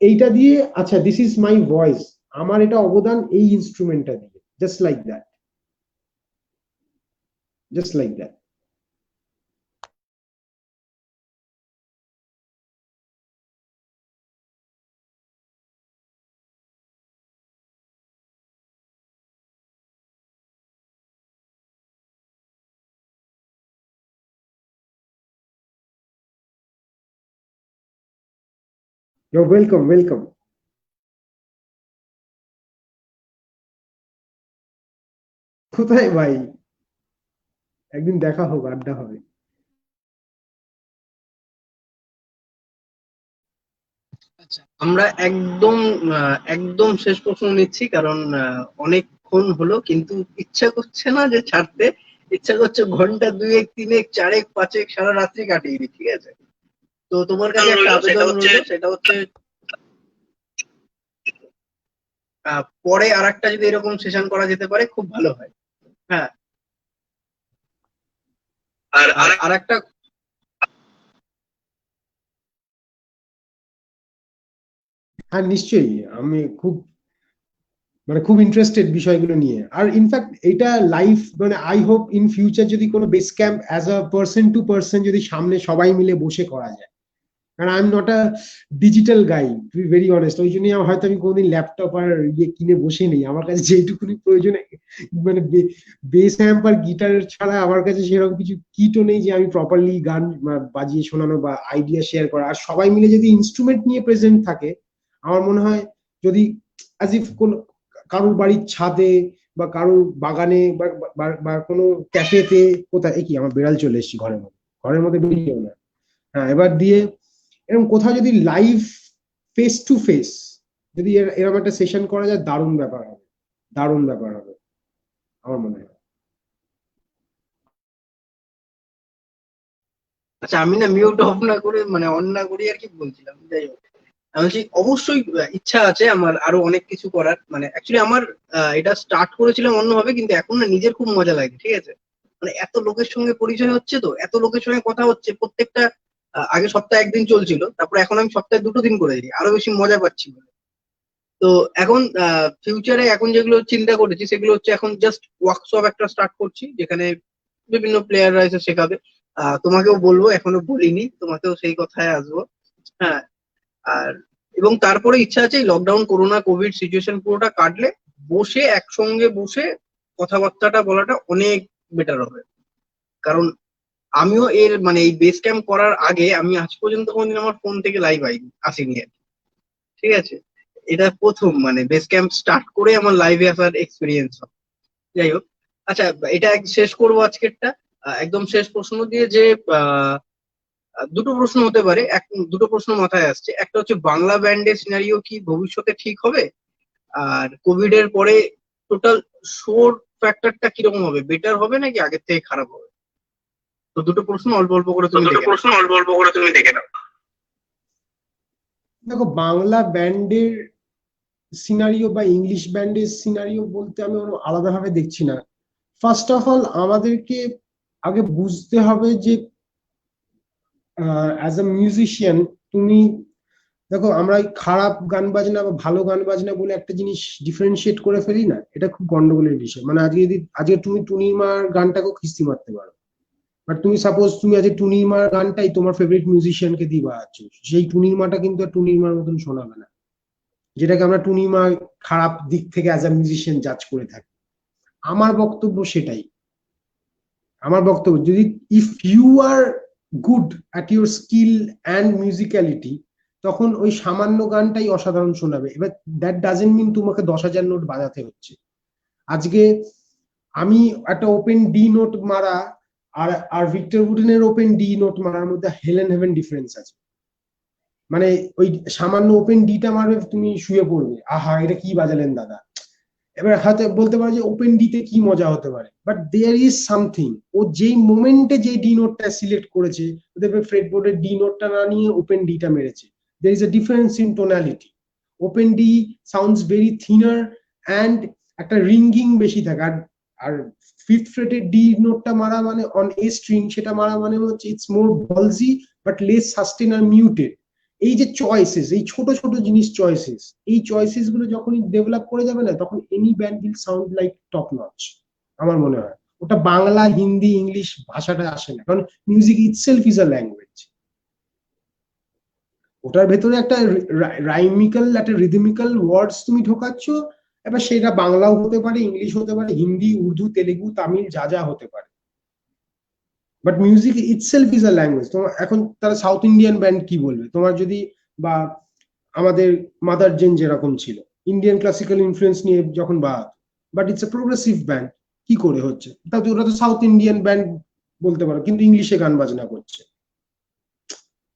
এইটা দিয়ে, আচ্ছা দিস ইজ মাই ভয়েস, আমার এটা অবদান এই ইনস্ট্রুমেন্টটা দিয়ে, just like that, just like that. You welcome, welcome. কোথায় ভাই? একদিন দেখা হোক, আড্ডা হবে।
আচ্ছা, আমরা একদম একদম শেষ প্রশ্ন নিচ্ছি, কারণ অনেকক্ষণ হলো কিন্তু ইচ্ছা করছে না যে ছাড়তে। ইচ্ছা করছে ঘন্টা দুয়েক তিনেক চারেক পাঁচেক সারা রাত্রি কাটিয়ে দিই, ঠিক আছে? তো তোমার কাছে একটা আবেদন রইলো, সেটা হচ্ছে পরে আর একটা যদি এরকম সেশন করা যেতে পারে খুব ভালো হয়। হ্যাঁ, আর আর একটা
হ্যাঁ নিশ্চয়ই, আমি খুব মানে খুব ইন্টারেস্টেড বিষয়গুলো নিয়ে। আর ইনফ্যাক্ট এটা লাইফ, মানে আই হোপ ইন ফিউচার যদি কোনো base camp as a person to person যদি সামনে সবাই মিলে বসে করা যায়, কারণ I am not a digital guy, to be very honest. ওই জন্যই হয়তো আমি কোনোদিন ল্যাপটপ আর ইয়ে কিনে বসে নেই, আমার কাছে যেইটুকুনি প্রয়োজন, মানে বেস অ্যাম্প আর গিটার ছাড়া আমার কাছে সেরকম কিছু কিটও নেই যে আমি প্রপারলি গান বাজিয়ে শোনানো বা আইডিয়া শেয়ার করা। আর সবাই মিলে যদি ইনস্ট্রুমেন্ট নিয়ে প্রেজেন্ট থাকে, আমার মনে হয়, যদি অ্যাজ ইফ কোন কারোর বাড়ির ছাদে বা কারোর বাগানে বা কোনো ক্যাফেতে, কোথায়, কি আমার বেড়াল চলে এসেছি ঘরের মধ্যে, ঘরের মধ্যে বেরিয়েও না। হ্যাঁ, এবার দিয়ে এরকম কোথাও যদি লাইভ ফেস টু ফেস যদি এরকম একটা সেশন করা যায়, দারুণ ব্যাপার হবে, দারুণ ব্যাপার হবে আমার মনে হয়।
আচ্ছা, আমি না মিউট অফ না করে মানে অন না করি আর কি বলছিলাম, যাই হোক। আমি বলছি অবশ্যই ইচ্ছা আছে আমার আরো অনেক কিছু করার। মানে অ্যাকচুয়ালি আমার এটা স্টার্ট করেছিলাম অন্যভাবে, কিন্তু এখন না নিজের খুব মজা লাগে, ঠিক আছে? মানে এত লোকের সঙ্গে পরিচয় হচ্ছে, তো এত লোকের সঙ্গে কথা হচ্ছে প্রত্যেকটা। আগে সপ্তাহে একদিন চলছিল, তারপর এখন আমি সপ্তাহে দুটো দিন করে দিই, আরো বেশি মজা পাচ্ছি। তো এখন ফিউচারে এখন যেগুলো চিন্তা করেছি সেগুলো হচ্ছে, এখন জাস্ট ওয়ার্কশপ একটা স্টার্ট করছি, যেখানে বিভিন্ন প্লেয়াররা এসে শেখাবে। তোমাকেও বলবো, এখনো বলিনি, তোমাকেও সেই কথায় আসবো। হ্যাঁ। আর এবং তারপরে ইচ্ছা আছে লকডাউন করোনা কোভিড সিচুয়েশন পুরোটা কাটলে বসে একসঙ্গে বসে কথাবার্তাটা বলাটা অনেক বেটার হবে। কারণ আমিও এর মানে এই বেস ক্যাম্প করার আগে আমি আজ পর্যন্ত কোনদিন আমার ফোন থেকে লাইভ আসিনি আর কি, ঠিক আছে? এটা প্রথম মানে বেস ক্যাম্প স্টার্ট করে আমার লাইভে আসার এক্সপিরিয়েন্স। যাই হোক, আচ্ছা, এটা শেষ করবো আজকেরটা। একদম শেষ প্রশ্ন দিয়ে যে আহ, দুটো প্রশ্ন হতে পারে, দুটো প্রশ্ন মাথায় আসছে। একটা হচ্ছে বাংলা ব্যান্ডের সিনারিও কি ভবিষ্যতে ঠিক হবে? আর কোভিড এর পরে টোটাল শোর ফ্যাক্টরটা কিরকম হবে, বেটার হবে নাকি আগের থেকে খারাপ হবে? তো দুটো প্রশ্ন অল্প অল্প করে
তো
তুমি
দুটো
দেখে নাও।
প্রশ্ন অল্প অল্প করে তুমি দেখে নাও।
দেখো, বাংলা ব্যান্ডের সিনারিও বা ইংলিশ ব্যান্ডের সিনারিও বলতে আমি আলাদাভাবে দেখছি না। ফার্স্ট অফ অল আমাদেরকে আগে বুঝতে হবে যে অ্যাজ আ মিউজিশিয়ান তুমি, দেখো আমরা এই খারাপ গান বাজনা বা ভালো গান বাজনা বলে একটা জিনিস ডিফারেন্সিয়েট করে ফেলি না, এটা খুব গন্ডগোলের বিষয়। মানে আজকে তুমি টুনিমার গানটাকেও খিস্তি মারতে পারো, বাট তুমি সাপোজ তুমি আজকে টুনিমার গানটাই তোমার ফেভারিট মিউজিশিয়ানকে দিয়ে বাজাচ্ছ, সেই টুনিমাটা কিন্তু আর টুনিমার মতন শোনাবে না, যেটাকে আমরা টুনিমা খারাপ দিক থেকে অ্যাজ আ মিউজিশিয়ান জাজ করে থাকি। আমার বক্তব্য সেটাই। আমার বক্তব্য যদি if you are good at your skill and musicality, তখন ওই সামান্য গানটাই অসাধারণ শোনাবে। এবার দ্যাট ডাজেন্ট মিন তোমাকে 10,000 নোট বাজাতে হচ্ছে। আজকে আমি একটা ওপেন ডি নোট মারা আর আর ভিক্টর উডেনের ওপেন ডি নোট মারার মধ্যে হেলেন হেভেন ডিফারেন্স আছে। মানে ওই সামান্য ওপেন ডিটা মারবে, তুমি শুয়ে পড়বে, আহা এটা কি বাজালেন দাদা। এবার হয়তো বলতে পারো যে ওপেন ডিতে কি মজা হতে পারে, বাট দেয়ার ইজ সামথিং। ও যেই মোমেন্টে যে ডি নোটটা সিলেক্ট করেছে, দেখবে ফ্রেডবোর্ডের ডি নোটটা না নিয়ে ওপেন ডিটা মেরেছে, there is a difference in tonality. Open D sounds very thinner and একটা রিঙ্গিং বেশি থাকে। আর ফিফথ ফ্রেটের ডি নোটটা মারা মানে অন এ স্ট্রিং, সেটা মারা মানে হচ্ছে it's more bulgy but less sustain আর মিউটেড। এই যে চয়েসেস, এই ছোট ছোট জিনিস চয়েসেস, এই চয়েসেস গুলো যখনই ডেভেলপ করে যাবে না, তখন any band will sound like top notch. আমার মনে হয় ওটা বাংলা হিন্দি ইংলিশ ভাষাটা আসে না, কারণ music itself is a language. ওটার ভেতরে একটা রাইমিক্যাল একটা রিদমিক্যাল ওয়ার্ডস তুমি ঢোকাচ্ছ। এবার সেটা বাংলাও হতে পারে, ইংলিশ হতে পারে, হিন্দি উর্দু তেলেগু তামিল যা যা হতে পারে, but music itself is a language. তোমার এখন তারা সাউথ ইন্ডিয়ান ব্যান্ড কি বলবে তোমার যদি, বা আমাদের মাদার জেন যেরকম ছিল ইন্ডিয়ান ক্লাসিক্যাল ইনফ্লুয়েন্স নিয়ে যখন but it's a progressive band, কি করে হচ্ছে? তাহলে ওরা তো সাউথ ইন্ডিয়ান ব্যান্ড বলতে পারো, কিন্তু ইংলিশে গান বাজনা করছে।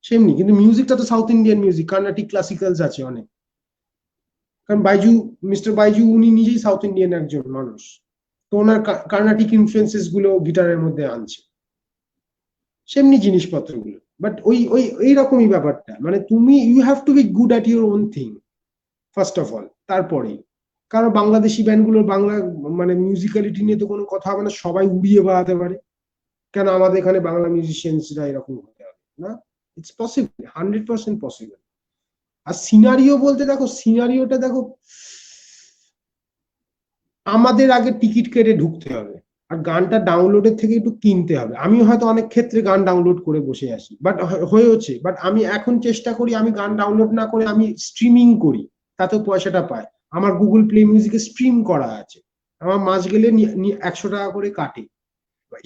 সেমনি কিন্তু মিউজিকটা তো সাউথ ইন্ডিয়ান মিউজিক, কার্নাটিক ক্লাসিক্যালস আছে অনেক। কারণ মিস্টার বাইজু উনি নিজেই সাউথ ইন্ডিয়ান একজন মানুষ, তো ওনার কার্নাটিক ইনফ্লুয়েন্সেস গুলো গিটারের মধ্যে আনছে, সেমনি জিনিসপত্রগুলো। বাট ওই ওই এইরকমই ব্যাপারটা, মানে তুমি you have to be good at your own thing first of all, তারপরেই। কারণ বাংলাদেশি ব্যান্ডগুলোর বাংলা মানে মিউজিক্যালিটি নিয়ে তো কোনো কথা হবে না, সবাই উড়িয়ে বাড়াতে পারে। কেন আমাদের এখানে বাংলা মিউজিশিয়ানসরা এরকম হতে হবে না? It's possible, 100% possible. আর সিনারিও বলতে দেখো, সিনারিওটা দেখো, আমাদের আগে টিকিট কেটে ঢুকতে হবে, আর গানটা ডাউনলোডের থেকে একটু কিনতে হবে। আমি হয়তো অনেক ক্ষেত্রে গান ডাউনলোড করে বসে আছি, বাট হয়েছে, বাট আমি এখন চেষ্টা করি আমি গান ডাউনলোড না করে আমি স্ট্রিমিং করি, তাতেও পয়সাটা পাই। আমার গুগল প্লে মিউজিকে স্ট্রিম করা আছে, আমার মাস গেলে 100 টাকা করে কাটে।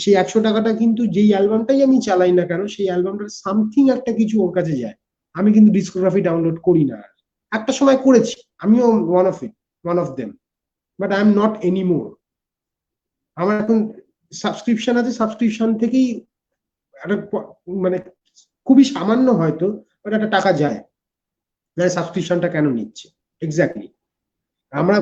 সেই 100 টাকাটা কিন্তু যেই অ্যালবামটাই আমি চালাই না কেন, সেই অ্যালবামটার সামথিং একটা কিছু ওর কাছে যায়। আমি কিন্তু ডিসকোগ্রাফি ডাউনলোড করি না আর। একটা সময় করেছি, আমিও one of them, but I am not anymore. আমার এখন সাবস্ক্রিপশন আছে, সাবস্ক্রিপশন থেকেই একটা মানে খুবই সামান্য হয়তো, বাট একটা টাকা যায়। সাবস্ক্রিপশনটা কেন নিচ্ছে? এক্স্যাক্টলি। আমরা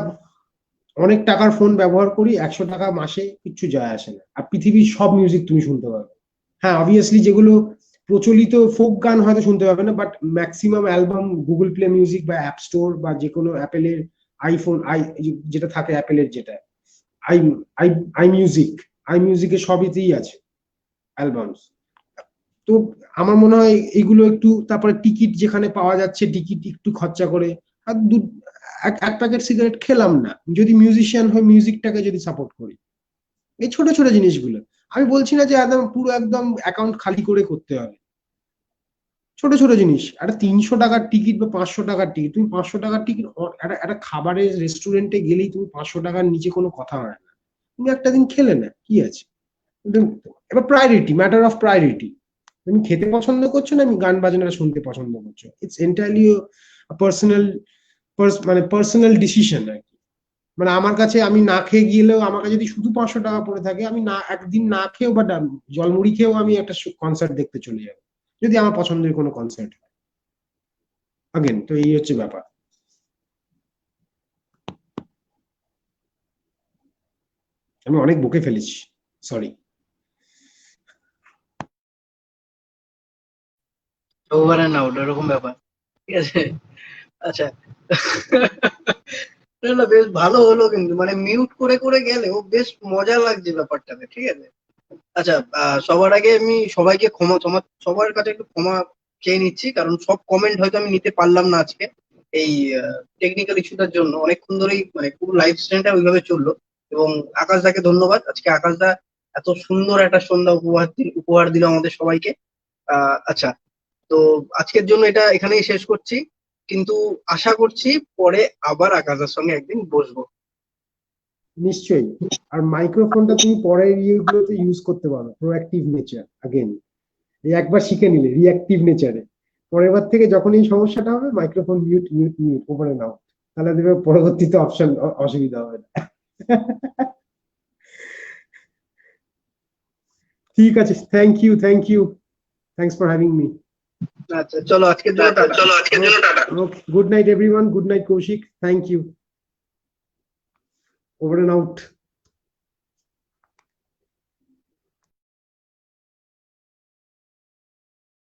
অনেক টাকার ফোন ব্যবহার করি, 100 টাকা মাসে কিচ্ছু যায় আসে না, আর পৃথিবীর সব মিউজিক তুমি শুনতে পারবে। হ্যাঁ অবভিয়াসলি যেগুলো প্রচলিত ফোক গান হয়তো শুনতে পারবে না, but maximum album Google play music বা অ্যাপ স্টোর বা যে কোনো অ্যাপেলের আইফোন যেটা থাকে অ্যাপেলের, যেটা আই আই আই মিউজিকে সবইতেই আছে অ্যালবামস। তো আমার মনে হয় এইগুলো একটু, তারপরে টিকিট যেখানে পাওয়া যাচ্ছে টিকিট একটু খরচা করে, আর এক প্যাকেট সিগারেট খেলাম না, যদি মিউজিশিয়ান হয় মিউজিকটাকে যদি সাপোর্ট করি, এই ছোট ছোট জিনিসগুলো। আমি বলছি না যে একদম পুরো একদম অ্যাকাউন্ট খালি করে করতে হবে, ছোট ছোট জিনিস। একটা 300 টাকার টিকিট বা 500 টাকার টিকিট, তুমি 500 টাকার টিকিট একটা খাবারের রেস্টুরেন্টে গেলেই তুমি 500 টাকার নিচে কোনো কথা হয় না, তুমি একটা দিন খেলে না কি আছে। এবার প্রায়োরিটি, ম্যাটার অফ প্রায়োরিটি। তুমি খেতে পছন্দ করছো না আমি গান বাজনা শুনতে পছন্দ করছো, ইটস এন্টায়ারলি পার্সোনাল, মানে পার্সোনাল ডিসিশন আর কি। মানে আমার কাছে আমি না খেয়ে গেলেও আমার কাছে যদি শুধু 500 টাকা পড়ে থাকে, আমি না একদিন না খেয়েও বা জলমুড়ি খেয়েও আমি একটা কনসার্ট দেখতে চলে যাবো, যদি আমার পছন্দের কোনো কনসার্ট হয়। আগেন তো এই হচ্ছে ব্যাপার। আমি অনেক বকে ফেলেছি, সরি।
ওভার অ্যান্ড আউট এরকম ব্যাপার, ঠিক আছে। আচ্ছা। না না, বেশ ভালো হলো কিন্তু, মানে মিউট করে করে গেলেও বেশ মজা লাগছে ব্যাপারটাতে, ঠিক আছে। আচ্ছা, সবার আগে আমি সবাইকে সবার কাছে একটু ক্ষমা চেয়ে নিচ্ছি, কারণ সব কমেন্ট হয়তো আমি নিতে পারলাম না আজকে, এই টেকনিক্যাল ইস্যুটার জন্য। অনেকক্ষণ ধরেই মানে পুরো লাইভ স্ট্রিমটা ওইভাবে চললো। এবং আকাশদাকে ধন্যবাদ, আজকে আকাশদা এত সুন্দর একটা সন্ধ্যা উপহার দিল আমাদের সবাইকে। আচ্ছা, তো আজকের জন্য এটা এখানেই শেষ করছি, কিন্তু আশা করছি পরে আবার আকাশের সঙ্গে একদিন বসবো।
নিশ্চয়ই। আর মাইক্রোফোনটা তুমি পরের ইয়েগুলোতে ইউজ করতে পারো, প্রোঅ্যাক্টিভ নেচার। আগেন এই একবার শিখে নিলে রিঅ্যাক্টিভ নেচারে, পরের বার থেকে যখন এই সমস্যাটা হবে মাইক্রোফোন মিউট মিউট মিউট ওপরে নাও, তাহলে দেখবে পরবর্তীতে অপশন অসুবিধা হবে না। ঠিক আছে, thank you, thank you, thanks for having me.
আচ্ছা, চলো আজকের জন্য ta-ta.
Okay, good night everyone, good night Kaushik, thank you, over and out.